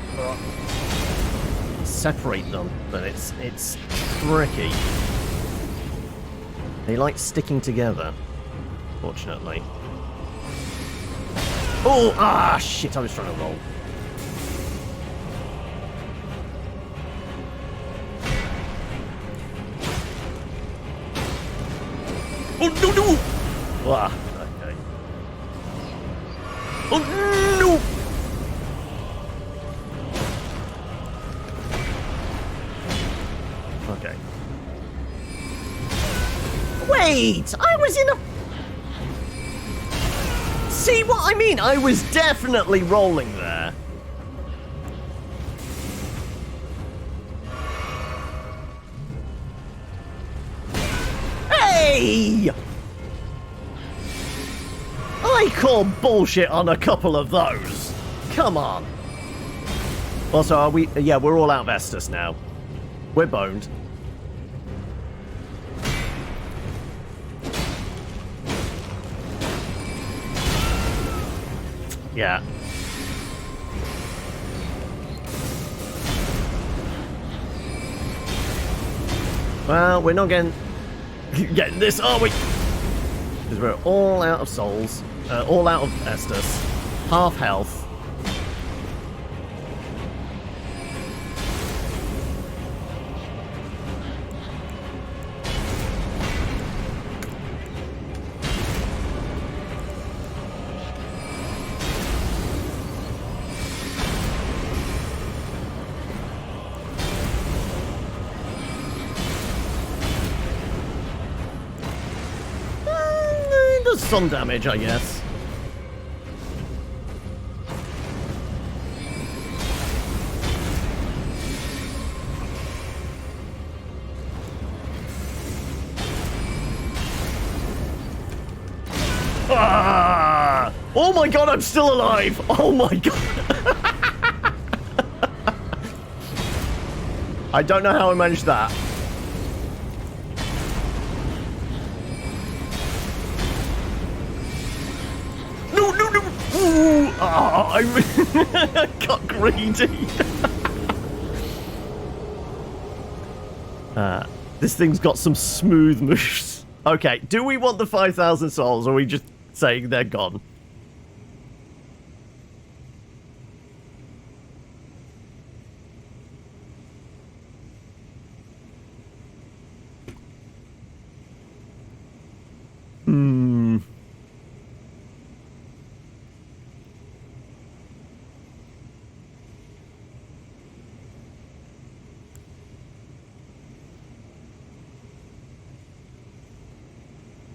separate them, but it's tricky. They like sticking together, fortunately. Oh, ah, shit! I was trying to roll. Oh no no! Ah, okay. Oh no! Okay. Wait! I was in a... See what I mean? I was definitely rolling there. Hey! I call bullshit on a couple of those. Come on. Also, are we... Yeah, we're all out of Estus now. We're boned. Yeah. Well, we're not getting this, are we? Because we're all out of souls, all out of Estus, half health. Some damage, I guess. Ah! Oh my god, I'm still alive! Oh my god! I don't know how I managed that. Oh, I got greedy. This thing's got some smooth moves. Okay, do we want the 5,000 souls, or are we just saying they're gone?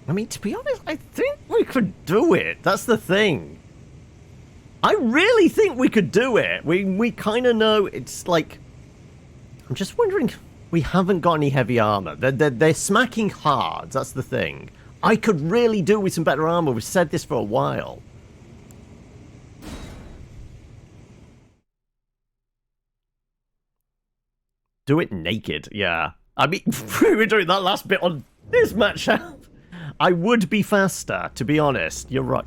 I mean, to be honest, I think we could do it. That's the thing. I really think we could do it. We kind of know it's like... I'm just wondering... We haven't got any heavy armor. They're smacking hard, that's the thing. I could really do with some better armor. We've said this for a while. Do it naked, yeah. I mean, we were doing that last bit on this matchup. I would be faster, to be honest. You're right.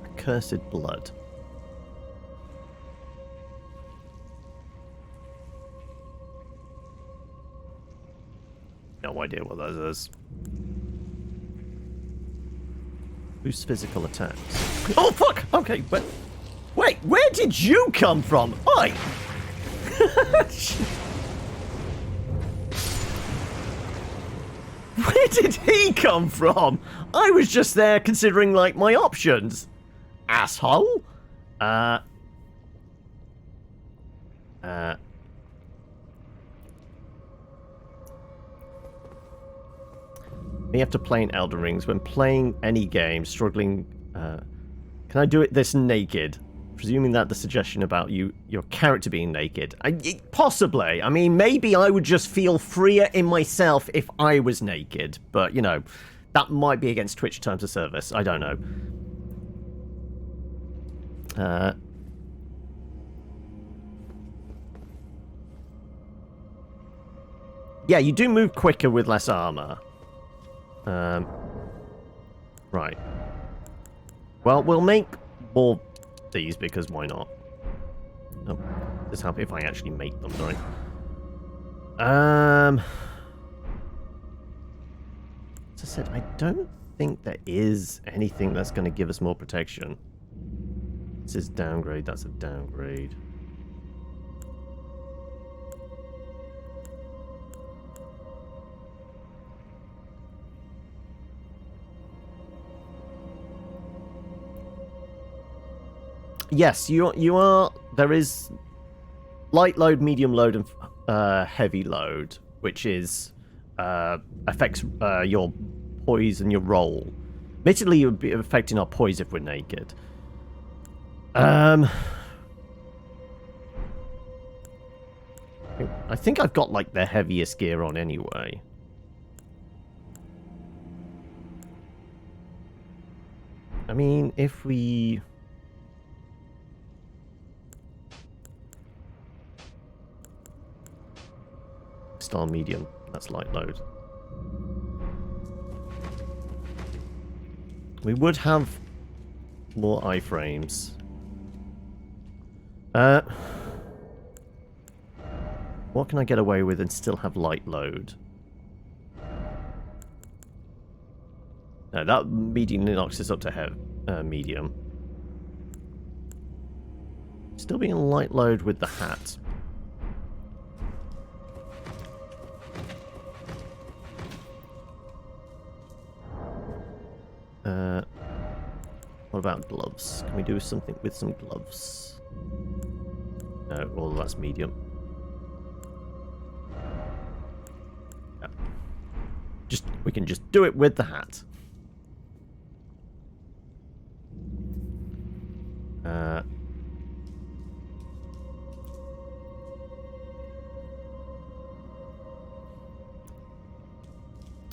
Accursed blood. No idea what that is. Boost physical attacks. Oh, fuck! Okay, but... Wait, where did you come from? Oi! Where did he come from? I was just there considering, like, my options. Asshole? You have to play in Elden Rings. When playing any game, struggling... can I do it this naked? Presuming that the suggestion about your character being naked. Possibly. I mean, maybe I would just feel freer in myself if I was naked. But, you know, that might be against Twitch terms of service. I don't know. Yeah, you do move quicker with less armor. Right. Well, we'll make more these because why not? Oh, just happy if I actually make them, sorry. As I said, I don't think there is anything that's going to give us more protection. This is downgrade, that's a downgrade. Yes, you are. There is light load, medium load, and heavy load, which is affects your poise and your roll. Admittedly, it would be affecting our poise if we're naked. I think I've got like the heaviest gear on anyway. I mean, if we... Star medium, that's light load. We would have more iframes. What can I get away with and still have light load? No, that medium knocks us up to medium. Still being light load with the hat. What about gloves? Can we do something with some gloves? No, well, that's medium. Yeah. We can just do it with the hat.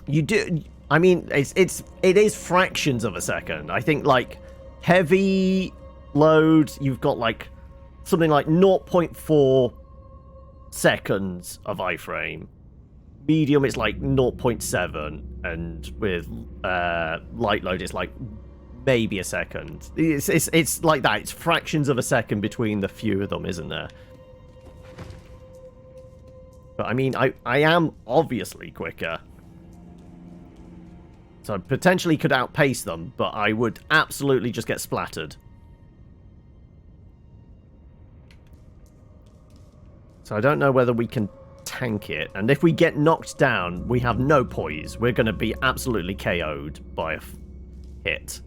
You do... I mean, it is fractions of a second. I think, like, heavy load, you've got, like, something like 0.4 seconds of iframe. Medium, it's like 0.7. And with light load, it's like maybe a second. It's like that. It's fractions of a second between the few of them, isn't there? But, I mean, I am obviously quicker. So I potentially could outpace them, but I would absolutely just get splattered. So I don't know whether we can tank it. And if we get knocked down, we have no poise. We're going to be absolutely KO'd by a hit.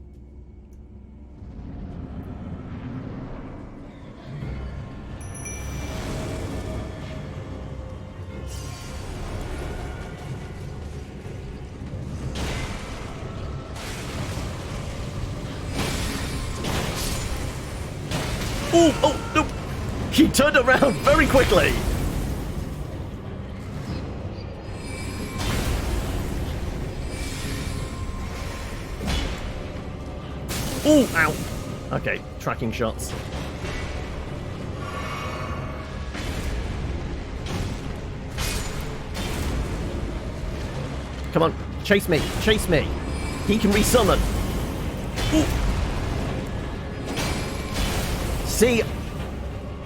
Oh, no! He turned around very quickly! Oh, ow! Okay, tracking shots. Come on, chase me, chase me. He can resummon. Ooh. See,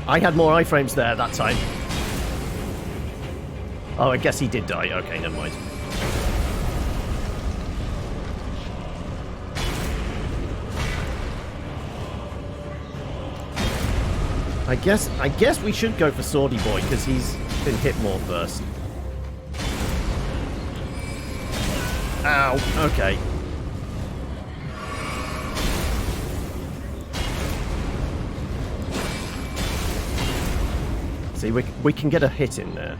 I had more iframes there that time. Oh, I guess he did die. Okay, never mind. I guess we should go for Swordy Boy because he's been hit more first. Ow, okay. See, we can get a hit in there.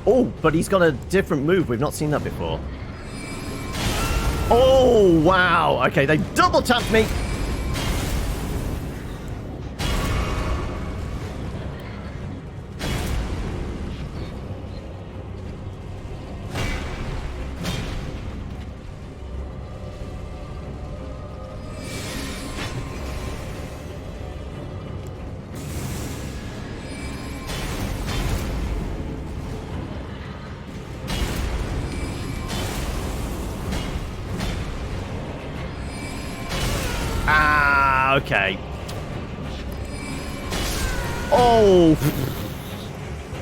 Oh, but he's got a different move. We've not seen that before. Oh, wow. Okay, they double tapped me. Okay. Oh!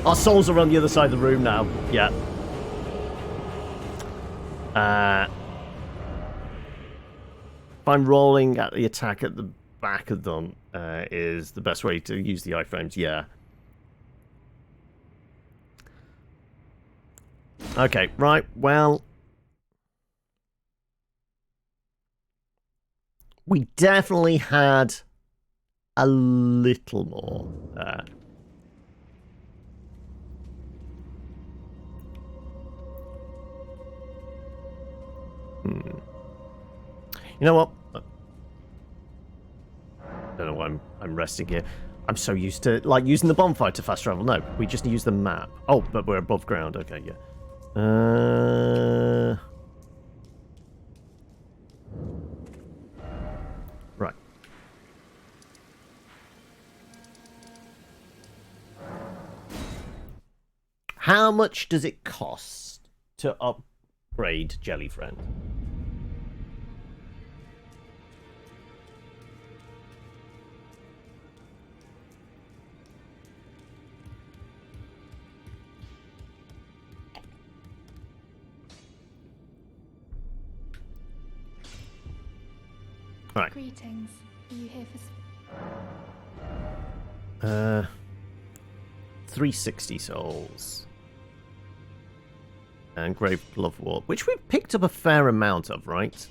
Our souls are on the other side of the room now. Yeah. If I'm rolling at the attack at the back of them, is the best way to use the iframes. Yeah. Okay, right. Well, we definitely had a little more there. You know what? I don't know why I'm resting here. I'm so used to like using the bonfire to fast travel. No, we just use the map. Oh, but we're above ground. Okay, yeah. Right. How much does it cost to upgrade Jelly Friend? Right. Greetings. Are you here for... 360 souls. And Grave Glove Ward, which we've picked up a fair amount of, right?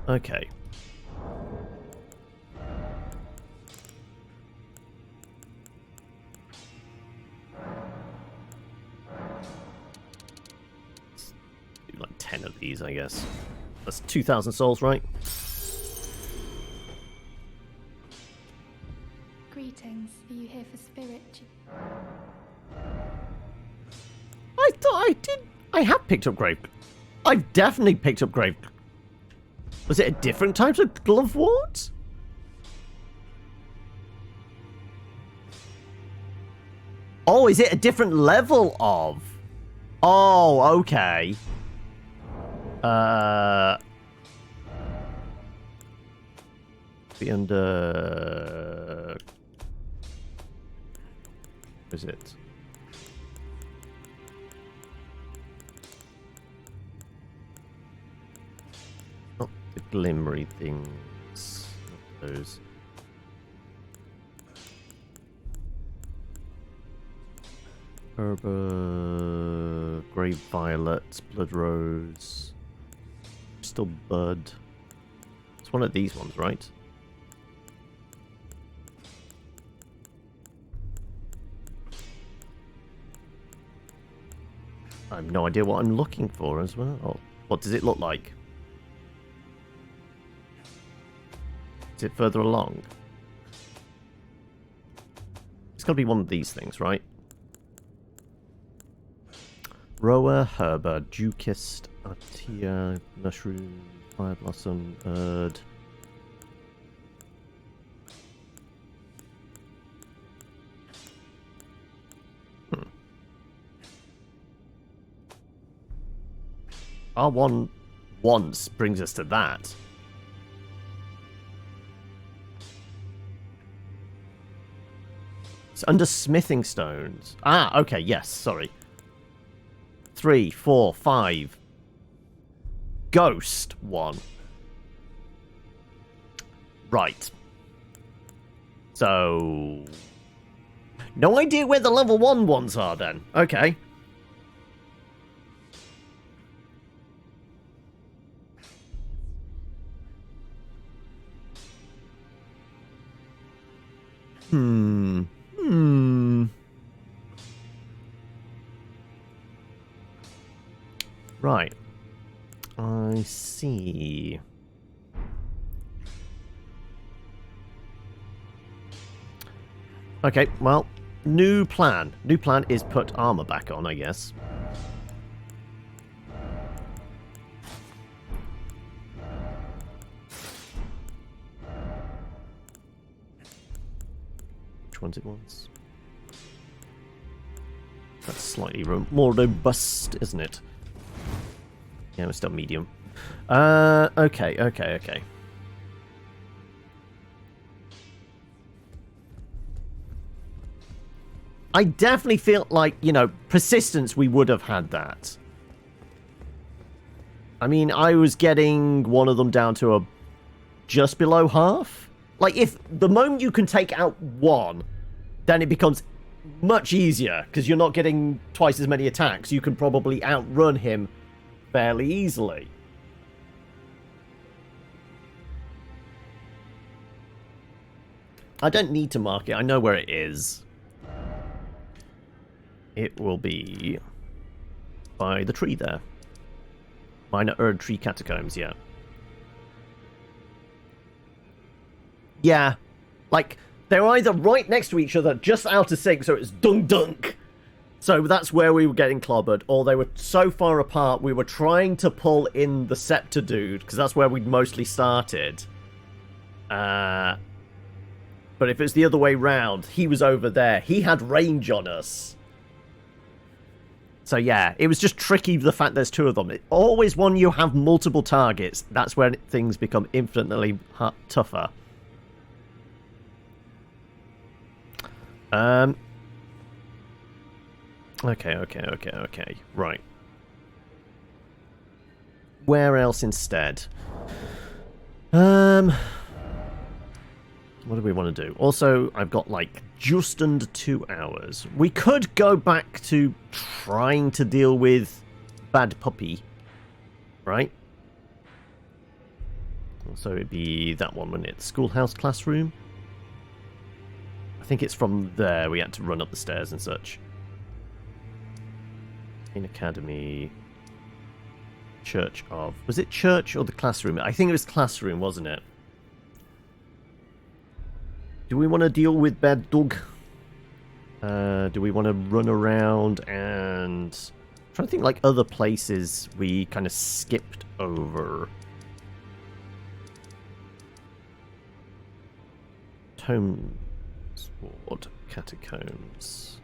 Okay. Let's do like 10 of these, I guess. That's 2,000 souls, right? Greetings. Are you here for spirit? I thought I did. I have picked up Grave. I've definitely picked up Grave. Was it a different type of glove ward? Oh, is it a different level of? Oh, okay. Be under. What is it? Not the glimmery things. Not those. Herba, Grave Violet, Blood Rose, Crystal Bud. It's one of these ones, right? I have no idea what I'm looking for as well. Oh, what does it look like? Is it further along? It's got to be one of these things, right? Rower, Herber, Dewkist, Artia, Mushroom, Fire Blossom, Bird. R1 once brings us to that. It's under smithing stones. Ah, okay, yes, sorry. 3, 4, 5. Ghost 1. Right. So... no idea where the level 1 ones are then. Okay. Right. I see. Okay, well, new plan. New plan is put armor back on, I guess. Which one's it wants? That's slightly more robust, isn't it? Yeah, we're still medium. Okay. I definitely feel like, you know, persistence, we would have had that. I mean, I was getting one of them down to a just below half. Like, if the moment you can take out one, then it becomes much easier, because you're not getting twice as many attacks. You can probably outrun him fairly easily. I don't need to mark it. I know where it is. It will be by the tree there. Minor Erd Tree Catacombs, yeah. Yeah. Like, they're either right next to each other, just out of sync, so it's dunk-dunk. So that's where we were getting clobbered, or they were so far apart, we were trying to pull in the Scepter dude, because that's where we'd mostly started. But if it's the other way round, he was over there. He had range on us. So yeah, it was just tricky, the fact there's two of them. Always when you have multiple targets, that's when things become infinitely tougher. Okay. Right. Where else instead? What do we want to do? Also, I've got, like, just under 2 hours. We could go back to trying to deal with Bad Puppy. Right? So it'd be that one, wouldn't it? Schoolhouse Classroom? I think it's from there we had to run up the stairs and such. In Academy. Church of... was it church or the classroom? I think it was classroom, wasn't it? Do we want to deal with Bad Dog? Do we want to run around and... I'm trying to think like other places we kind of skipped over. Tome Ward, Catacombs.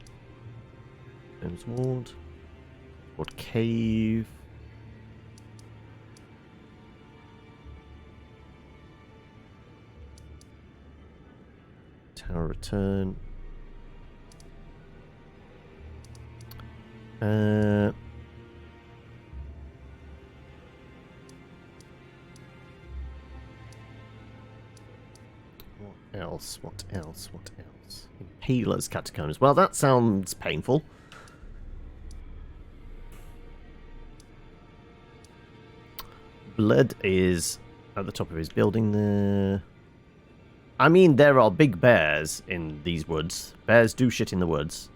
Tomes Ward. Ward Cave. Tower Return. What else? Impaler's Catacombs. Well, that sounds painful. Blood is at the top of his building there. I mean, there are big bears in these woods. Bears do shit in the woods.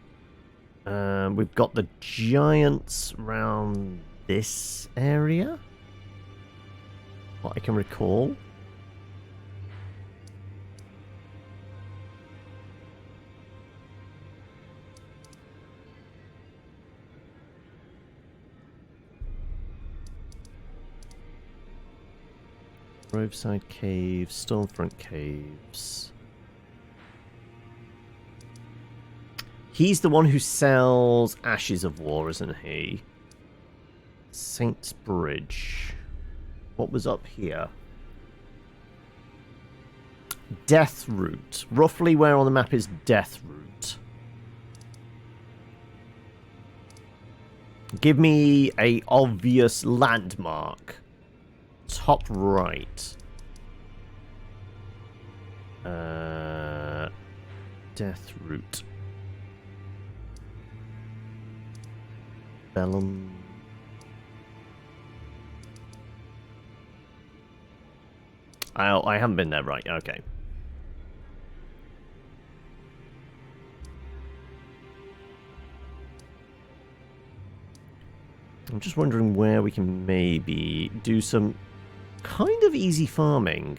We've got the giants around this area. What I can recall. Groveside Caves, Stormfront Caves. He's the one who sells Ashes of War, isn't he? Saints Bridge. What was up here? Death Route. Roughly where on the map is Death Route? Give me a obvious landmark. Top right. Death Route. Bellum. I haven't been there, right? Okay. I'm just wondering where we can maybe do some kind of easy farming.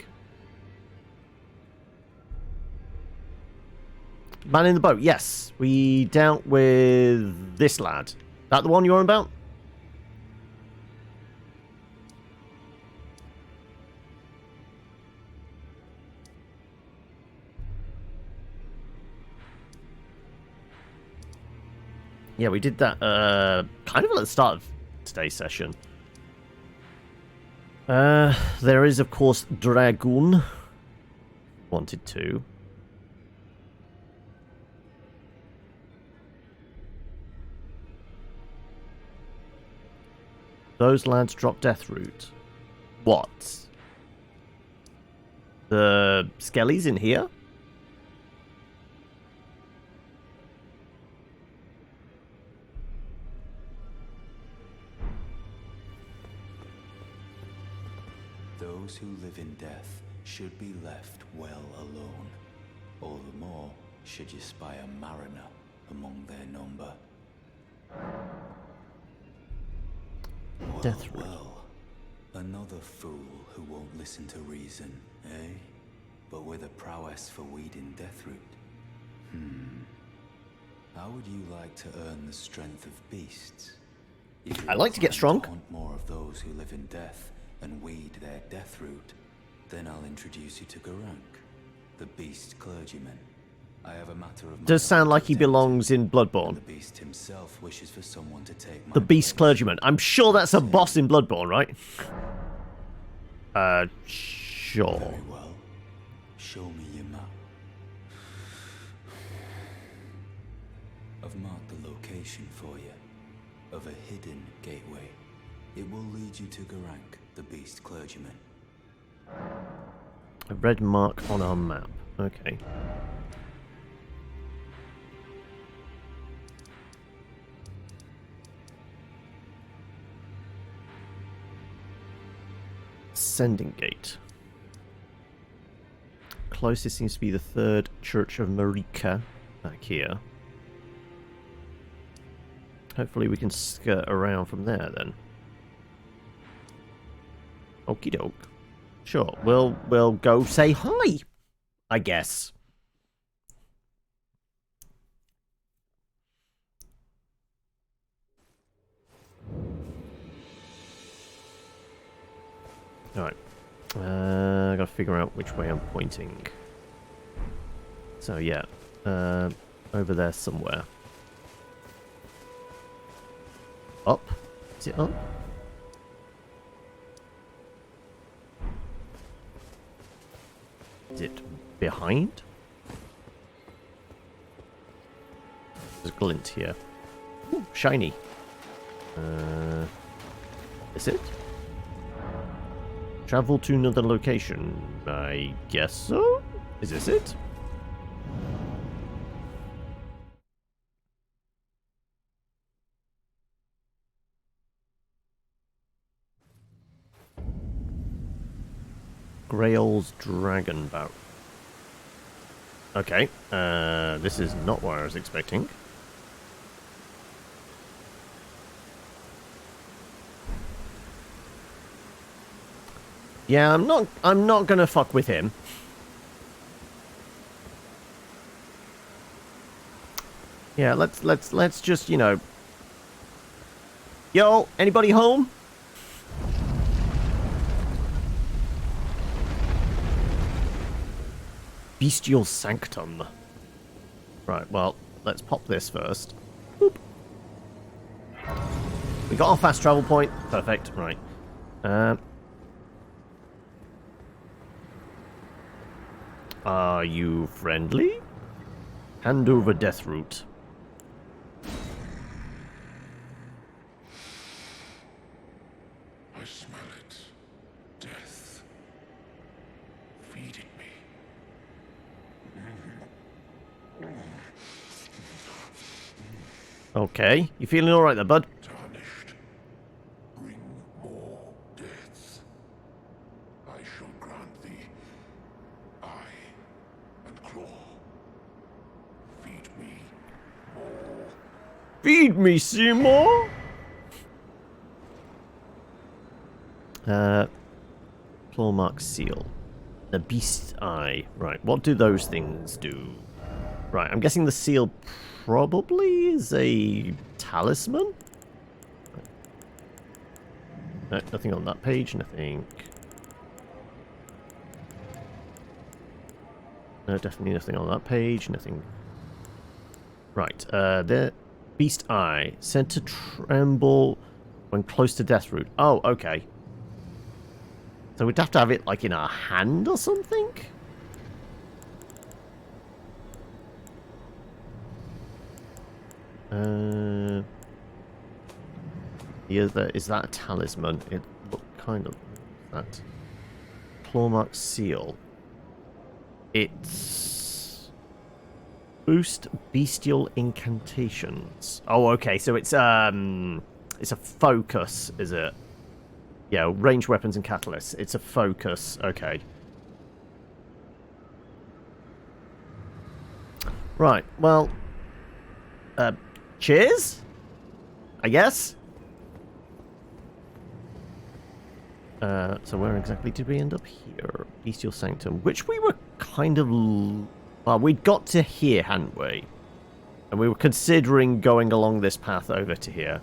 Man in the boat, yes. We dealt with this lad. That the one you're on about? Yeah, we did that kind of at the start of today's session. There is, of course, Dragoon. Wanted to. Those lads drop Death Route. What? The Skellies in here? Those who live in death should be left well alone. All the more should you spy a mariner among their number. Death Route. Well, another fool who won't listen to reason, eh? But with a prowess for weeding Deathroot. How would you like to earn the strength of beasts? If I like to get strong. Want more of those who live in death and weed their Deathroot, then I'll introduce you to Garank, the beast clergyman. I have a matter of. Does sound like he belongs in Bloodborne. The beast himself wishes for someone to take my The beast place. clergyman. I'm sure that's a boss in Bloodborne, right? Sure. Very well. Show me your map. I've marked the location for you of a hidden gateway. It will lead you to Garank, the beast clergyman. A red mark on our map. Okay. Ascending Gate. Closest seems to be the third Church of Marika back here. Hopefully we can skirt around from there then. Okie doke. Sure, we'll go say hi, I guess. Alright. I gotta figure out which way I'm pointing. So yeah, over there somewhere. Up? Is it up? Is it behind? There's a glint here. Ooh, shiny. Is it? Travel to another location. I guess so? Is this it? Grail's Dragon Bout. Okay, this is not what I was expecting. Yeah, I'm not gonna fuck with him. Yeah, let's just, you know. Yo, anybody home? bestial sanctum. Right, well, let's pop this first. Boop. We got our fast travel point. Perfect, right. Are you friendly? Hand over death root. I smell it. Death. Feeding me. Okay, you feeling alright there, bud? Tarnished. Bring more deaths. I shall grant thee eye and claw. Feed me more. Feed me, Seymour! Claw mark seal. The beast's eye. Right, what do those things do? Right, I'm guessing the seal probably is a talisman? No, nothing on that page, nothing. No, definitely nothing on that page, nothing. Right, the beast eye. Said to tremble when close to death root. Oh, okay. So we'd have to have it, like, in our hand or something? The other, is that a talisman? It looked kind of that. Clawmark seal. It's boost bestial incantations. Oh, okay, so it's a focus, is it? Yeah, ranged weapons and catalysts. It's a focus. Okay. Right, well, cheers? I guess? So where exactly did we end up here? Bestial Sanctum, which we were kind of... Well, we'd got to here, hadn't we? And we were considering going along this path over to here.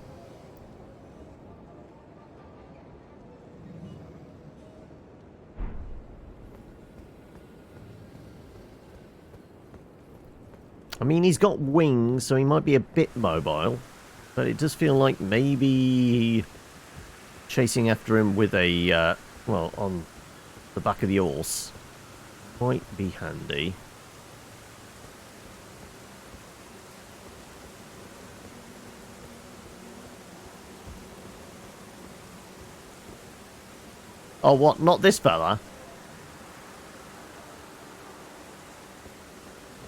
I mean, he's got wings, so he might be a bit mobile. But it does feel like maybe chasing after him with a, well, on the back of the horse might be handy. Oh, what? Not this fella?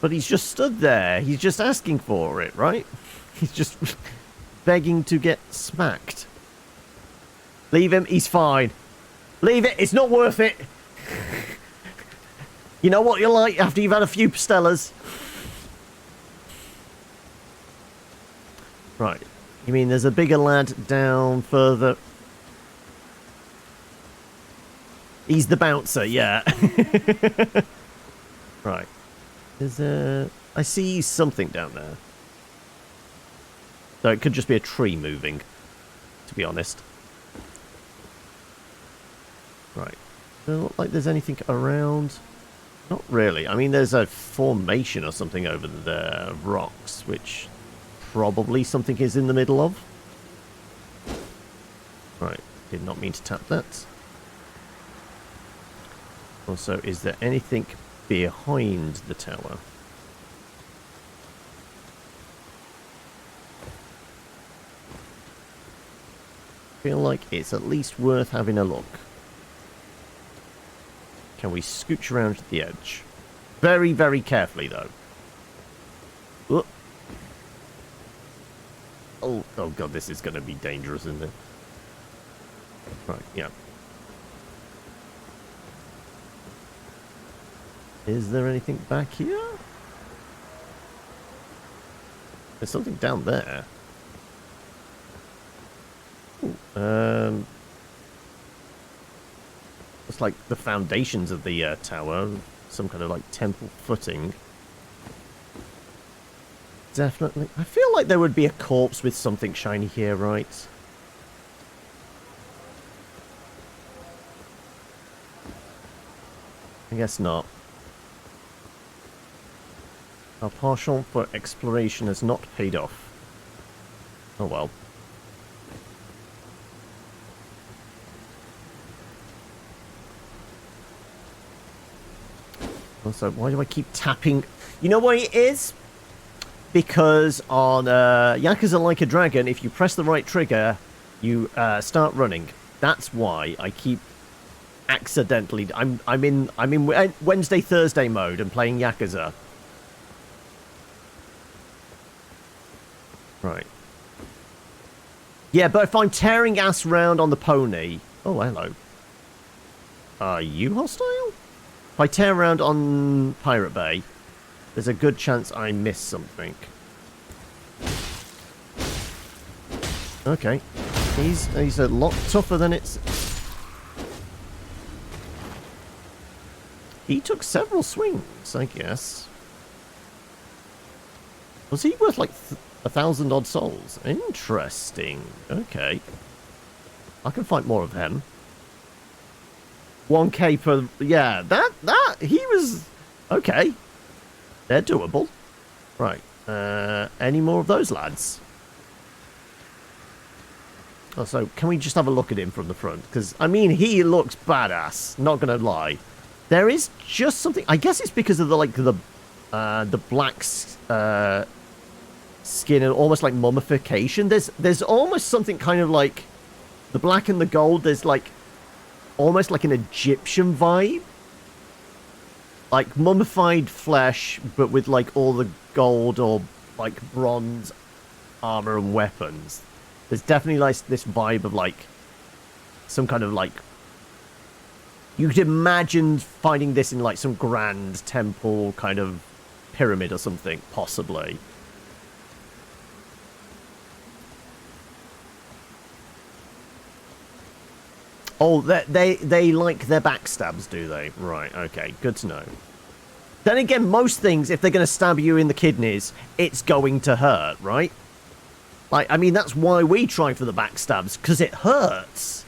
But he's just stood there. He's just asking for it, right? He's just begging to get smacked. Leave him. He's fine. Leave it. It's not worth it. You know what you're like after you've had a few Pastellas. Right. You mean there's a bigger lad down further? He's the bouncer, yeah. Right. There's a... I see something down there. So it could just be a tree moving, to be honest. Right. Doesn't look like there's anything around. Not really. I mean, there's a formation or something over the rocks, which probably something is in the middle of. Right. Did not mean to tap that. Also, is there anything behind the tower? Feel like it's at least worth having a look. Can we scooch around to the edge? Very, very carefully, though. Oh, oh god, this is going to be dangerous, isn't it? Right, yeah. Is there anything back here? There's something down there. Ooh, it's like the foundations of the tower. Some kind of like temple footing. Definitely. I feel like there would be a corpse with something shiny here, right? I guess not. Our penchant for exploration has not paid off. Oh well. Also, why do I keep tapping? You know why it is? Because on Yakuza Like a Dragon, if you press the right trigger, you start running. That's why I keep accidentally. I'm in Wednesday Thursday mode and playing Yakuza. Right. Yeah, but if I'm tearing ass round on the pony. Oh, hello. Are you hostile? If I tear around on Pirate Bay, there's a good chance I miss something. Okay. He's a lot tougher than it's... He took several swings, I guess. Was he worth like 1,000 odd souls? Interesting. Okay. I can fight more of him. 1k per... Yeah, he was... Okay. They're doable. Right. Any more of those lads? Oh, so can we just have a look at him from the front? Because, I mean, he looks badass. Not going to lie. There is just something... I guess it's because of the, like, the black skin and almost like mummification. There's almost something kind of like... The black and the gold, there's, like... Almost like an Egyptian vibe. Like mummified flesh, but with like all the gold or like bronze armor and weapons. There's definitely like this vibe of like some kind of like... You could imagine finding this in like some grand temple kind of pyramid or something, possibly. Oh, they like their backstabs, do they? Right, okay, good to know. Then again, most things, if they're going to stab you in the kidneys, it's going to hurt, right? Like, I mean, that's why we try for the backstabs, because it hurts.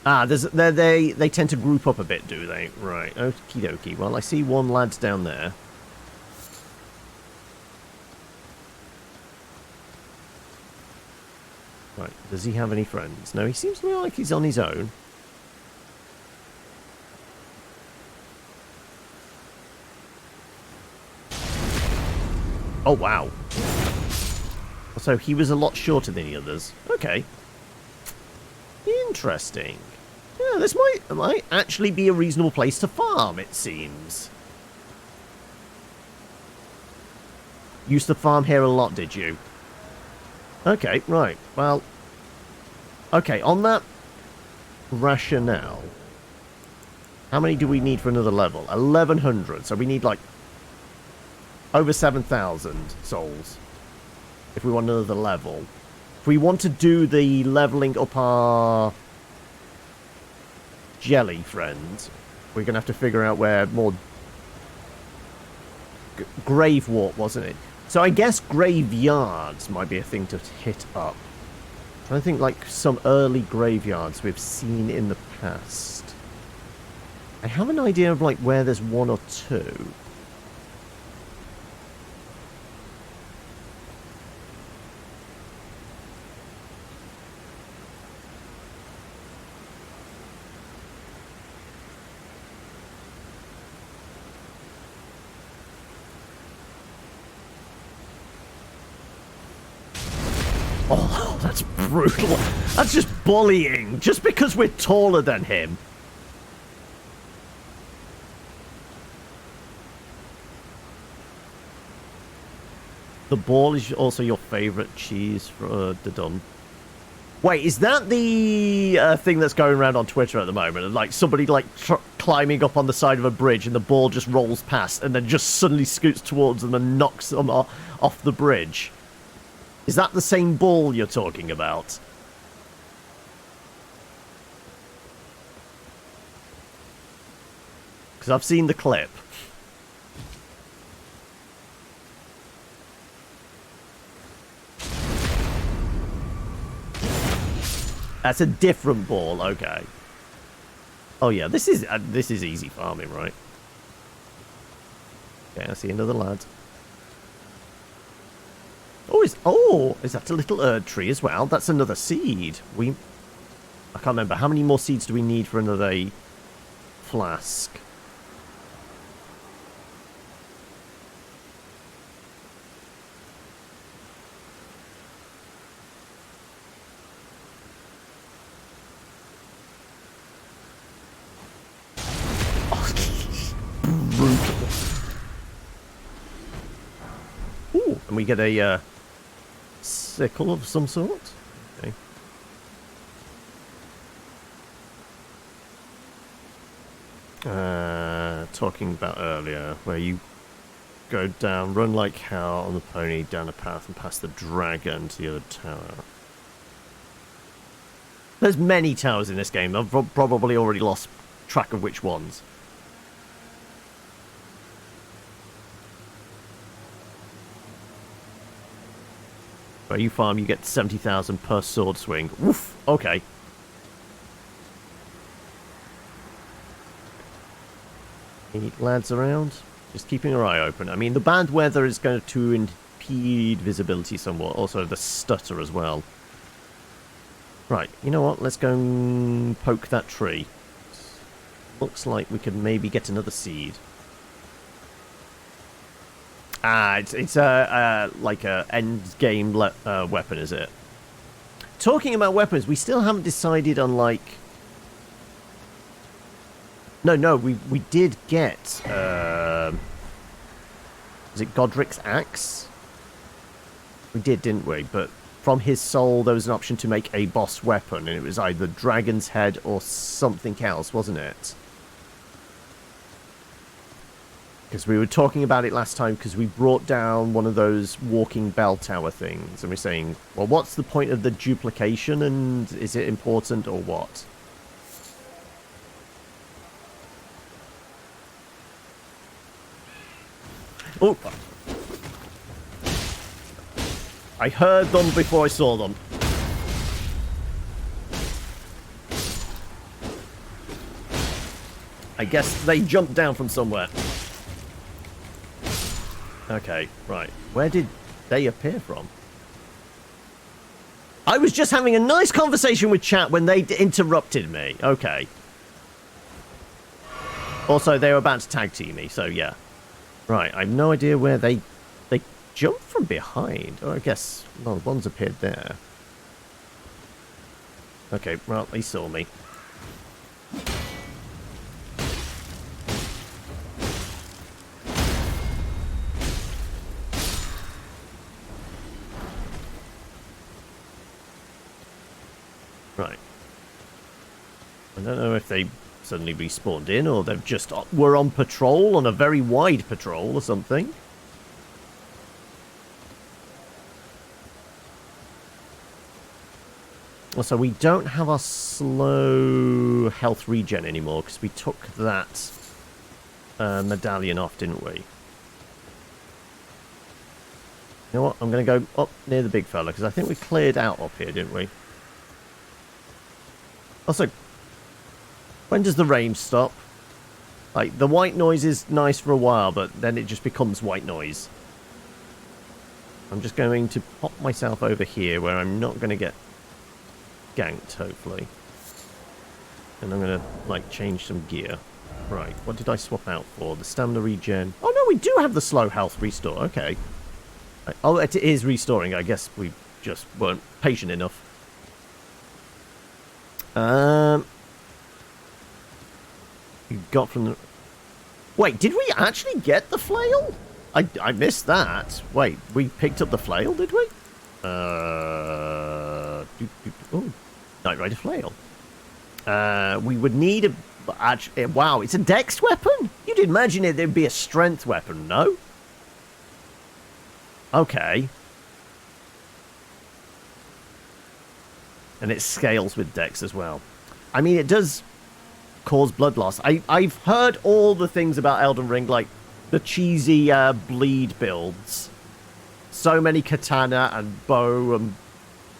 They tend to group up a bit, do they? Right, okie dokie. Well, I see one lad's down there. Right, does he have any friends? No, he seems to me like he's on his own. Oh, wow. So he was a lot shorter than the others. Okay. Interesting. Yeah, this might actually be a reasonable place to farm, it seems. Used to farm here a lot, did you? Okay, right. Well, okay, on that rationale, how many do we need for another level? 1,100. So we need, like, over 7,000 souls if we want another level. If we want to do the leveling up our jelly friends, we're going to have to figure out where more... Grave Walk, wasn't it? So I guess graveyards might be a thing to hit up. I'm trying to think like some early graveyards we've seen in the past. I have an idea of like where there's one or two. Oh, that's brutal. That's just bullying. Just because we're taller than him. The ball is also your favourite cheese for the dum. Wait, is that the thing that's going around on Twitter at the moment? Like somebody like climbing up on the side of a bridge and the ball just rolls past and then just suddenly scoots towards them and knocks them off the bridge. Is that the same ball you're talking about? Because I've seen the clip. That's a different ball. Okay. Oh yeah, this is easy farming, right? Okay, I see another lad. Is that a little Erd tree as well? That's another seed. I can't remember. How many more seeds do we need for another flask? Brutal. Ooh, and we get a sickle of some sort. Okay. Talking about earlier, where you go down, run like hell on the pony down a path and past the dragon to the other tower. There's many towers in this game. I've probably already lost track of which ones. Where you farm, you get 70,000 per sword swing. Woof. Okay. Any lads around? Just keeping our eye open. I mean, the bad weather is going to impede visibility somewhat. Also, the stutter as well. Right, you know what? Let's go and poke that tree. Looks like we could maybe get another seed. Ah, it's like a end game weapon, is it? Talking about weapons, we still haven't decided on like. No, we did get. Is it Godric's axe? We did, didn't we? But from his soul, there was an option to make a boss weapon, and it was either dragon's head or something else, wasn't it? Because we were talking about it last time, because we brought down one of those walking bell tower things, and we're saying, well, what's the point of the duplication, and is it important or what? Oh! I heard them before I saw them. I guess they jumped down from somewhere. Okay, right. Where did they appear from? I was just having a nice conversation with chat when they interrupted me. Okay. Also, they were about to tag team me, so yeah. Right, I have no idea where they jumped from behind. Oh, I guess, well, one's appeared there. Okay, well, they saw me. Right. I don't know if they suddenly respawned in or they've just were on patrol, on a very wide patrol or something. Also, we don't have our slow health regen anymore because we took that medallion off, didn't we? You know what? I'm going to go up near the big fella because I think we cleared out up here, didn't we? Also, when does the range stop? Like, the white noise is nice for a while, but then it just becomes white noise. I'm just going to pop myself over here where I'm not going to get ganked, hopefully. And I'm going to, like, change some gear. Right, what did I swap out for? The stamina regen. Oh, no, we do have the slow health restore. Okay. Oh, it is restoring. I guess we just weren't patient enough. You got from the... Wait, did we actually get the flail? I missed that. Wait, we picked up the flail, did we? Oh, Knight Rider flail. We would need a... Wow, it's a dex weapon? You'd imagine it'd be a strength weapon, no? Okay. And it scales with dex as well. I mean, it does cause blood loss. I've heard all the things about Elden Ring, like the cheesy bleed builds. So many katana and bow and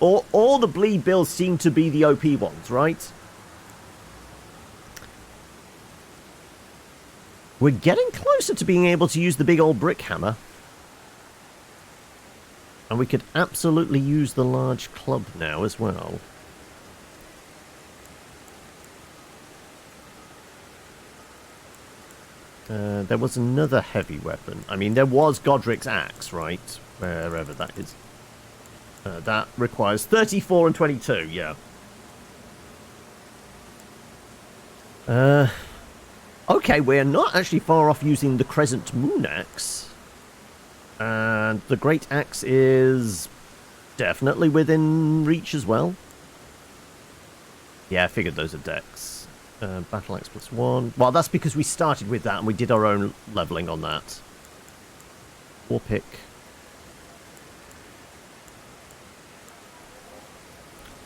All the bleed builds seem to be the OP ones, right? We're getting closer to being able to use the big old brick hammer. And we could absolutely use the large club now as well. There was another heavy weapon. I mean, there was Godric's axe, right? Wherever that is. That requires 34 and 22, yeah. Okay, we're not actually far off using the Crescent Moon Axe. And the Great Axe is definitely within reach as well. Yeah, I figured those are decks. Battle Axe +1. Well, that's because we started with that and we did our own leveling on that. War Pick.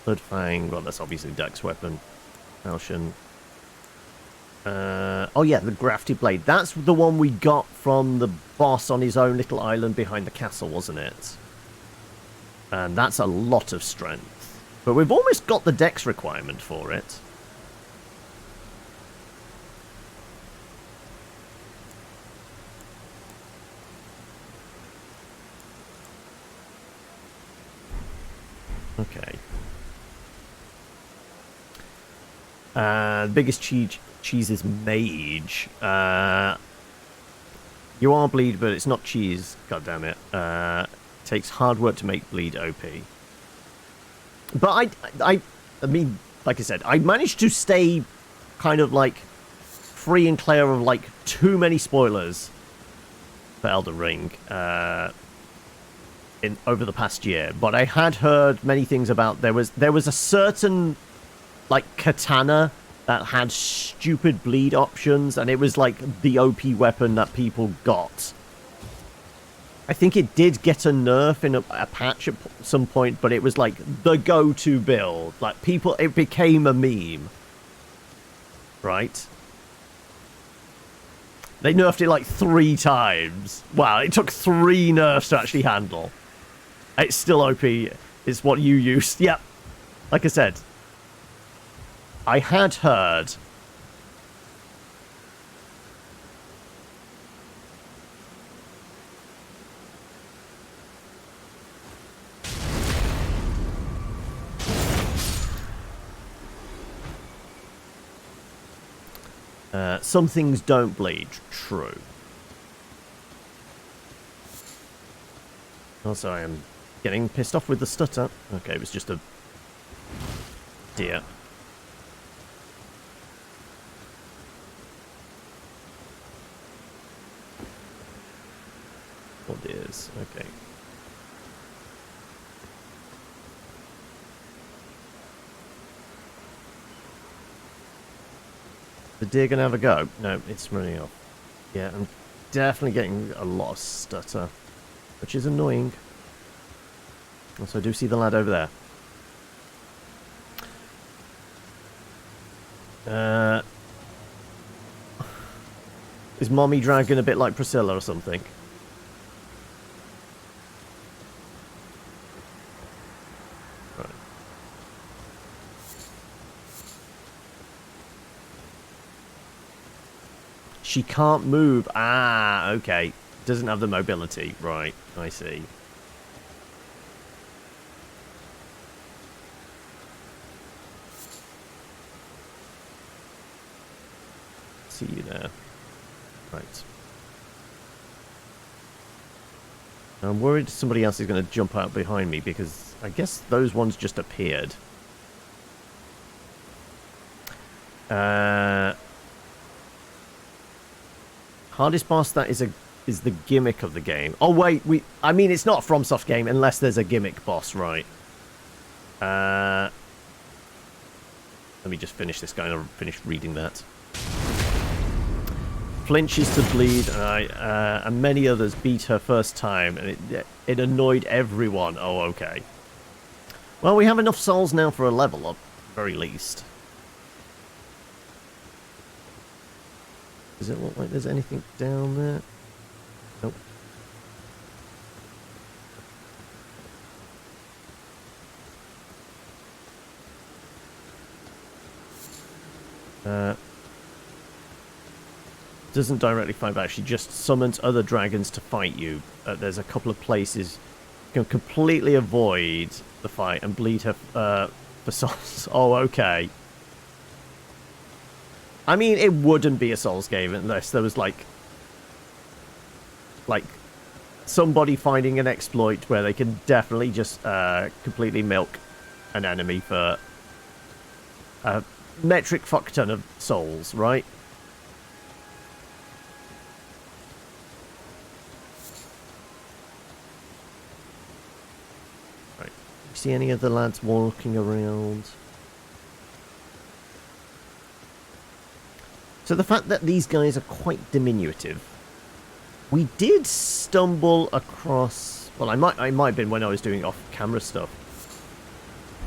Blood Fang. Well, that's obviously Dex weapon. Falchion. Oh yeah, the Grafted Blade. That's the one we got from the boss on his own little island behind the castle, wasn't it? And that's a lot of strength. But we've almost got the Dex requirement for it. Okay. The biggest cheese is Mage. You are bleed, but it's not cheese. God damn it. Takes hard work to make bleed OP. But I mean, like I said, I managed to stay kind of like free and clear of like too many spoilers for Elden Ring over the past year. But I had heard many things about there was a certain like katana that had stupid bleed options, and it was like the OP weapon that people got. I think it did get a nerf in a patch at some point, but it was like the go-to build. Like people, it became a meme. Right? They nerfed it like 3 times. Wow, it took 3 nerfs to actually handle. It's still OP. It's what you used. Yep. Like I said, I had heard some things don't bleed. True. Also, I am getting pissed off with the stutter. Okay, it was just a deer. What deers? Okay. The deer gonna have a go? No, it's running off. Yeah, I'm definitely getting a lot of stutter, which is annoying. Also, I do see the lad over there. Is Mommy Dragon a bit like Priscilla or something? Right. She can't move. Ah, okay. Doesn't have the mobility. Right, I see. See you there. Right. I'm worried somebody else is going to jump out behind me because I guess those ones just appeared. Hardest boss, that is the gimmick of the game. Oh wait, I mean it's not a FromSoft game unless there's a gimmick boss, right? Let me just finish this guy and I'll finish reading that. Flinches to bleed, and many others beat her first time, and it annoyed everyone. Oh, okay. Well, we have enough souls now for a level up, very least. Does it look like there's anything down there? Nope. Doesn't directly fight back. She just summons other dragons to fight you. There's a couple of places you can completely avoid the fight and bleed her for souls. Oh, okay. I mean, it wouldn't be a Souls game unless there was like somebody finding an exploit where they can definitely just completely milk an enemy for a metric fuck ton of souls, right? Right. You see any other lads walking around? So the fact that these guys are quite diminutive. We did stumble across... Well, I might have been when I was doing off-camera stuff.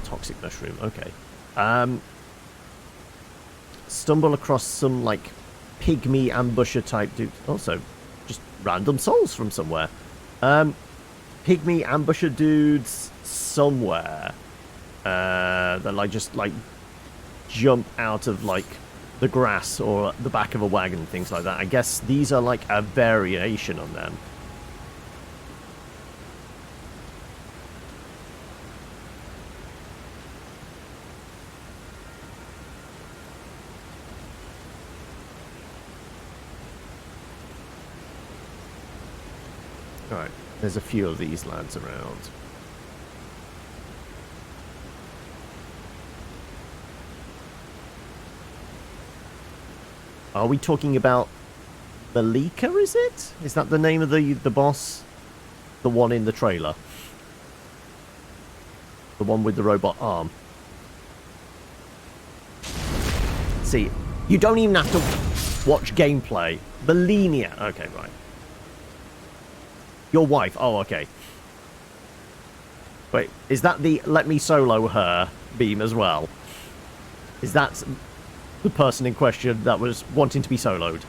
Toxic mushroom, okay. Stumble across some, like, pygmy ambusher type dude. Also, just random souls from somewhere. Pygmy ambusher dudes somewhere. That, like, just, like, jump out of, like, the grass or the back of a wagon, things like that. I guess these are like a variation on them. Alright, there's a few of these lads around. Are we talking about the Leaker, is it? Is that the name of the boss? The one in the trailer? The one with the robot arm? See, you don't even have to watch gameplay. Belenia. Okay, right. Your wife. Oh, okay. Wait, is that the let me solo her beam as well? Is that the person in question that was wanting to be soloed?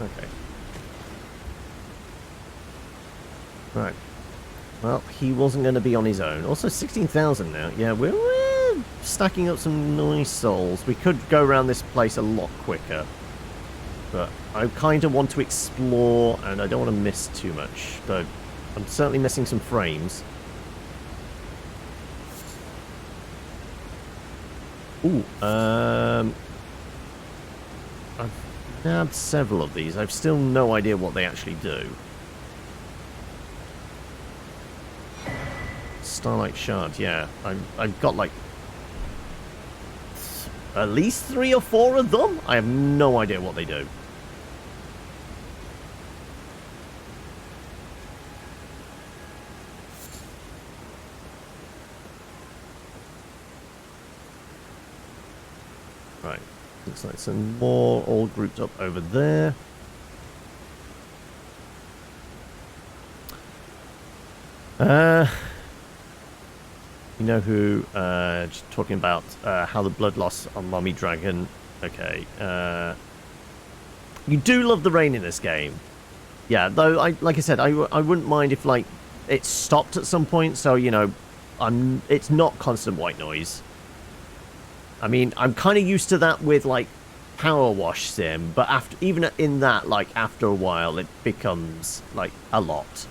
Okay. Right. Well, he wasn't going to be on his own. Also, 16,000 now. Yeah, we're stacking up some nice souls. We could go around this place a lot quicker. But I kind of want to explore, and I don't want to miss too much. Though I'm certainly missing some frames. Ooh, I've nabbed several of these. I've still no idea what they actually do. Starlight Shard, yeah. I've got like at least 3 or 4 of them. I have no idea what they do. Right, looks like some more all grouped up over there. You know who, just talking about how the blood loss on Mommy Dragon. Okay. You do love the rain in this game. Yeah, though, like I said, I wouldn't mind if, like, it stopped at some point, so, you know, it's not constant white noise. I mean, I'm kind of used to that with, like, Power Wash Sim, but even in that, like, after a while, it becomes, like, a lot.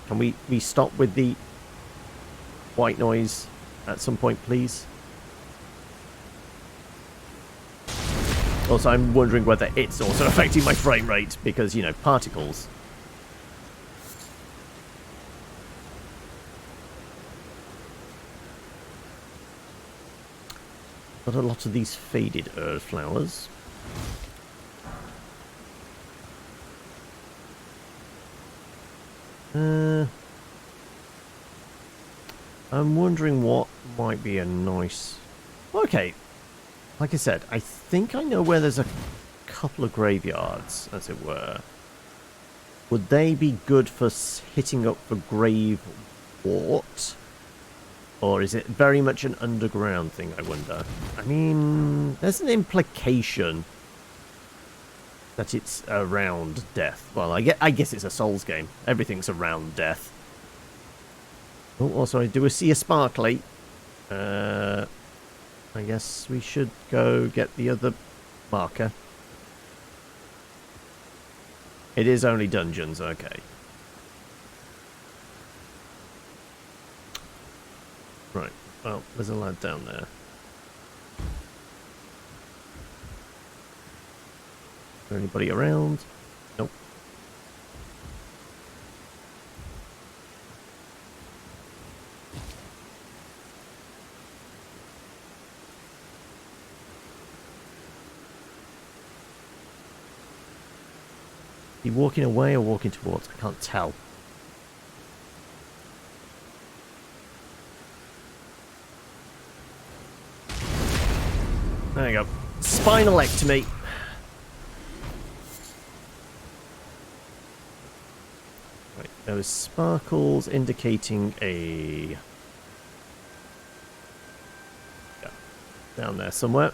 Can we stop with the white noise at some point, please? Also, I'm wondering whether it's also affecting my frame rate because, you know, particles. Got a lot of these faded earth flowers. I'm wondering what might be a nice... Okay, like I said, I think I know where there's a couple of graveyards, as it were. Would they be good for hitting up for Grave Wart? Or is it very much an underground thing, I wonder? I mean, there's an implication that it's around death. Well, I guess it's a Souls game. Everything's around death. Oh, also, I do see a sparkly. I guess we should go get the other marker. It is only dungeons, okay. Right, well, there's a lad down there. Is there anybody around? Nope. Is he walking away or walking towards? I can't tell. There you go. Spinalectomy. Right, those sparkles indicating a... Yeah, down there somewhere.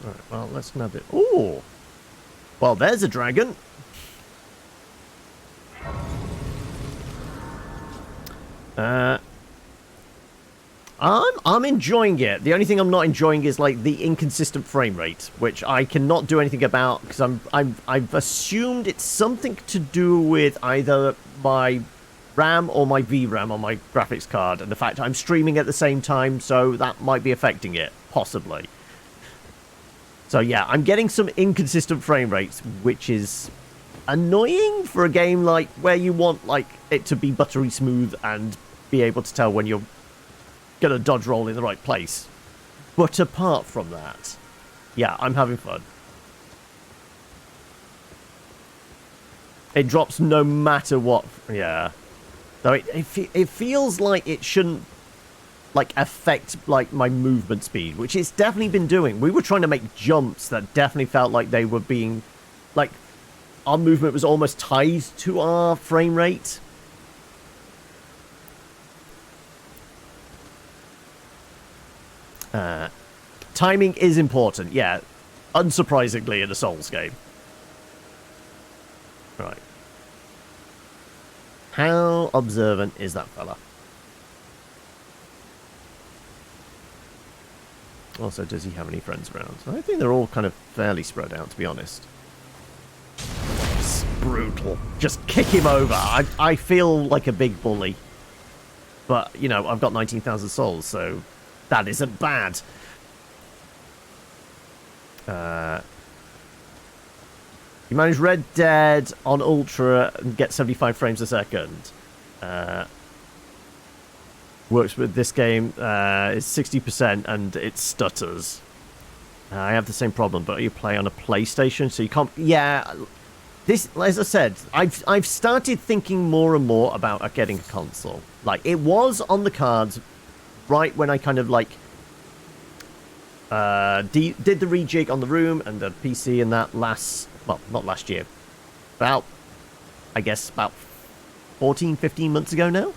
Alright, well, let's nab it. Ooh! Well, there's a dragon. I'm enjoying it. The only thing I'm not enjoying is like the inconsistent frame rate, which I cannot do anything about because I've assumed it's something to do with either my RAM or my VRAM on my graphics card, and the fact I'm streaming at the same time, so that might be affecting it, possibly. So yeah, I'm getting some inconsistent frame rates, which is annoying for a game like where you want like it to be buttery smooth and be able to tell when you're gonna dodge roll in the right place. But apart from that, yeah, I'm having fun. It drops no matter what. Yeah. So it feels like it shouldn't like affect like my movement speed, which it's definitely been doing. We were trying to make jumps that definitely felt like they were being like our movement was almost tied to our frame rate. Timing is important, yeah, unsurprisingly in a Souls game. Right. How observant is that fella? Also, does he have any friends around? I think they're all kind of fairly spread out, to be honest. It's brutal. Just kick him over. I feel like a big bully. But, you know, I've got 19,000 souls, so that isn't bad. You manage Red Dead on Ultra and get 75 frames a second. Works with this game. It's 60% and it stutters. I have the same problem, but you play on a PlayStation, so you can't... Yeah, this, as I said, I've started thinking more and more about getting a console. Like, it was on the cards right when I kind of, like, did the rejig on the room and the PC and that last... Well, not last year. About, I guess, about 14, 15 months ago now.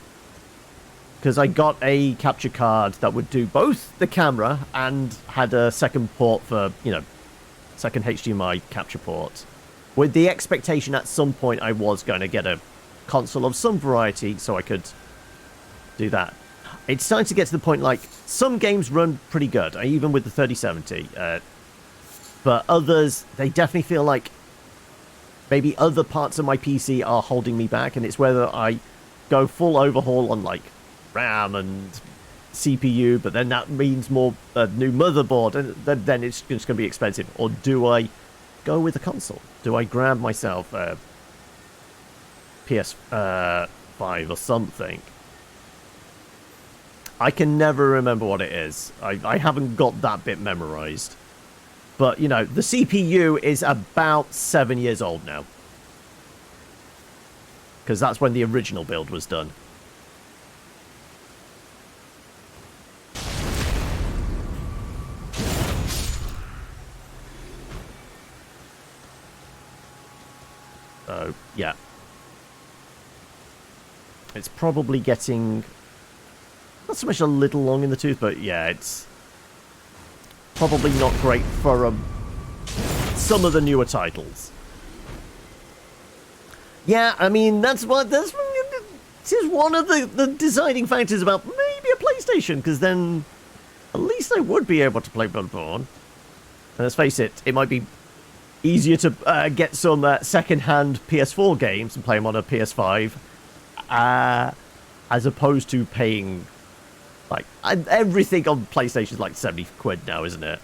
Because I got a capture card that would do both the camera and had a second port for, you know, second HDMI capture port. With the expectation at some point I was going to get a console of some variety so I could do that. It's starting to get to the point, like, some games run pretty good, even with the 3070. But others, they definitely feel like maybe other parts of my PC are holding me back, and it's whether I go full overhaul on, like, RAM and CPU, but then that means more new motherboard, and then it's just going to be expensive. Or do I go with a console? Do I grab myself a PS5 or something? I can never remember what it is. I haven't got that bit memorized. But, you know, the CPU is about 7 years old now. because that's when the original build was done. So, yeah. It's probably getting not so much a little long in the tooth, but yeah, it's probably not great for some of the newer titles. Yeah, I mean, this is one of the deciding factors about maybe a PlayStation, because then at least I would be able to play Bloodborne. And let's face it, it might be easier to get some second-hand PS4 games and play them on a PS5, as opposed to paying, like, everything on PlayStation is like 70 quid now, isn't it?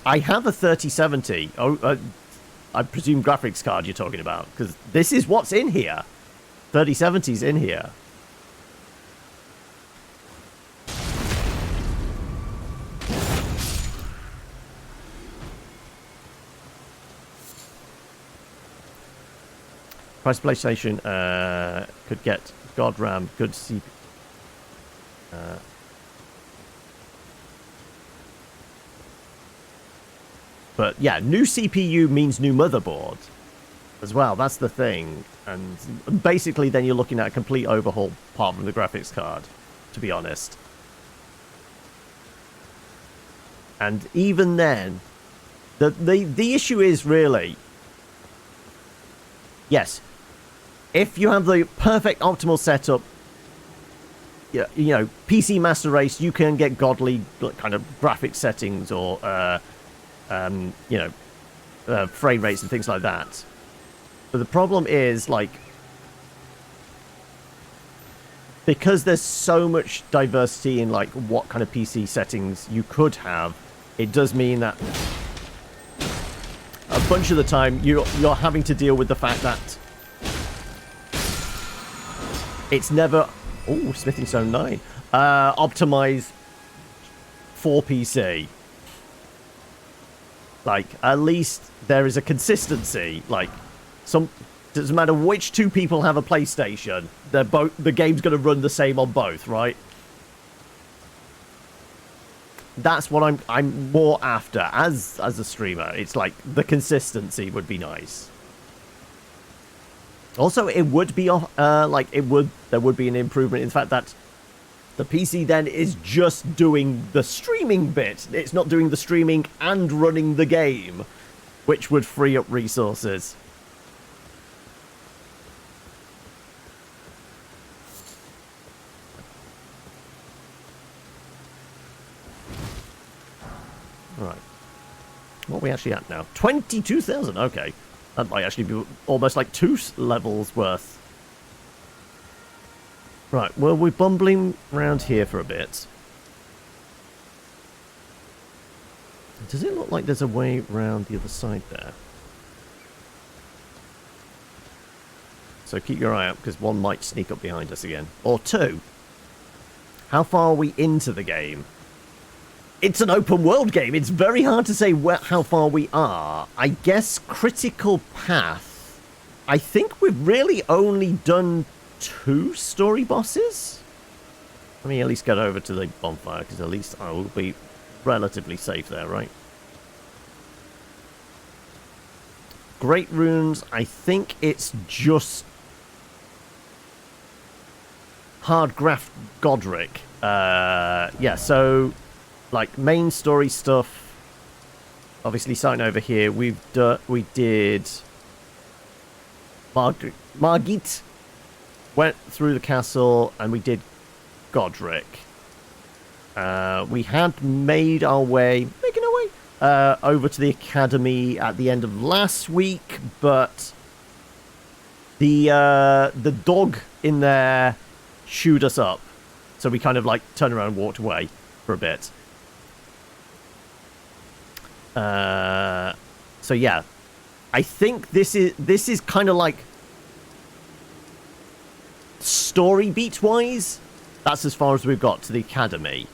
I have a 3070. I presume graphics card you're talking about, because this is what's in here. 3070's in here. Price PlayStation could get God RAM, good CPU. But yeah, new CPU means new motherboard as well. That's the thing. And basically then you're looking at a complete overhaul apart from the graphics card, to be honest. And even then, the issue is really, yes, if you have the perfect optimal setup, you know, PC Master Race, you can get godly kind of graphic settings or you know, frame rates and things like that. But the problem is, like, because there's so much diversity in, like, what kind of PC settings you could have, it does mean that a bunch of the time you're having to deal with the fact that it's never... Oh, Smithing Stone 9. Optimized for PC. Like, at least there is a consistency. Like, doesn't matter which two people have a PlayStation, the game's going to run the same on both, right? That's what I'm more after as a streamer. It's like the consistency would be nice. Also, it would be there would be an improvement in the fact that the PC then is just doing the streaming bit. It's not doing the streaming and running the game, which would free up resources. Right. What are we actually at now? 22,000. Okay. That might actually be almost like 2 levels worth. Right, well, we're bumbling around here for a bit. Does it look like there's a way around the other side there? So keep your eye out, because one might sneak up behind us again. Or 2. How far are we into the game? It's an open world game. It's very hard to say how far we are. I guess critical path. I think we've really only done 2 story bosses. Let me at least get over to the bonfire, because at least I will be relatively safe there, right? Great runes. I think it's just Hardgraft Godric. Yeah, so like main story stuff. Obviously, starting over here, we did Margit. Went through the castle and we did Godric. We had making our way over to the academy at the end of last week, but the dog in there chewed us up, so we kind of like turned around and walked away for a bit. So yeah, I think this is kind of like story beat wise, that's as far as we've got to the academy,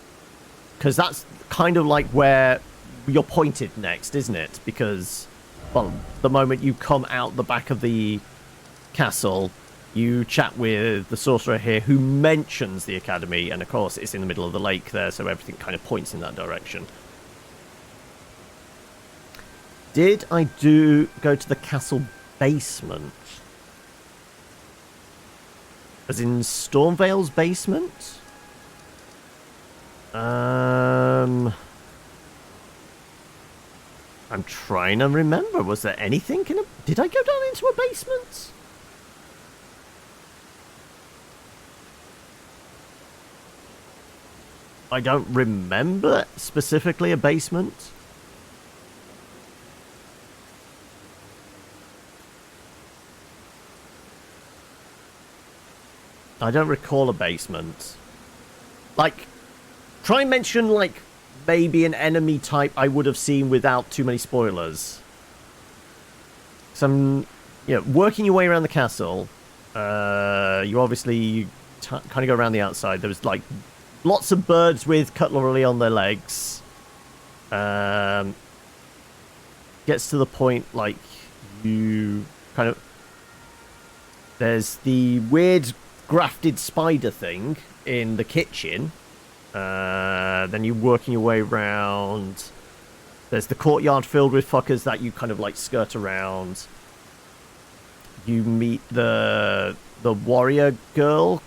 because that's kind of like where you're pointed next, isn't it? Because, well, the moment you come out the back of the castle, you chat with the sorcerer here who mentions the academy, and of course it's in the middle of the lake there, so everything kind of points in that direction. Did I go to the castle basement? As in Stormvale's basement? I'm trying to remember. Was there anything in a... Did I go down into a basement? I don't remember specifically a basement. I don't recall a basement. Like, try and mention, like, maybe an enemy type I would have seen without too many spoilers. Some, you know, working your way around the castle, you obviously kind of go around the outside. There was, like, lots of birds with cutlery on their legs. Gets to the point, like, you kind of... There's the weird grafted spider thing in the kitchen. Then you're working your way around. There's the courtyard filled with fuckers that you kind of like skirt around. You meet the warrior girl,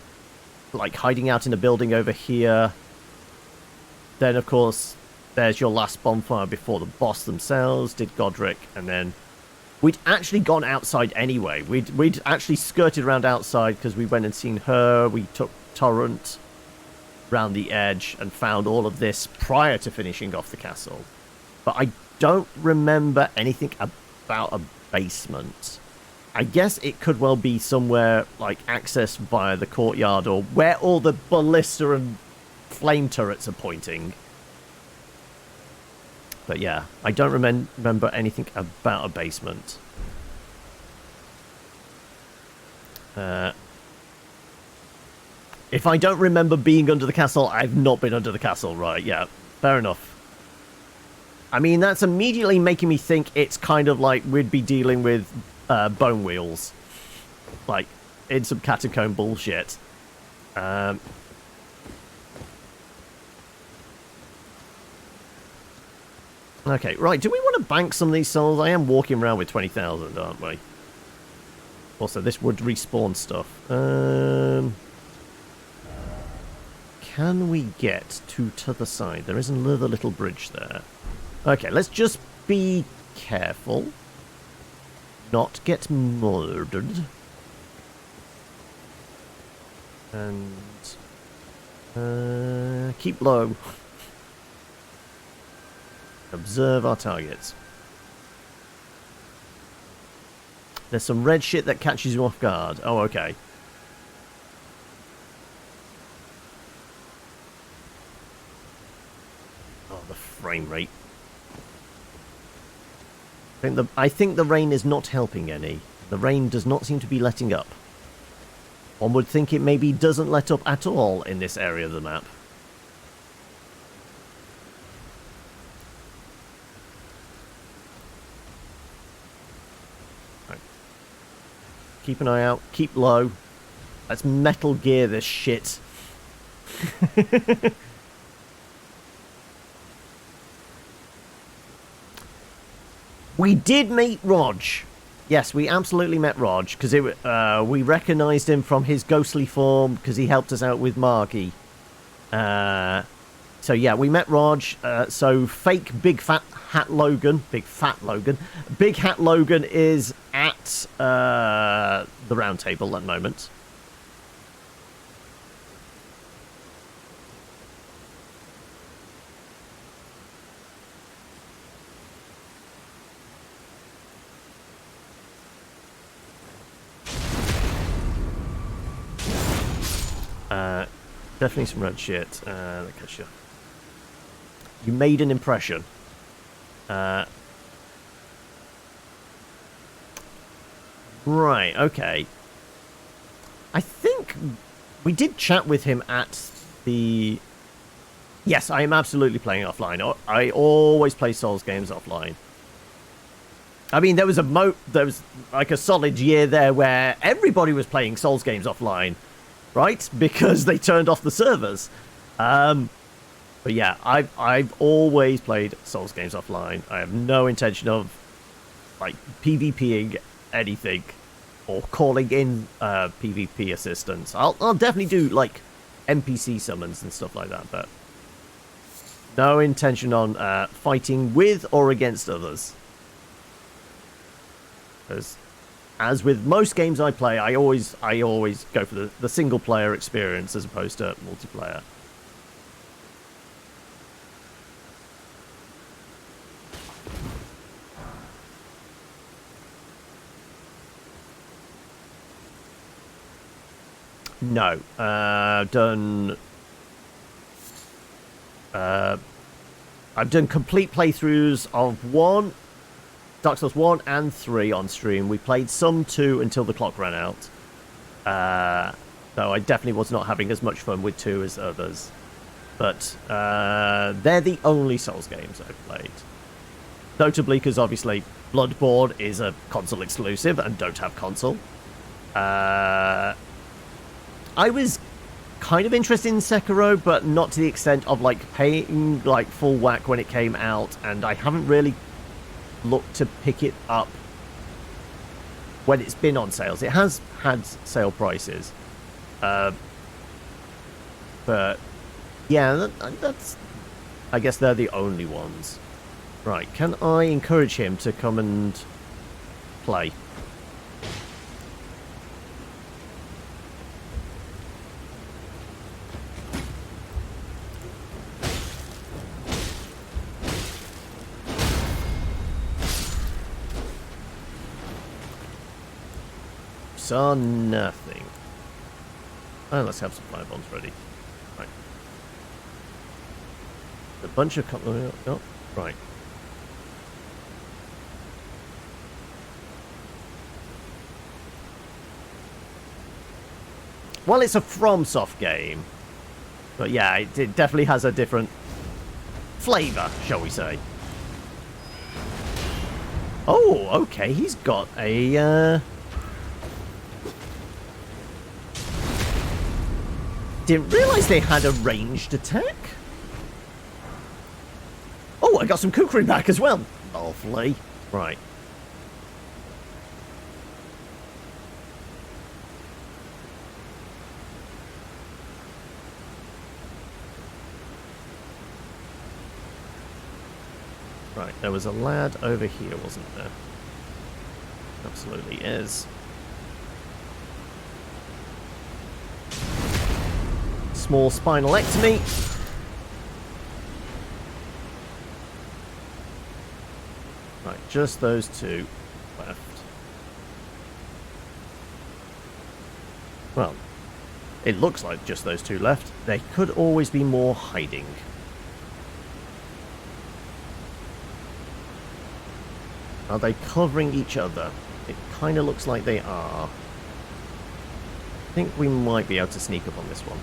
like hiding out in a building over here. Then of course there's your last bonfire before the boss themselves, did Godric, and then we'd actually gone outside anyway. We'd actually skirted around outside because we went and seen her. We took Torrent around the edge and found all of this prior to finishing off the castle. But I don't remember anything about a basement. I guess it could well be somewhere like accessed via the courtyard or where all the ballista and flame turrets are pointing. But yeah, I don't remember anything about a basement. If I don't remember being under the castle, I've not been under the castle, right? Yeah, fair enough. I mean, that's immediately making me think it's kind of like we'd be dealing with bone wheels. Like, in some catacomb bullshit. Okay, right, do we want to bank some of these souls? I am walking around with 20,000, aren't we? Also, this would respawn stuff. Can we get to the side? There is another little bridge there. Okay, let's just be careful. Not get murdered. And... keep low. Observe our targets. There's some red shit that catches you off guard. Oh, okay. Oh, the frame rate. I think the rain is not helping any. The rain does not seem to be letting up. One would think it maybe doesn't let up at all in this area of the map. Keep an eye out. Keep low. Let's Metal Gear this shit. We did meet Rog. Yes, we absolutely met Rog because we recognised him from his ghostly form because he helped us out with Margie. So yeah, we met Rog. So fake Big Fat Hat Logan is at the round table at the moment. Definitely some red shit. That catch you. You made an impression. Right, okay. I think we did chat with him at the... Yes, I am absolutely playing offline. I always play Souls games offline. I mean, there was like a solid year there where everybody was playing Souls games offline, right? Because they turned off the servers. But yeah, I've always played Souls games offline. I have no intention of like PvPing anything or calling in PvP assistance. I'll definitely do like NPC summons and stuff like that, but no intention on fighting with or against others. As with most games I play, I always go for the single player experience as opposed to multiplayer. No, I've done complete playthroughs of Dark Souls 1 and 3 on stream. We played some 2 until the clock ran out. Though I definitely was not having as much fun with 2 as others. But they're the only Souls games I've played. Notably because obviously Bloodborne is a console exclusive and don't have console. I was kind of interested in Sekiro, but not to the extent of like paying like full whack when it came out, and I haven't really looked to pick it up when it's been on sales. It has had sale prices, but yeah, that's I guess they're the only ones. Right, can I encourage him to come and play? Saw nothing. Oh, let's have some fire bombs ready. Right. A bunch of oh, right. Well, it's a FromSoft game, but yeah, it definitely has a different flavor, shall we say? Oh, okay. He's got a. Didn't realise they had a ranged attack. Oh, I got some kukri back as well. Lovely. Right. Right, there was a lad over here, wasn't there? Absolutely is. Small spinalectomy. Right, just those two left. Well, it looks like just those two left. There could always be more hiding. Are they covering each other? It kind of looks like they are. I think we might be able to sneak up on this one.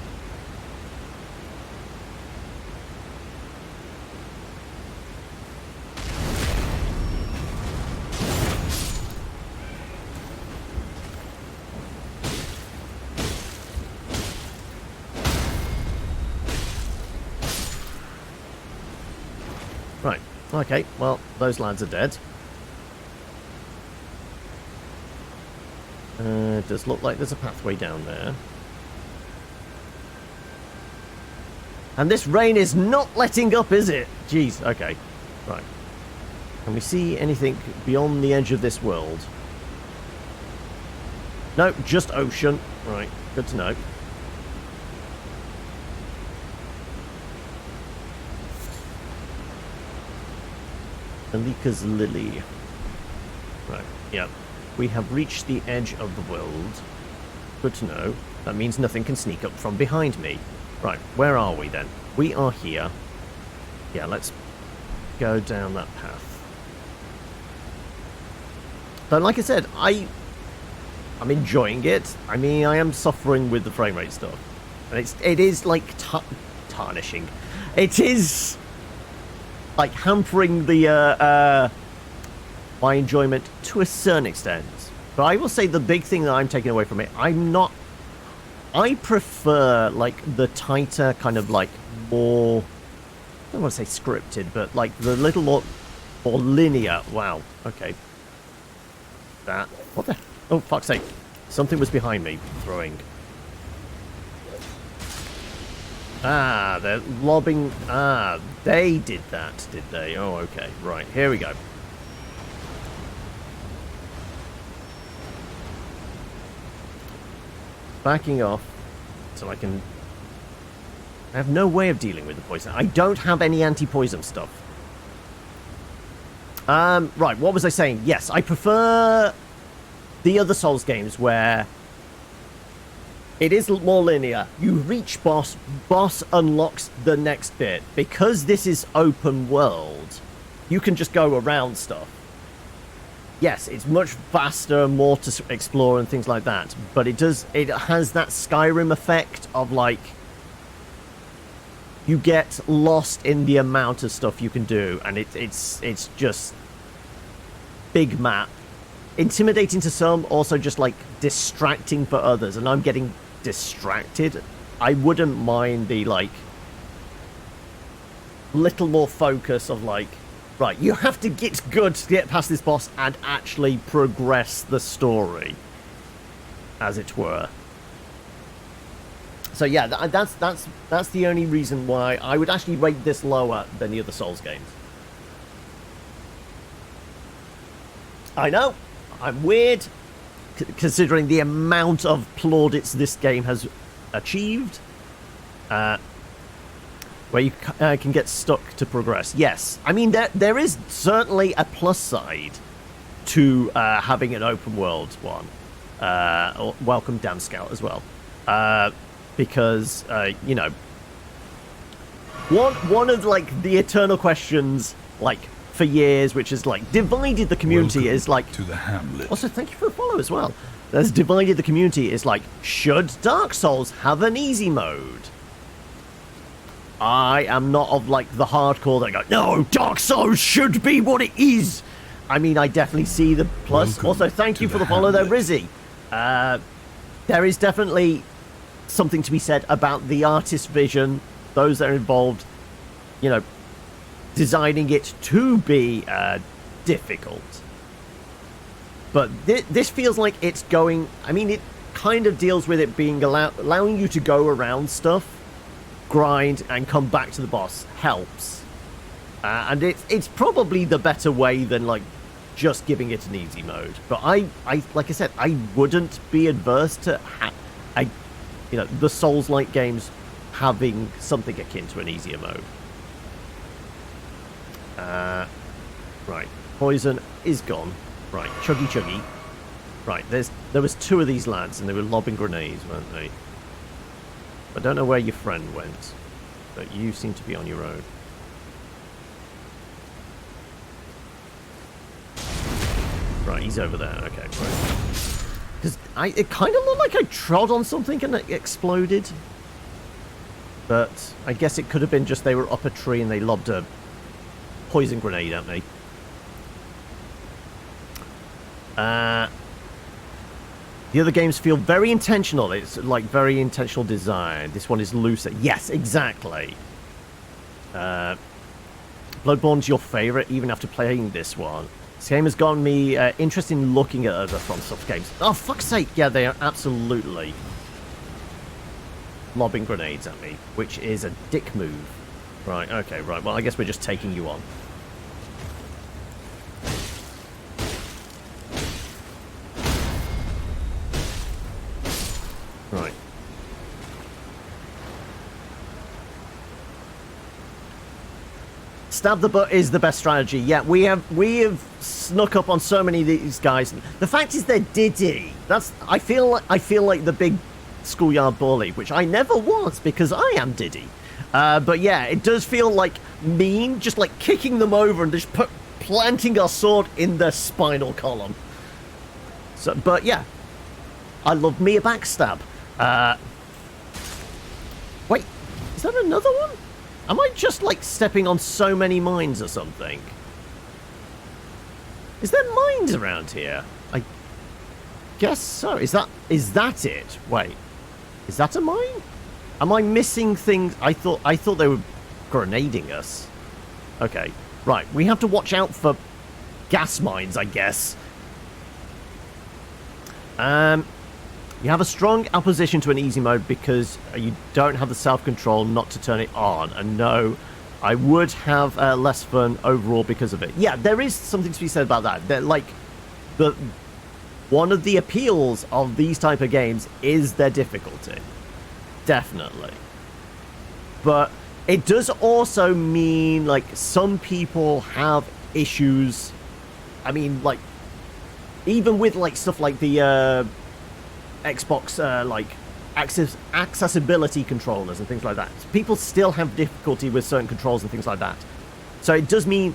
Right, okay, well, those lads are dead. It does look like there's a pathway down there. And this rain is not letting up, is it? Jeez, okay. Right. Can we see anything beyond the edge of this world? No, just ocean. Right, good to know. Alika's Lily. Right, yeah. We have reached the edge of the world. Good to know. That means nothing can sneak up from behind me. Right, where are we then? We are here. Yeah, let's go down that path. But like I said, I'm enjoying it. I mean, I am suffering with the frame rate stuff. And it is like tarnishing. It is like hampering the my enjoyment to a certain extent. But I will say the big thing that I'm taking away from it, I prefer, like, the tighter, kind of, like, more, I don't want to say scripted, but, like, the little more linear. Wow, okay. That, what the, oh, fuck's sake. Something was behind me, throwing. Ah, they're lobbing, they did that, did they? Oh, okay, right, here we go. Backing off so I can... I have no way of dealing with the poison. I don't have any anti-poison stuff. Right, what was I saying? Yes, I prefer the other Souls games where it is more linear. You reach boss unlocks the next bit. Because this is open world, you can just go around stuff. Yes, it's much faster, more to explore and things like that, but it has that Skyrim effect of, like, you get lost in the amount of stuff you can do, and it's just big map. Intimidating to some, also just, like, distracting for others, and I'm getting distracted. I wouldn't mind the, like, little more focus of, like, right, you have to get good to get past this boss and actually progress the story, as it were. So yeah, that's the only reason why I would actually rate this lower than the other Souls games. I know, I'm weird, considering the amount of plaudits this game has achieved. Where you can get stuck to progress. Yes, I mean, there is certainly a plus side to having an open world one. Welcome, Dan Scout, as well. Because, you know, one of, like, the eternal questions, like, for years, which has, like, divided the community is, like... to the hamlet. Also, thank you for the follow as well. That's divided the community is, like, should Dark Souls have an easy mode? I am not of, like, the hardcore that go, no, Dark Souls should be what it is. I mean, I definitely see the plus. Welcome also, thank you for the follow there, Rizzy. There is definitely something to be said about the artist's vision, those that are involved, you know, designing it to be difficult. But this feels like it's going... I mean, it kind of deals with it being allowing you to go around stuff, grind, and come back to the boss helps. And it's probably the better way than, like, just giving it an easy mode. But I like I said, I wouldn't be adverse to you know, the Souls-like games having something akin to an easier mode. Right, poison is gone. Right, chuggy chuggy. Right, there was two of these lads, and they were lobbing grenades, weren't they? I don't know where your friend went, but you seem to be on your own. Right, he's over there. Okay, right. Because it kind of looked like I trod on something and it exploded. But I guess it could have been just they were up a tree and they lobbed a poison grenade at me. The other games feel very intentional. It's like very intentional design. This one is looser. Yes, exactly. Bloodborne's your favorite, even after playing this one. This game has gotten me interested in looking at other FromSoftware games. Oh, fuck's sake. Yeah, they are absolutely lobbing grenades at me, which is a dick move. Right, okay, right. Well, I guess we're just taking you on. Right. Stab the butt is the best strategy. Yeah, we have snuck up on so many of these guys. The fact is they're Diddy. I feel like the big schoolyard bully, which I never was because I am Diddy. But yeah, it does feel like mean, just like kicking them over and just planting our sword in their spinal column. So, but yeah, I love me a backstab. Wait, is that another one? Am I just, like, stepping on so many mines or something? Is there mines around here? I guess so. Is that it? Wait. Is that a mine? Am I missing things? I thought they were grenading us. Okay. Right. We have to watch out for gas mines, I guess. You have a strong opposition to an easy mode because you don't have the self-control not to turn it on. And no, I would have less fun overall because of it. Yeah, there is something to be said about that. They're like, one of the appeals of these type of games is their difficulty. Definitely. But it does also mean, like, some people have issues. I mean, like, even with, like, stuff like the Xbox, like, accessibility controllers and things like that, people still have difficulty with certain controls and things like that. So it does mean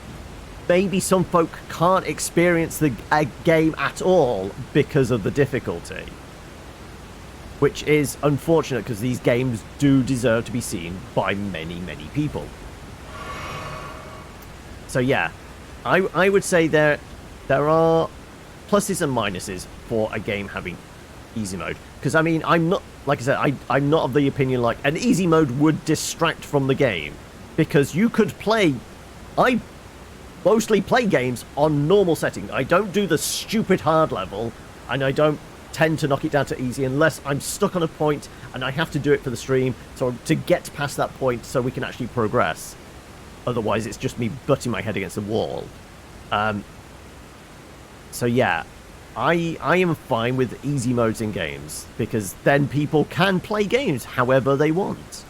maybe some folk can't experience the game at all because of the difficulty. Which is unfortunate because these games do deserve to be seen by many, many people. So yeah, I would say there are pluses and minuses for a game having easy mode. Because I mean, I'm not, like I said, I'm not of the opinion like an easy mode would distract from the game. Because you could play, I mostly play games on normal setting. I don't do the stupid hard level, and I don't tend to knock it down to easy unless I'm stuck on a point and I have to do it for the stream, so to get past that point so we can actually progress. Otherwise it's just me butting my head against the wall. So yeah, I am fine with easy modes in games because then people can play games however they want.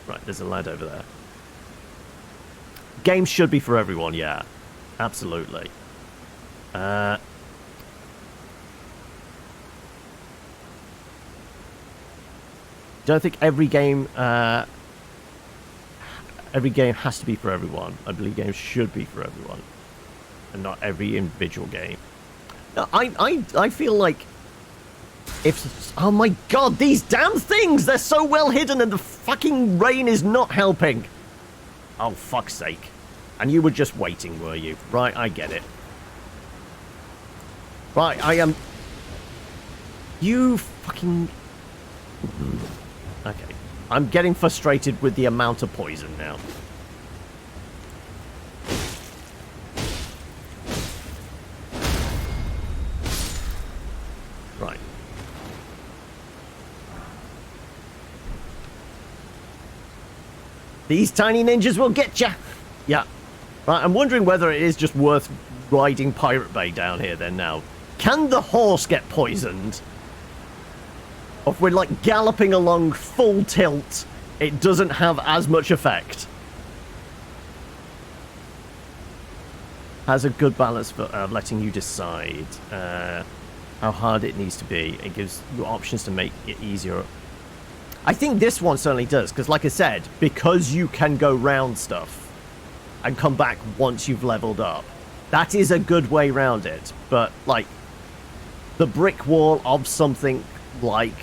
Right, there's a lad over there. Games should be for everyone, yeah. Absolutely. Don't think every game has to be for everyone. I believe games should be for everyone, and not every individual game. No, I feel like if, oh my god, these damn things, they're so well hidden and the fucking rain is not helping. Oh, fuck's sake. And you were just waiting, were you? Right, I get it. Right, I am... You fucking... Okay. I'm getting frustrated with the amount of poison now. Right. These tiny ninjas will get ya! Yeah. Right, I'm wondering whether it is just worth riding Pirate Bay down here then now. Can the horse get poisoned? Or if we're like galloping along full tilt, it doesn't have as much effect. Has a good balance for letting you decide how hard it needs to be. It gives you options to make it easier. I think this one certainly does, because like I said, because you can go round stuff and come back once you've leveled up, that is a good way round it. But like the brick wall of something like,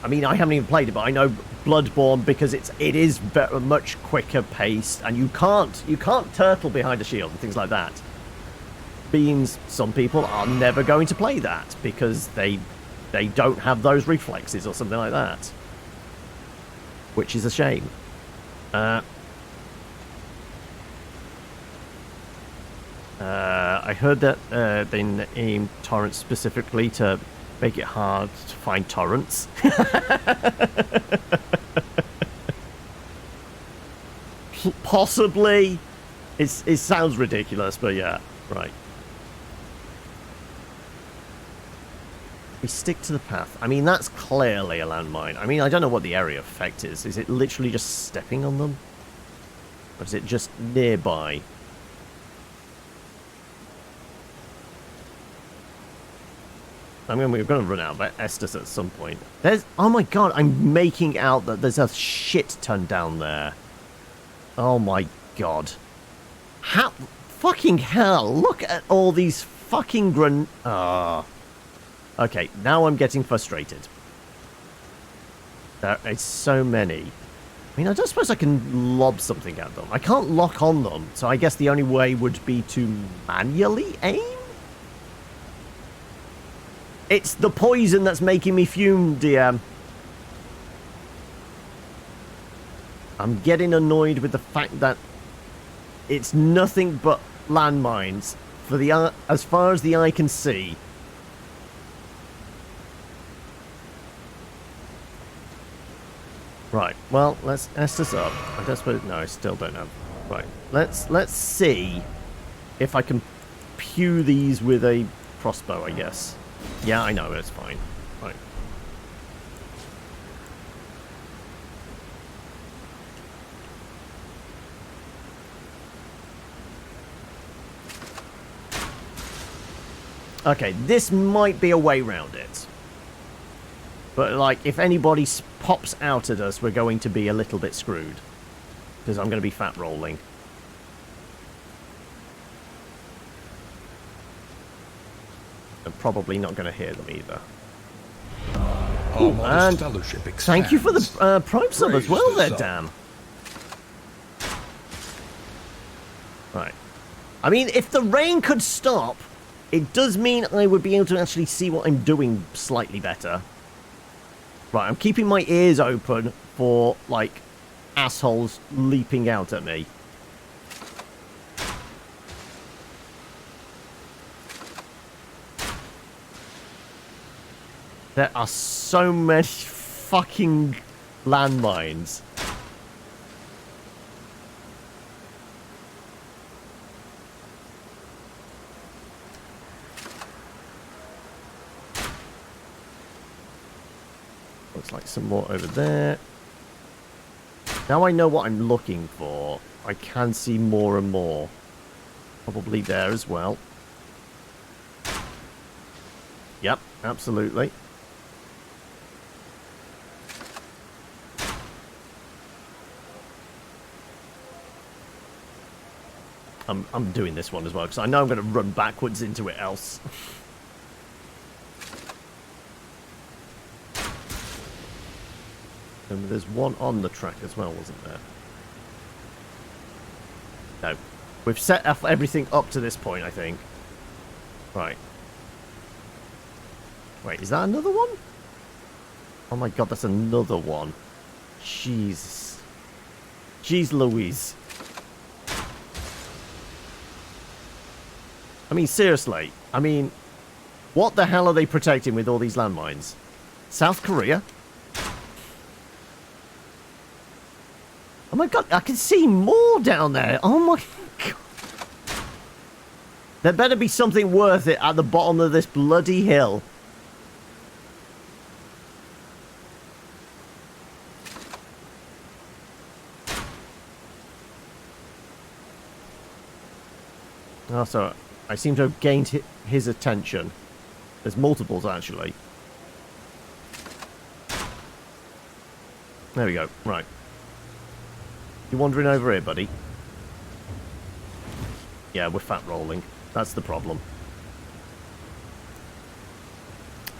I mean, I haven't even played it, but I know Bloodborne, because it is very much quicker paced, and you can't turtle behind a shield and things like that. Means some people are never going to play that because they don't have those reflexes or something like that, which is a shame. I heard that they named torrents specifically to make it hard to find torrents. Possibly. It sounds ridiculous, but yeah, right. We stick to the path. I mean, that's clearly a landmine. I mean, I don't know what the area effect is. Is it literally just stepping on them? Or is it just nearby? I mean, we're going to run out of Estus at some point. There's... Oh my god, I'm making out that there's a shit ton down there. Oh my god. How... Fucking hell, look at all these fucking Okay, now I'm getting frustrated. There is so many. I mean, I don't suppose I can lob something at them. I can't lock on them, so I guess the only way would be to manually aim? It's the poison that's making me fume, DM. I'm getting annoyed with the fact that it's nothing but landmines for the as far as the eye can see. Right, well, let's S this up. I don't suppose... No, I still don't have... Right, let's see if I can pew these with a crossbow, I guess. Yeah, I know, it's fine. Right. Okay, this might be a way around it. But, like, if anybody pops out at us, we're going to be a little bit screwed. Because I'm going to be fat rolling. I'm probably not going to hear them either. Our And modest fellowship expands. thank you for the Prime sub as Praise well the there, sun. Dan. Right. I mean, if the rain could stop, it does mean I would be able to actually see what I'm doing slightly better. Right, I'm keeping my ears open for, like, assholes leaping out at me. There are so many fucking landmines. Looks like some more over there. Now I know what I'm looking for. I can see more and more. Probably there as well. Yep, absolutely. I'm doing this one as well, because I know I'm going to run backwards into it else. And there's one on the track as well, wasn't there? No. We've set everything up to this point, I think. Right. Wait, is that another one? Oh my god, that's another one. Jesus. Jeez Louise. I mean, seriously. I mean, what the hell are they protecting with all these landmines? South Korea? Oh my god, I can see more down there. Oh my god. There better be something worth it at the bottom of this bloody hill. Oh, so I seem to have gained his attention. There's multiples, actually. There we go. Right. You wandering over here, buddy? Yeah, we're fat rolling. That's the problem.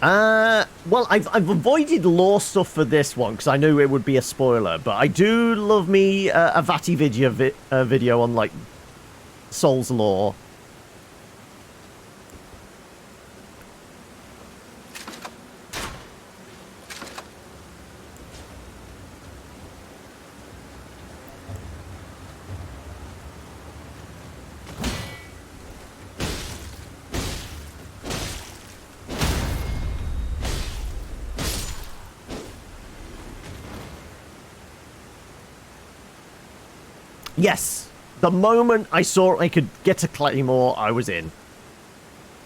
Well, I've avoided lore stuff for this one because I knew it would be a spoiler, but I do love me a Vati video on, like, Souls lore. Yes, the moment I saw I could get a Claymore, I was in.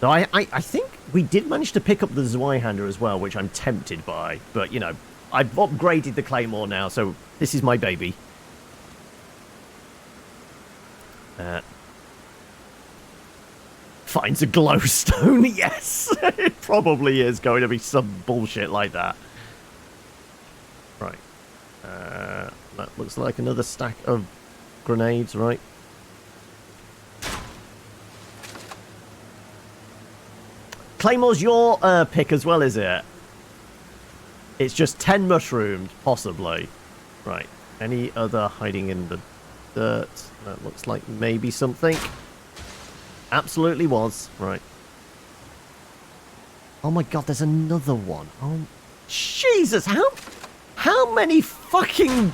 So I think we did manage to pick up the Zweihander as well, which I'm tempted by. But, you know, I've upgraded the Claymore now, so this is my baby. Finds a glowstone, yes! It probably is going to be some bullshit like that. Right. That looks like another stack of grenades, right? Claymore's your pick as well, is it? It's just 10 mushroomed, possibly. Right. Any other hiding in the dirt? That looks like maybe something. Absolutely was. Right. Oh my god, there's another one. Oh, Jesus, how many fucking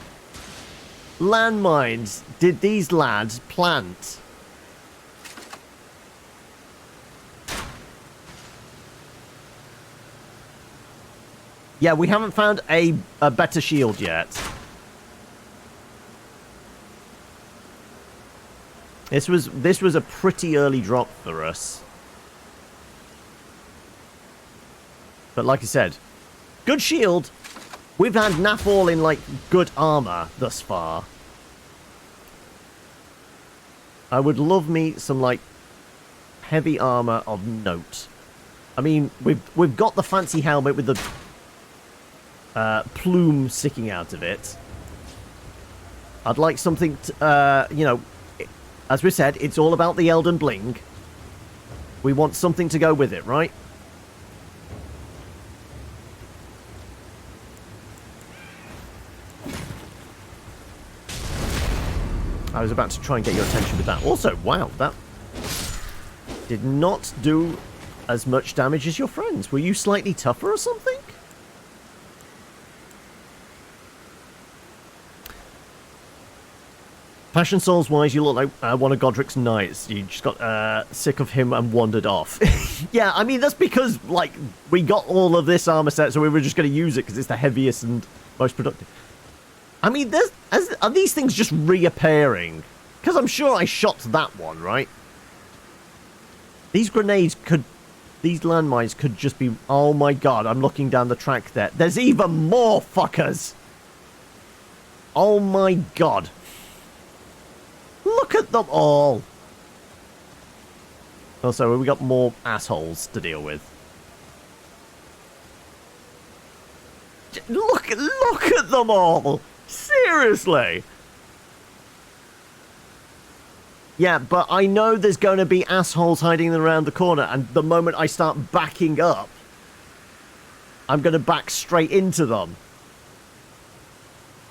landmines did these lads plant? Yeah, we haven't found a better shield yet. This was a pretty early drop for us. But like I said, good shield. We've had Nafall in, like, good armor thus far. I would love me some, like, heavy armor of note. I mean, we've got the fancy helmet with the plume sticking out of it. I'd like something, you know, as we said, it's all about the Elden Bling. We want something to go with it, right? I was about to try and get your attention with that. Also, wow, that did not do as much damage as your friends. Were you slightly tougher or something? Passion Souls wise, you look like one of Godric's knights. You just got sick of him and wandered off. Yeah, I mean, that's because, like, we got all of this armor set, so we were just going to use it because it's the heaviest and most productive. I mean, are these things just reappearing? Because I'm sure I shot that one, right? These grenades could... These landmines could just be... Oh my god, I'm looking down the track there. There's even more fuckers! Oh my god. Look at them all! Also, we got more assholes to deal with. Look at them all! Seriously! Yeah, but I know there's going to be assholes hiding around the corner, and the moment I start backing up, I'm going to back straight into them.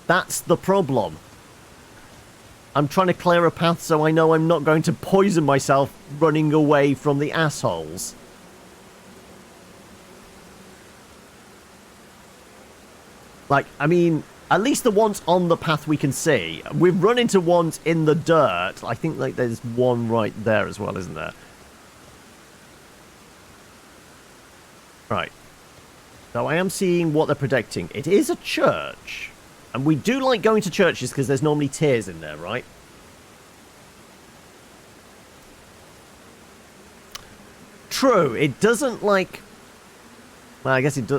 That's the problem. I'm trying to clear a path so I know I'm not going to poison myself running away from the assholes. Like, I mean, at least the ones on the path we can see. We've run into ones in the dirt. I think, like, there's one right there as well, isn't there? Right. So I am seeing what they're protecting. It is a church. And we do like going to churches because there's normally tears in there, right? True. It doesn't, like... Well, I guess it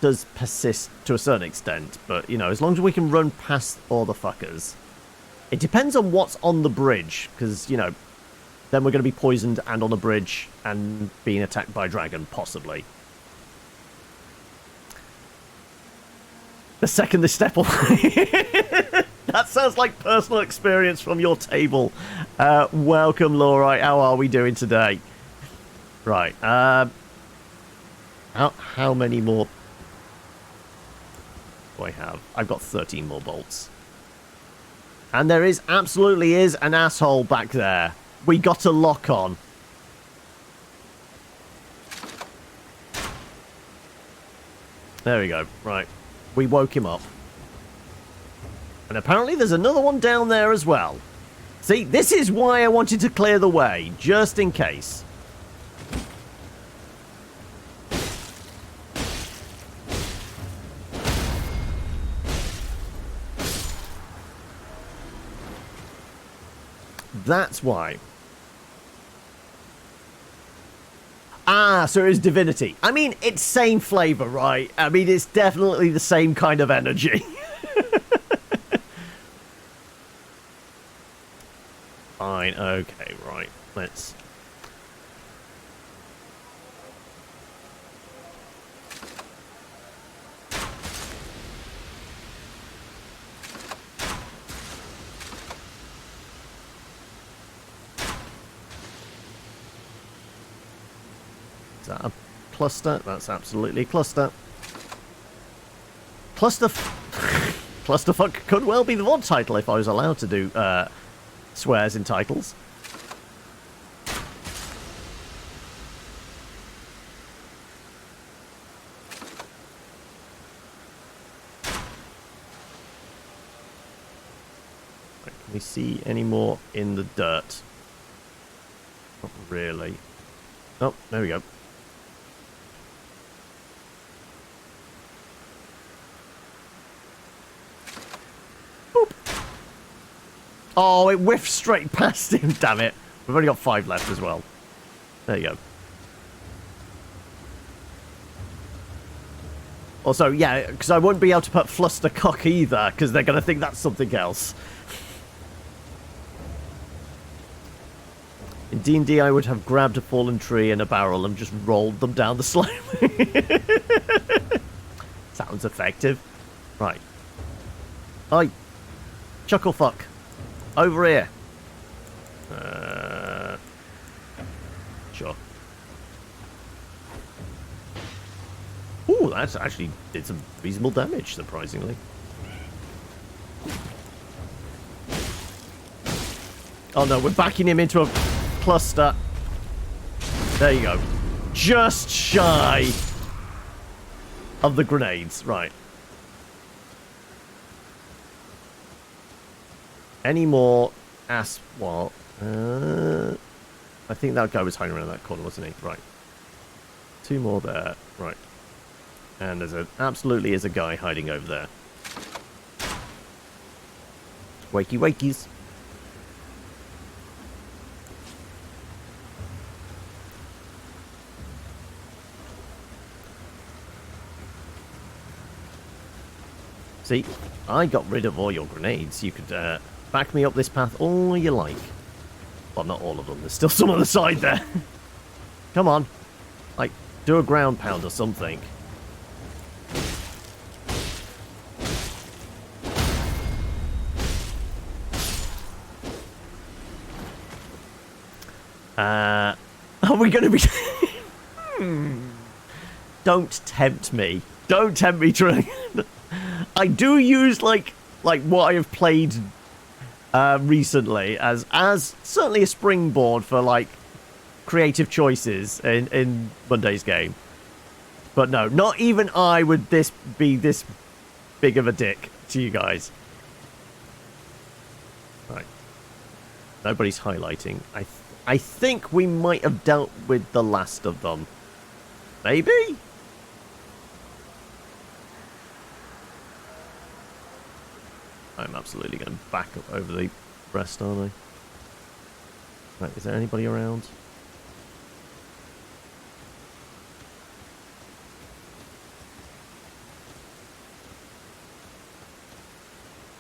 does persist to a certain extent. But, you know, as long as we can run past all the fuckers. It depends on what's on the bridge. Because, you know, then we're going to be poisoned and on the bridge and being attacked by a dragon, possibly. The second they step away. That sounds like personal experience from your table. Welcome, Laurite. How are we doing today? Right. How many more do I have? I've got 13 more bolts. And there absolutely is an asshole back there. We got a lock on. There we go. Right. We woke him up. And apparently there's another one down there as well. See, this is why I wanted to clear the way, just in case. That's why. Ah, so it's divinity. I mean, it's same flavor, right? I mean, it's definitely the same kind of energy. Fine, okay, right. Let's... Is that a cluster? That's absolutely a cluster. Cluster Clusterfuck could well be the VOD title if I was allowed to do swears in titles. Right, can we see any more in the dirt? Not really. Oh, there we go. Oh, it whiffed straight past him, damn it. We've only got 5 left as well. There you go. Also, yeah, because I won't be able to put Flustercock either, because they're going to think that's something else. In D&D, I would have grabbed a fallen tree and a barrel and just rolled them down the slope. Sounds effective. Right. Oi. Chucklefuck. Over here. Sure. Ooh, that actually did some reasonable damage, surprisingly. Oh no, we're backing him into a cluster. There you go. Just shy of the grenades. Right. Any more asphalt? I think that guy was hiding around that corner, wasn't he? Right. 2 more there. Right. And there's absolutely is a guy hiding over there. Wakey wakies. See, I got rid of all your grenades. You could back me up this path all you like. Well, not all of them. There's still some on the side there. Come on. Like, do a ground pound or something. Are we going to be... Don't tempt me. Don't tempt me, Trilling. I do use, like what I have played recently as certainly a springboard for, like, creative choices in Monday's game. But no, not even I would be this big of a dick to you guys. Right. Nobody's highlighting. I think we might have dealt with the last of them. Maybe? I'm absolutely going to back up over the rest, aren't I? Right, is there anybody around?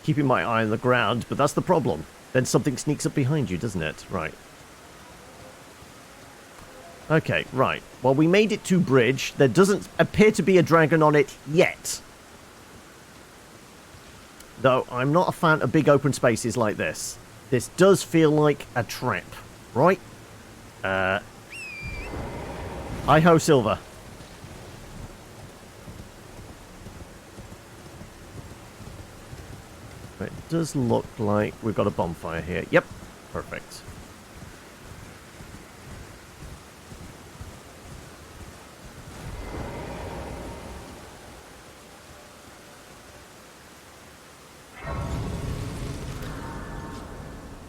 Keeping my eye on the ground, but that's the problem. Then something sneaks up behind you, doesn't it? Right. Okay, right. Well, we made it to bridge. There doesn't appear to be a dragon on it yet. Though, I'm not a fan of big open spaces like this. This does feel like a trap, right? Hi-ho, Silver. It does look like we've got a bonfire here. Yep, perfect.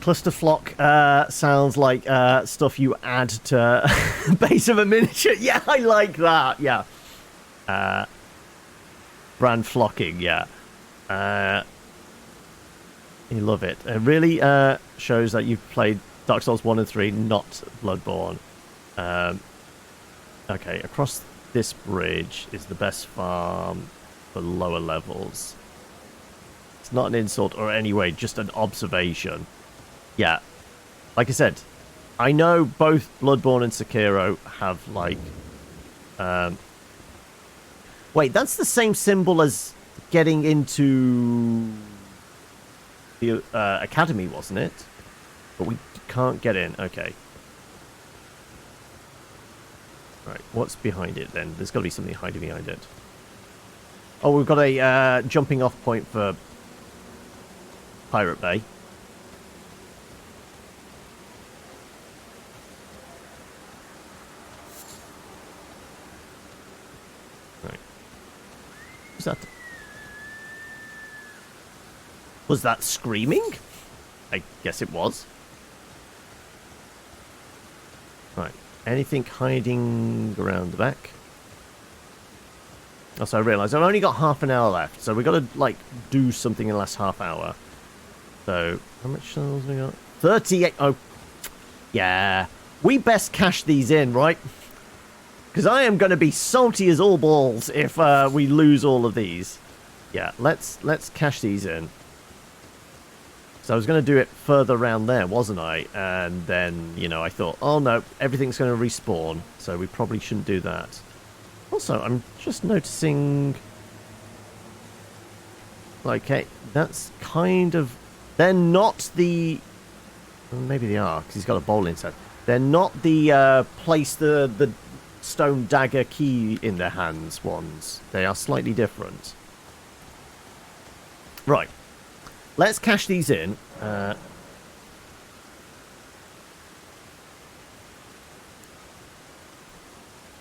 Clusterflock sounds like stuff you add to base of a miniature. Yeah, I like that. Yeah. Brand flocking. Yeah. You love it. It really shows that you've played Dark Souls 1 and 3, not Bloodborne. Okay, across this bridge is the best farm for lower levels. It's not an insult or anyway, just an observation. Yeah, like I said, I know both Bloodborne and Sekiro have, like... Wait, that's the same symbol as getting into the Academy, wasn't it? But we can't get in. Okay. Right, what's behind it then? There's got to be something hiding behind it. Oh, we've got a jumping off point for Pirate Bay. Right. Was that... Was that screaming? I guess it was. Right. Anything hiding around the back? Also, I realised I've only got half an hour left, so we've got to, like, do something in the last half hour. So, how much souls we got? 38. Oh, yeah. We best cash these in, right? Because I am going to be salty as all balls if we lose all of these. Yeah, let's cash these in. So I was going to do it further around there, wasn't I? And then, you know, I thought, oh no, everything's going to respawn, so we probably shouldn't do that. Also, I'm just noticing... Okay, that's kind of... They're not the... Well, maybe they are, because he's got a bowl inside. They're not the place the stone dagger key in their hands ones. They are slightly different. Right. Let's cash these in.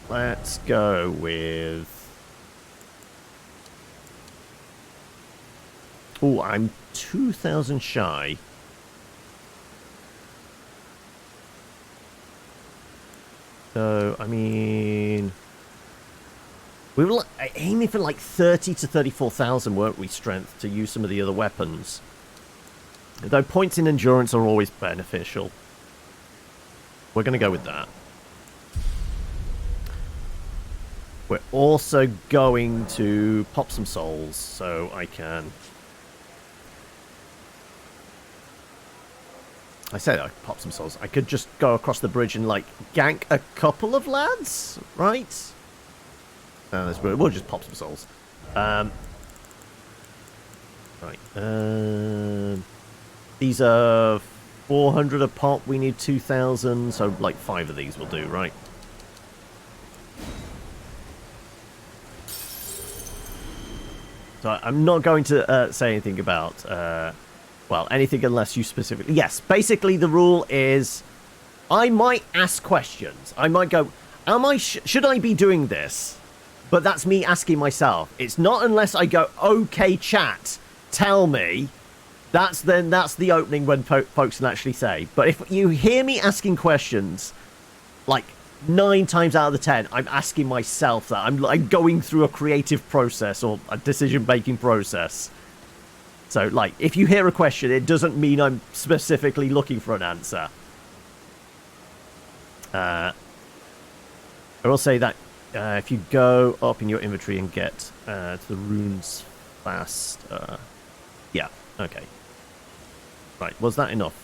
Let's go with... Oh, I'm 2,000 shy. So, I mean... We were aiming for like 30 to 34,000, weren't we, strength, to use some of the other weapons. Though points in endurance are always beneficial. We're going to go with that. We're also going to pop some souls, so I can... I said I pop some souls. I could just go across the bridge and, like, gank a couple of lads, right? We'll just pop some souls. Right. These are 400 a pop. We need 2,000, so, like, 5 of these will do, right? So I'm not going to say anything about, well, anything unless you specifically... Yes, basically the rule is I might ask questions. I might go, should I be doing this? But that's me asking myself. It's not unless I go, okay, chat, tell me. That's the opening when folks can actually say. But if you hear me asking questions, like 9 times out of the 10, I'm asking myself that. I'm going through a creative process or a decision-making process. So, like, if you hear a question, it doesn't mean I'm specifically looking for an answer. I will say that if you go up in your inventory and get to the runes fast... yeah, okay. Right, was that enough?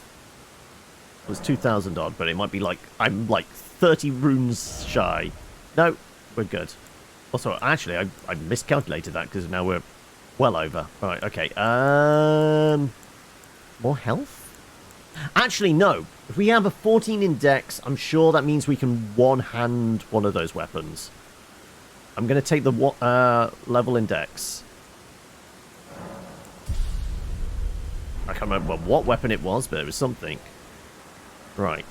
It was 2,000 odd, but it might be like... I'm like 30 runes shy. No, we're good. Also, actually, I miscalculated that because now we're well over. Right, okay. More health? Actually, no. If we have a 14 in dex, I'm sure that means we can one-hand one of those weapons. I'm going to take the level in dex. I can't remember what weapon it was, but it was something. Right.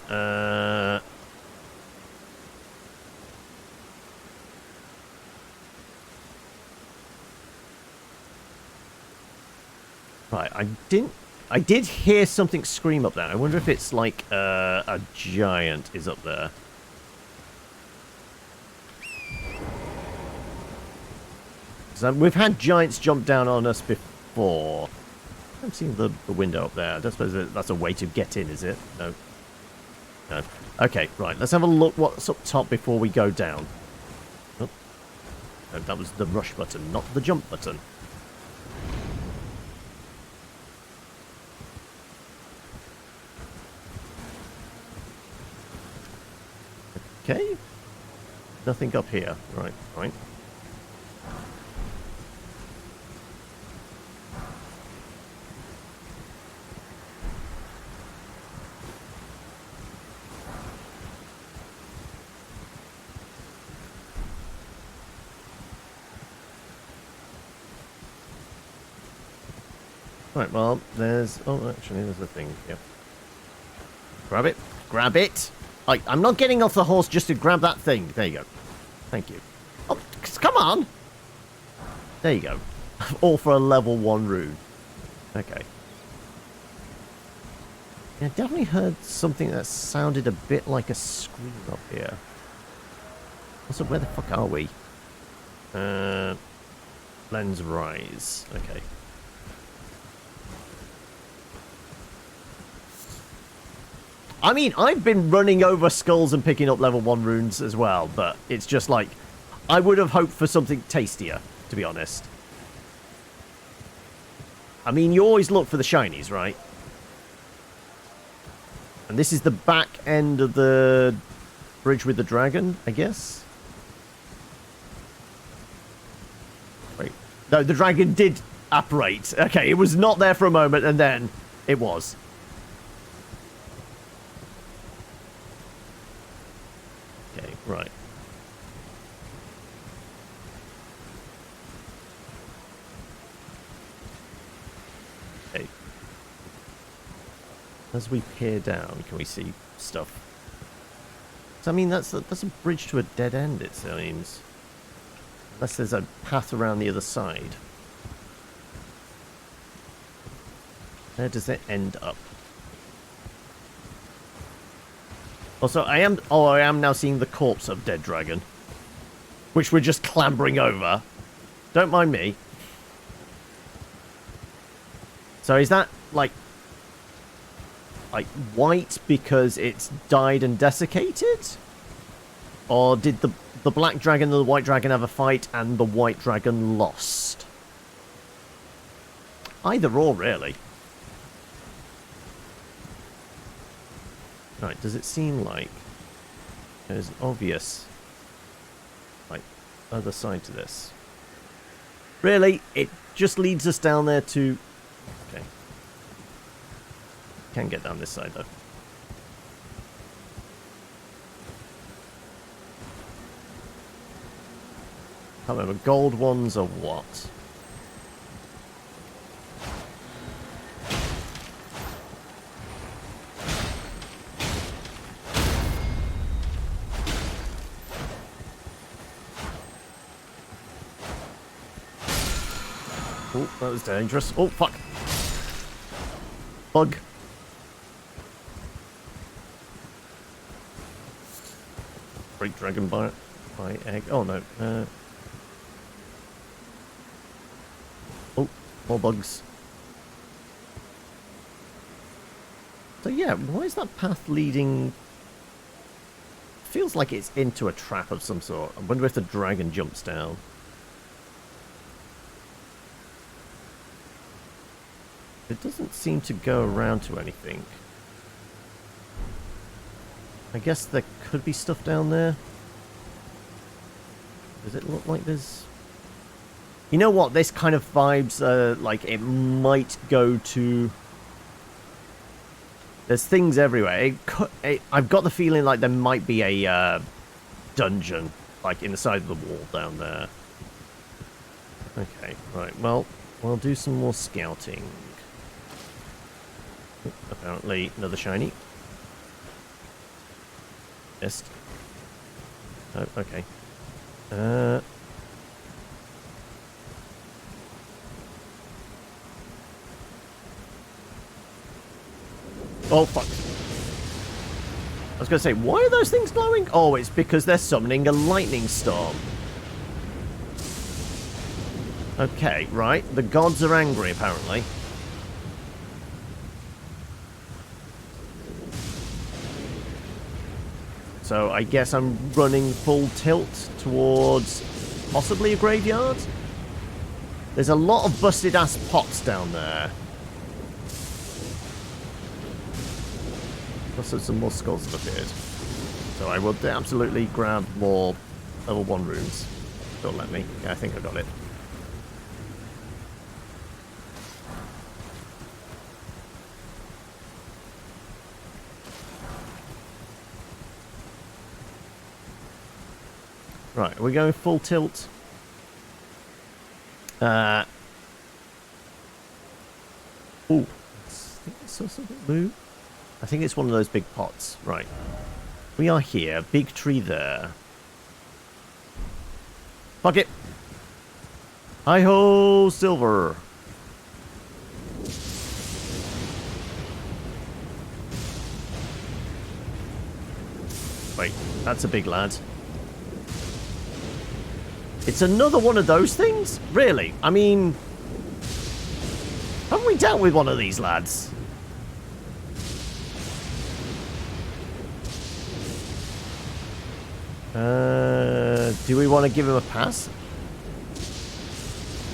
Right, I did hear something scream up there. I wonder if it's like a giant is up there. So we've had giants jump down on us before. I haven't seen the window up there. I don't suppose that's a way to get in, is it? No. No. Okay, right. Let's have a look what's up top before we go down. Oh. No, that was the rush button, not the jump button. Okay. Nothing up here. Right, right. Right, well, there's... Oh, actually, there's a thing here. Grab it. Grab it. I'm not getting off the horse just to grab that thing. There you go. Thank you. Oh, come on. There you go. All for a level 1 rune. Okay. Yeah, I definitely heard something that sounded a bit like a scream up here. Also, where the fuck are we? Lens rise. Okay. I mean, I've been running over skulls and picking up level 1 runes as well, but it's just like, I would have hoped for something tastier, to be honest. I mean, you always look for the shinies, right? And this is the back end of the bridge with the dragon, I guess? Wait. No, the dragon did apparate. Okay, it was not there for a moment, and then it was. Okay, right. Okay. As we peer down, can we see stuff? So, I mean, that's a bridge to a dead end, it seems. Unless there's a path around the other side. Where does it end up? Also, I am now seeing the corpse of dead dragon. Which we're just clambering over. Don't mind me. So is that, like white because it's died and desiccated? Or did the black dragon and the white dragon have a fight and the white dragon lost? Either or, really. Right, does it seem like there's an obvious, like, other side to this? Really? It just leads us down there to... Okay. Can get down this side, though. Can't remember. Gold ones are what? Oh, that was dangerous. Oh, fuck. Bug. Great dragon bite. By egg. Oh, no. Oh, more bugs. So, yeah, why is that path leading... Feels like it's into a trap of some sort. I wonder if the dragon jumps down. It doesn't seem to go around to anything. I guess there could be stuff down there. Does it look like there's... You know what? This kind of vibes, like it might go to... There's things everywhere. I've got the feeling like there might be a dungeon, like in the side of the wall down there. Okay, right. Well, we'll do some more scouting. Apparently, another shiny. Missed. Oh, okay. Oh, fuck. I was going to say, why are those things glowing? Oh, it's because they're summoning a lightning storm. Okay, right. The gods are angry, apparently. So I guess I'm running full tilt towards possibly a graveyard. There's a lot of busted ass pots down there. Also some more skulls have appeared. So I will absolutely grab more level 1 runes. Don't let me. Yeah, I think I got it. Right, are we going full tilt? Ooh. I think I saw something move. I think it's one of those big pots. Right. We are here. Big tree there. Fuck it. Hi-ho, silver. Wait, that's a big lad. It's another one of those things? Really? I mean... haven't we dealt with one of these lads? Do we want to give him a pass?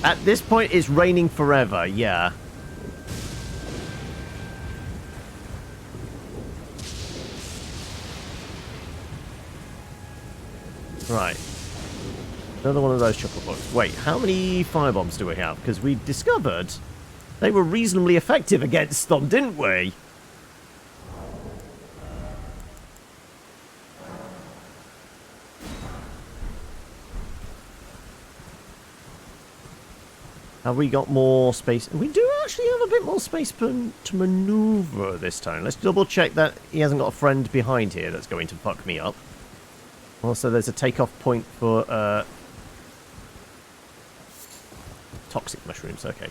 At this point, it's raining forever, yeah. Right. Another one of those chocolate bugs. Wait, how many firebombs do we have? Because we discovered they were reasonably effective against them, didn't we? Have we got more space? We do actually have a bit more space to maneuver this time. Let's double check that he hasn't got a friend behind here that's going to fuck me up. Also, there's a takeoff point for toxic mushrooms. Okay.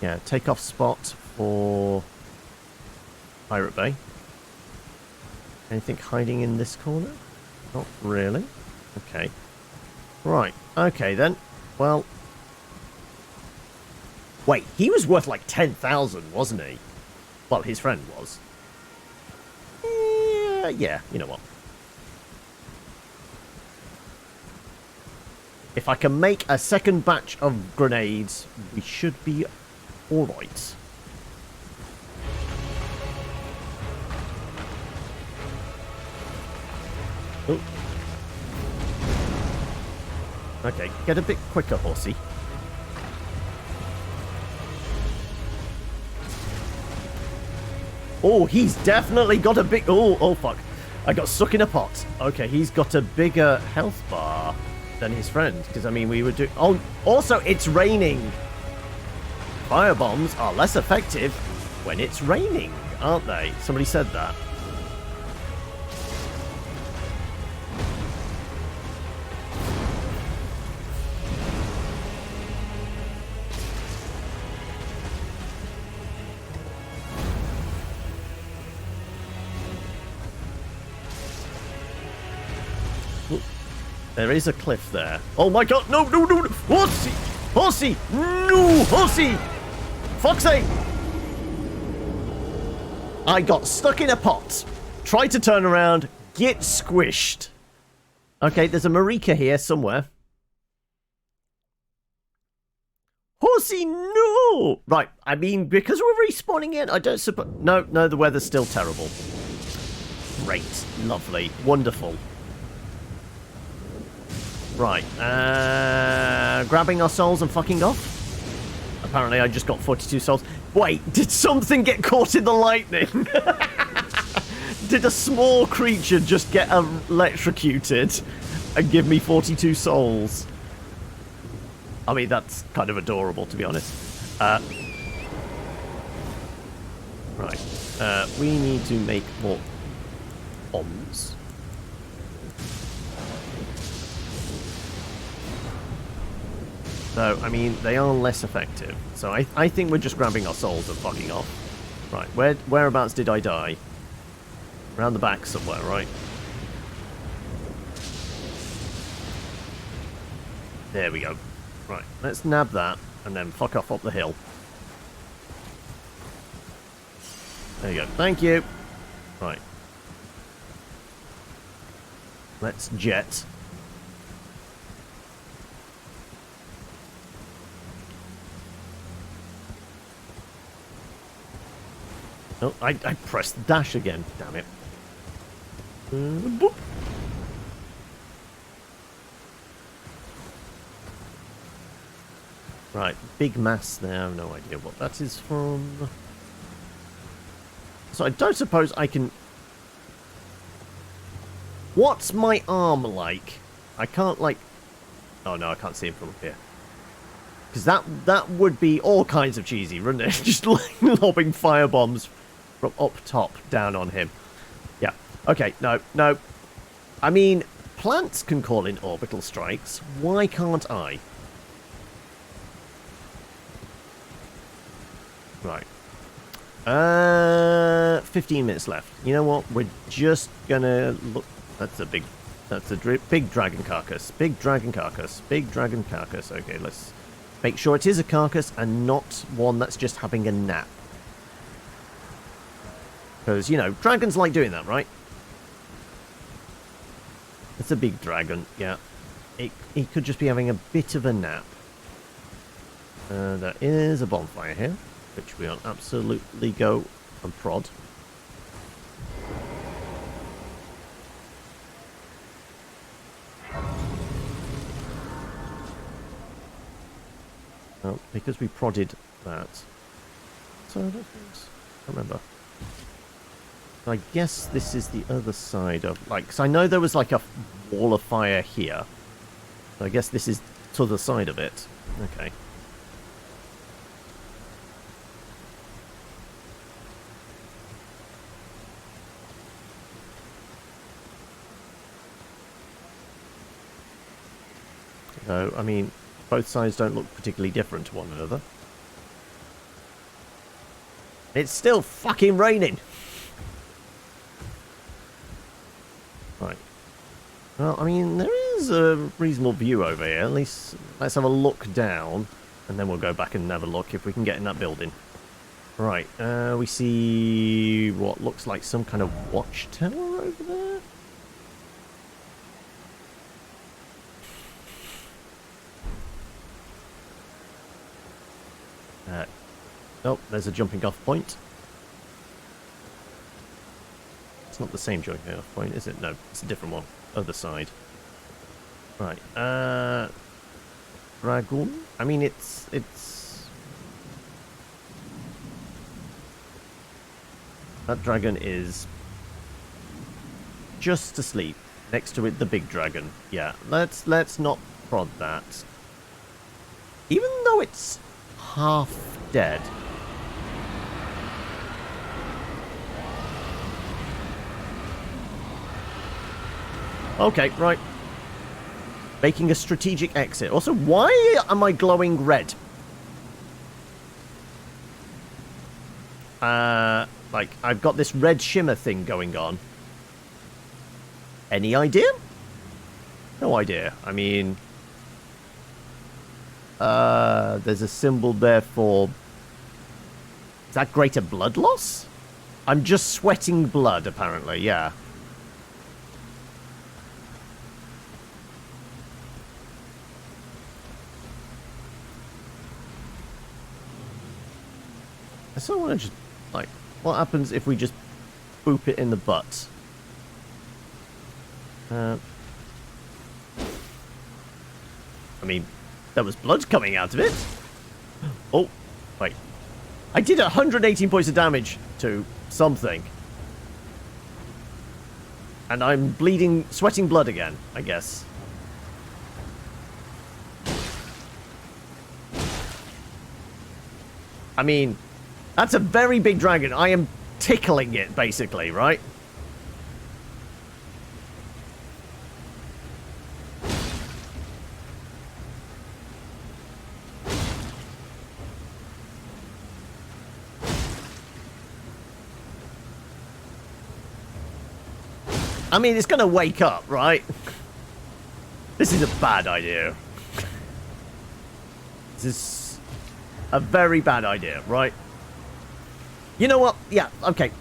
Yeah, takeoff spot for Pirate Bay. Anything hiding in this corner? Not really. Okay. Right. Okay, then. Well... wait, he was worth like 10,000, wasn't he? Well, his friend was. Yeah, you know what. If I can make a second batch of grenades, we should be alright. Oh. Okay, get a bit quicker, horsey. Oh, he's definitely got a big... oh, fuck. I got stuck in a pot. Okay, he's got a bigger health bar than his friend. Because, I mean, we were doing... oh, also, it's raining. Firebombs are less effective when it's raining, aren't they? Somebody said that. There is a cliff there. Oh my god, no, no, no, no! Horsey! Horsey! No! Horsey! Fuck's sake! I got stuck in a pot. Tried to turn around, get squished. Okay, there's a Marika here somewhere. Horsey, no! Right, I mean, because we're respawning in, I don't suppose... no, no, the weather's still terrible. Great, lovely, wonderful. Right, grabbing our souls and fucking off. Apparently I just got 42 souls. Wait, did something get caught in the lightning? Did a small creature just get electrocuted and give me 42 souls? I mean, that's kind of adorable, to be honest. Right, we need to make more bombs. So, I mean, they are less effective. So I think we're just grabbing our souls and fucking off. Right, whereabouts did I die? Around the back somewhere, right? There we go. Right, let's nab that and then fuck off up the hill. There you go. Thank you. Right. Let's jet. Oh, I pressed dash again. Damn it. Boop. Right, big mass there. I have no idea what that is from. So I don't suppose I can... what's my arm like? I can't, like... oh no, I can't see him from up here. Because that would be all kinds of cheesy, wouldn't it? Just like lobbing firebombs from up top down on him. Yeah. Okay, no. I mean, plants can call in orbital strikes. Why can't I? Right. 15 minutes left. You know what? We're just gonna look. That's a big dragon carcass. Big dragon carcass. Big dragon carcass. Okay, let's make sure it is a carcass and not one that's just having a nap. Because, you know, dragons like doing that, right? It's a big dragon, yeah. It could just be having a bit of a nap. There is a bonfire here, which we'll absolutely go and prod. Well, because we prodded that. So I don't remember. I guess this is the other side of, like, because I know there was like a wall of fire here. So I guess this is to the side of it. Okay. So, I mean, both sides don't look particularly different to one another. It's still fucking raining! Right. Well, I mean, there is a reasonable view over here. At least, let's have a look down, and then we'll go back and have a look if we can get in that building. Right, we see what looks like some kind of watchtower over there. Oh, there's a jumping off point. It's not the same jumping off point, is it? No, it's a different one. Other side. Right. Dragoon? I mean, it's... That dragon is just asleep. Next to it, the big dragon. Yeah, let's not prod that. Even though it's half dead. Okay, right. Making a strategic exit. Also, why am I glowing red? Like, I've got this red shimmer thing going on. Any idea? No idea. I mean... there's a symbol there for... Is that greater blood loss? I'm just sweating blood, apparently, yeah. I sort of want to just, like, what happens if we just boop it in the butt? I mean, there was blood coming out of it. Oh, wait. I did 118 points of damage to something. And I'm bleeding, sweating blood again, I guess. I mean... That's a very big dragon. I am tickling it, basically, right? I mean, it's gonna wake up, right? This is a bad idea. This is a very bad idea, right? You know what? Yeah, okay.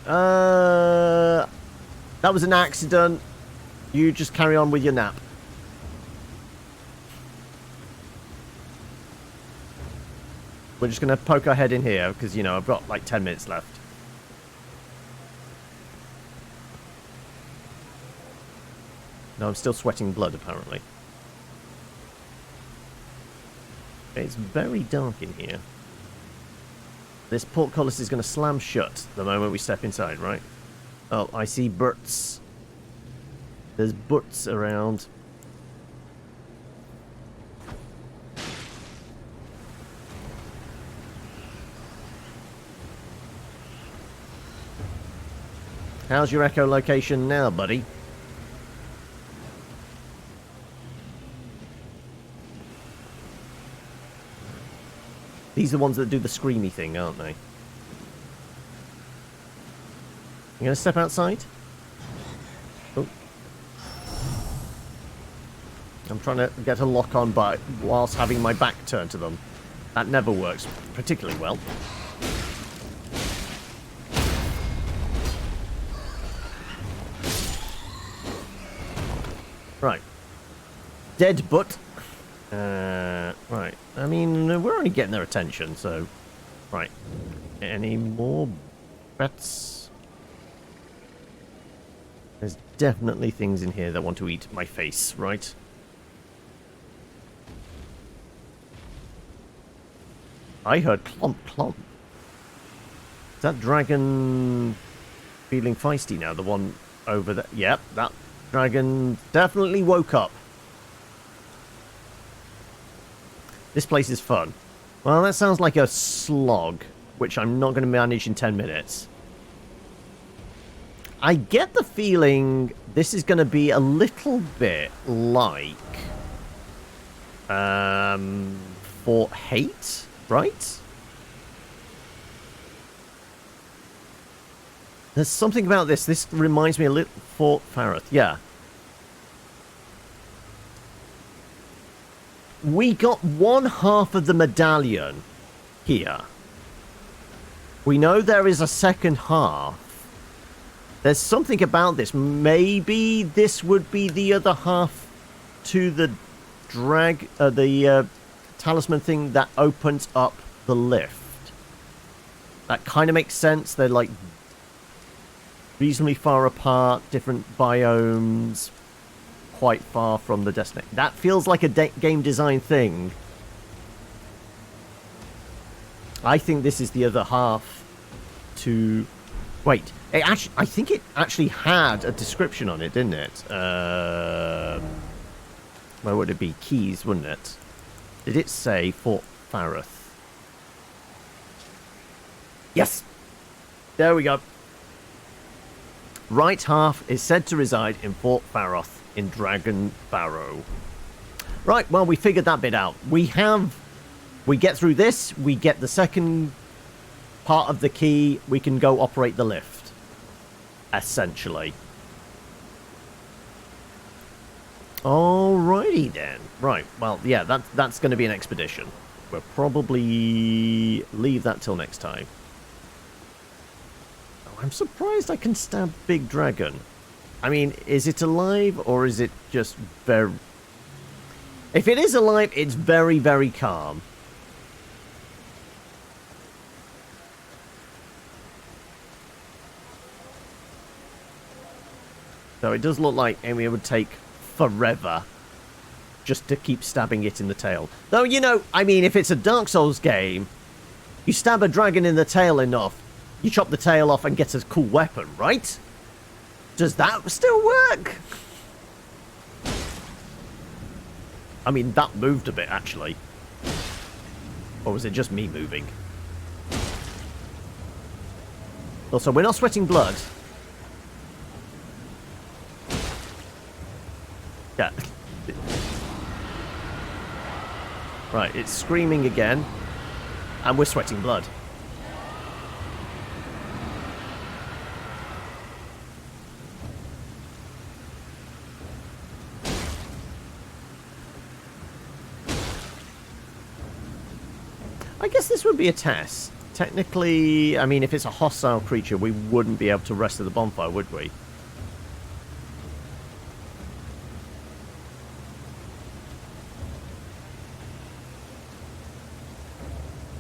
That was an accident. You just carry on with your nap. We're just going to poke our head in here because, you know, I've got like 10 minutes left. No, I'm still sweating blood, apparently. It's very dark in here. This portcullis is going to slam shut the moment we step inside, right? Oh, I see burts. There's burts around. How's your echolocation now, buddy? These are the ones that do the screamy thing, aren't they? You gonna step outside? Oh. I'm trying to get a lock on but whilst having my back turned to them. That never works particularly well. Right. Dead butt. Right. I mean, we're only getting their attention, so... Right. Any more bets? There's definitely things in here that want to eat my face, right? I heard clomp clomp. Is that dragon feeling feisty now? The one over there? Yep, that dragon definitely woke up. This place is fun. Well, that sounds like a slog, which I'm not going to manage in 10 minutes. I get the feeling this is going to be a little bit like Fort Hate, right? There's something about this. This reminds me a little Fort Farroth. Yeah. We got one half of the medallion here. We know there is a second half. There's something about this. Maybe this would be the other half to the talisman thing that opens up the lift. That kind of makes sense. They're like reasonably far apart, different biomes, quite far from the destination. That feels like a game design thing. I think this is the other half to... Wait, I think it actually had a description on it, didn't it? Where would it be? Keys, wouldn't it? Did it say Fort Farroth? Yes! There we go. Right half is said to reside in Fort Farroth in Dragon Barrow. Right, well, we figured that bit out. We get through this, we get the second part of the key, we can go operate the lift. Essentially. Alrighty then. Right, well, yeah, that's going to be an expedition. We'll probably leave that till next time. Oh, I'm surprised I can stab Big Dragon. I mean, is it alive or is it just very... If it is alive, it's very, very calm. So it does look like Amy would take forever just to keep stabbing it in the tail. Though, you know, I mean, if it's a Dark Souls game, you stab a dragon in the tail enough, you chop the tail off and get a cool weapon, right? Does that still work? I mean, that moved a bit, actually. Or was it just me moving? Also, we're not sweating blood. Yeah. Right, it's screaming again. And we're sweating blood. I guess this would be a test. Technically, I mean, if it's a hostile creature, we wouldn't be able to rest at the bonfire, would we?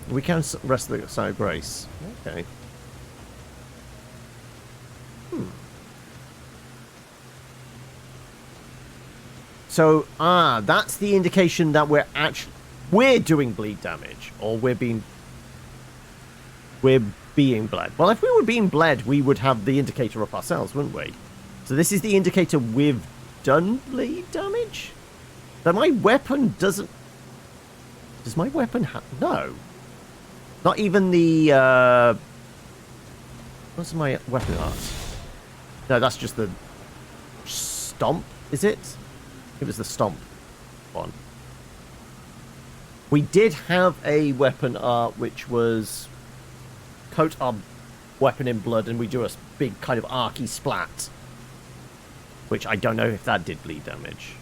We can rest the side of grace. Okay. So, that's the indication that we're doing bleed damage, or we're being bled. Well, if we were being bled, we would have the indicator up ourselves, wouldn't we? So this is the indicator we've done bleed damage? But my weapon doesn't... Does my weapon have... No. Not even the... What's my weapon art? No, that's just the stomp, is it? It was the stomp one. We did have a weapon art which was coat our weapon in blood and we do a big kind of arky splat. Which I don't know if that did bleed damage.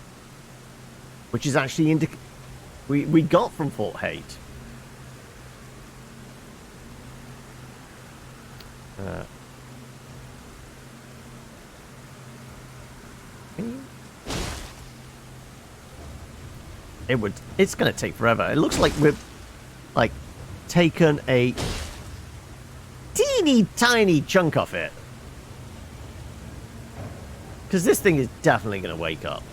Which is actually we got from Fort Hate. It's gonna take forever. It looks like we've like taken a teeny tiny chunk off it. Because this thing is definitely gonna wake up.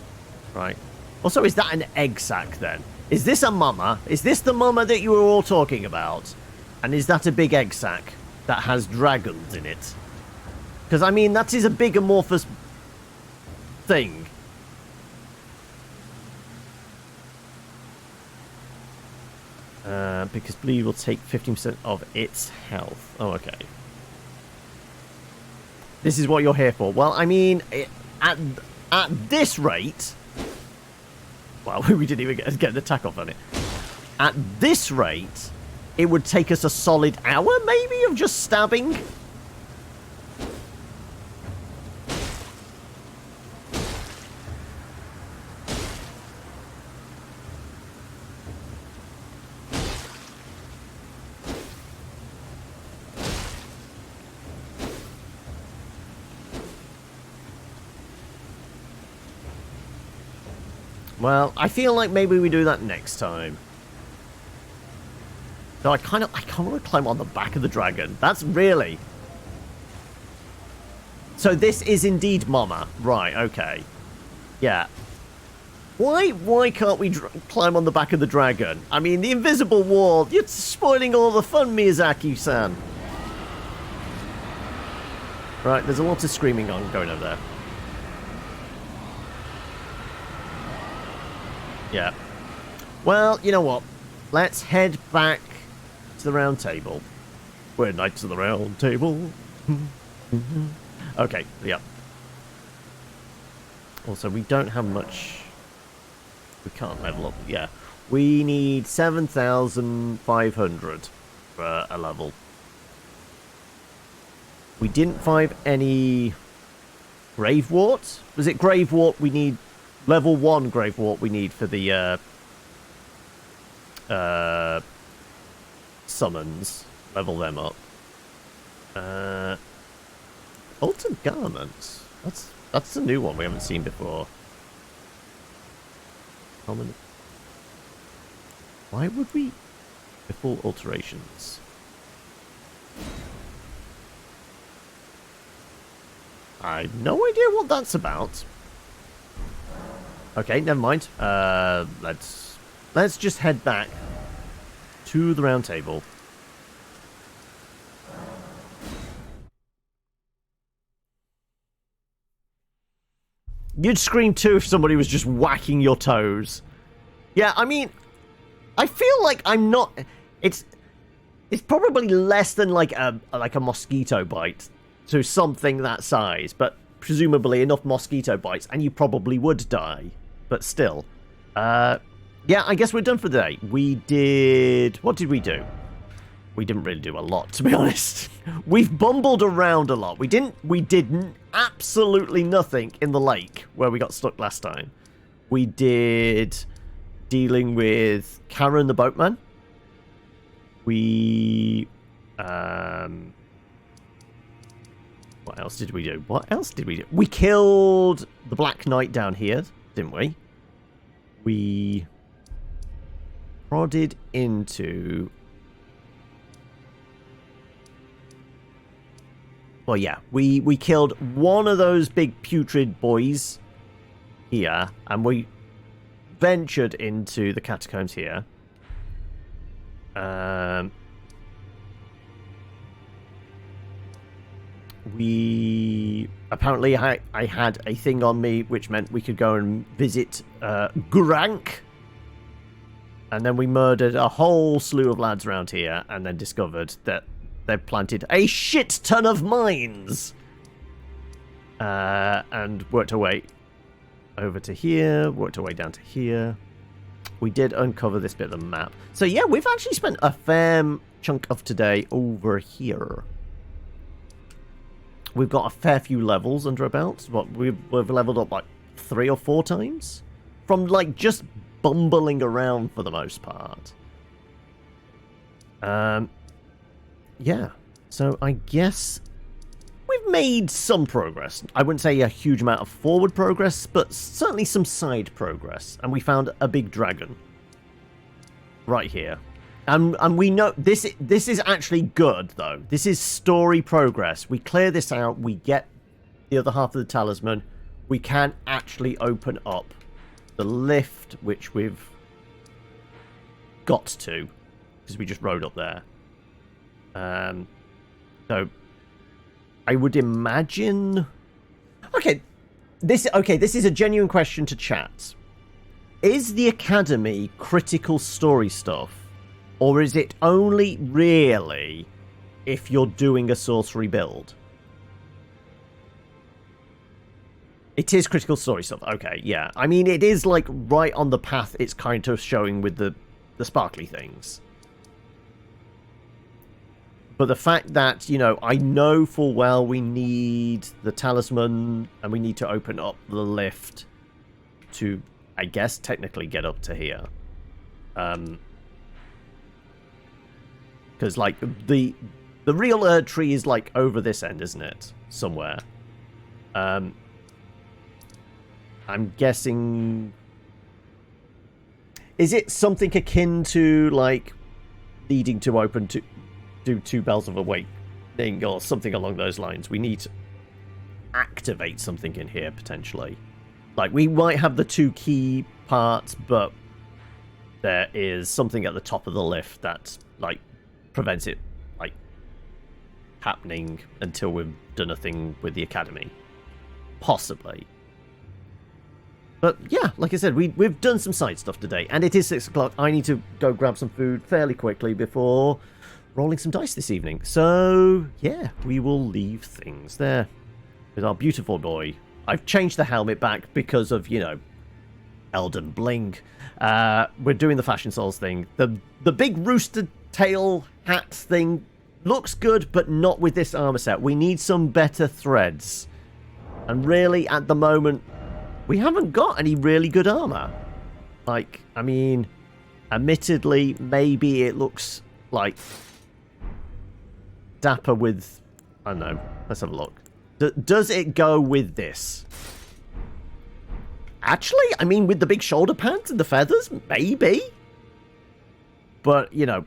Right? Also, is that an egg sac then? Is this a mama? Is this the mama that you were all talking about? And is that a big egg sac that has dragons in it? Because, I mean, that is a big amorphous thing. Because bleed will take 15% of its health. Oh, okay. This is what you're here for. Well, I mean, at this rate... Well, we didn't even get an attack off on it. At this rate, it would take us a solid hour, maybe, of just stabbing. Well, I feel like maybe we do that next time. No, I kind of want to climb on the back of the dragon. That's really... So this is indeed Mama. Right, okay. Yeah. Why can't we climb on the back of the dragon? I mean, the invisible wall. You're spoiling all the fun, Miyazaki-san. Right, there's a lot of screaming going over there. Yeah. Well, you know what? Let's head back to the round table. We're knights of the round table. Okay, yeah. Also, we don't have much... We can't level up. Yeah. We need 7,500 for a level. We didn't find any... Gravewort? Was it Gravewort we need... Level 1 Gravewort we need for the summons. Level them up. Altered Garments. That's a new one we haven't seen before. Common. Why would we... Before alterations. I have no idea what that's about. Okay, never mind. Let's just head back to the round table. You'd scream too if somebody was just whacking your toes. Yeah, I mean, I feel like I'm not... It's probably less than like a mosquito bite to something that size, but presumably enough mosquito bites and you probably would die. But still. Yeah, I guess we're done for the day. We did... What did we do? We didn't really do a lot, to be honest. We've bumbled around a lot. We did absolutely nothing in the lake where we got stuck last time. We did dealing with Karen the boatman. We... What else did we do? We killed the Black Knight down here, didn't we? We prodded into... Well, yeah, we killed one of those big putrid boys here, and we ventured into the catacombs here. We... Apparently, I had a thing on me, which meant we could go and visit Grank. And then we murdered a whole slew of lads around here, and then discovered that they've planted a shit ton of mines. and worked our way over to here, worked our way down to here. We did uncover this bit of the map. So yeah, we've actually spent a fair chunk of today over here. We've got a fair few levels under our belts. We've leveled up like 3 or 4 times from like just bumbling around for the most part. Yeah. So I guess we've made some progress. I wouldn't say a huge amount of forward progress, but certainly some side progress. And we found a big dragon right here. And we know this is actually good, though. This is story progress. We clear this out. We get the other half of the talisman. We can actually open up the lift, which we've got to, because we just rode up there. So I would imagine. Okay, this is a genuine question to chat. Is the Academy critical story stuff? Or is it only really if you're doing a sorcery build? It is critical story stuff. Okay, yeah. I mean, it is like right on the path it's kind of showing with the sparkly things. But the fact that, you know, I know full well we need the talisman and we need to open up the lift to, I guess, technically get up to here. Because, like, the real Erd tree is, like, over this end, isn't it? Somewhere. I'm guessing... Is it something akin to, like, needing to open to do 2 bells of awakening or something along those lines? We need to activate something in here, potentially. Like, we might have the 2 key parts, but there is something at the top of the lift that, like, prevents it, like, happening until we've done a thing with the Academy. Possibly. But, yeah, like I said, we've done some side stuff today, and it is 6 o'clock. I need to go grab some food fairly quickly before rolling some dice this evening. So, yeah, we will leave things there with our beautiful boy. I've changed the helmet back because of, you know, Elden Bling. We're doing the Fashion Souls thing. The big rooster tail hat thing looks good, but not with this armor set. We need some better threads. And really, at the moment, we haven't got any really good armor. Like, I mean, admittedly, maybe it looks like dapper with... I don't know. Let's have a look. Does it go with this? Actually, I mean, with the big shoulder pads and the feathers, maybe. But, you know,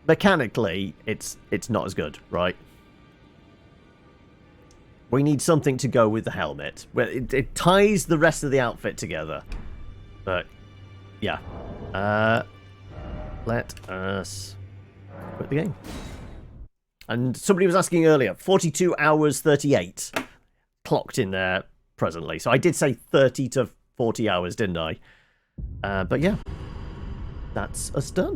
mechanically, it's not as good, right? We need something to go with the helmet. It ties the rest of the outfit together. But, yeah. Let us quit the game. And somebody was asking earlier, 42 hours 38 clocked in there presently. So I did say 30 to 40 hours, didn't I? But yeah, that's us done.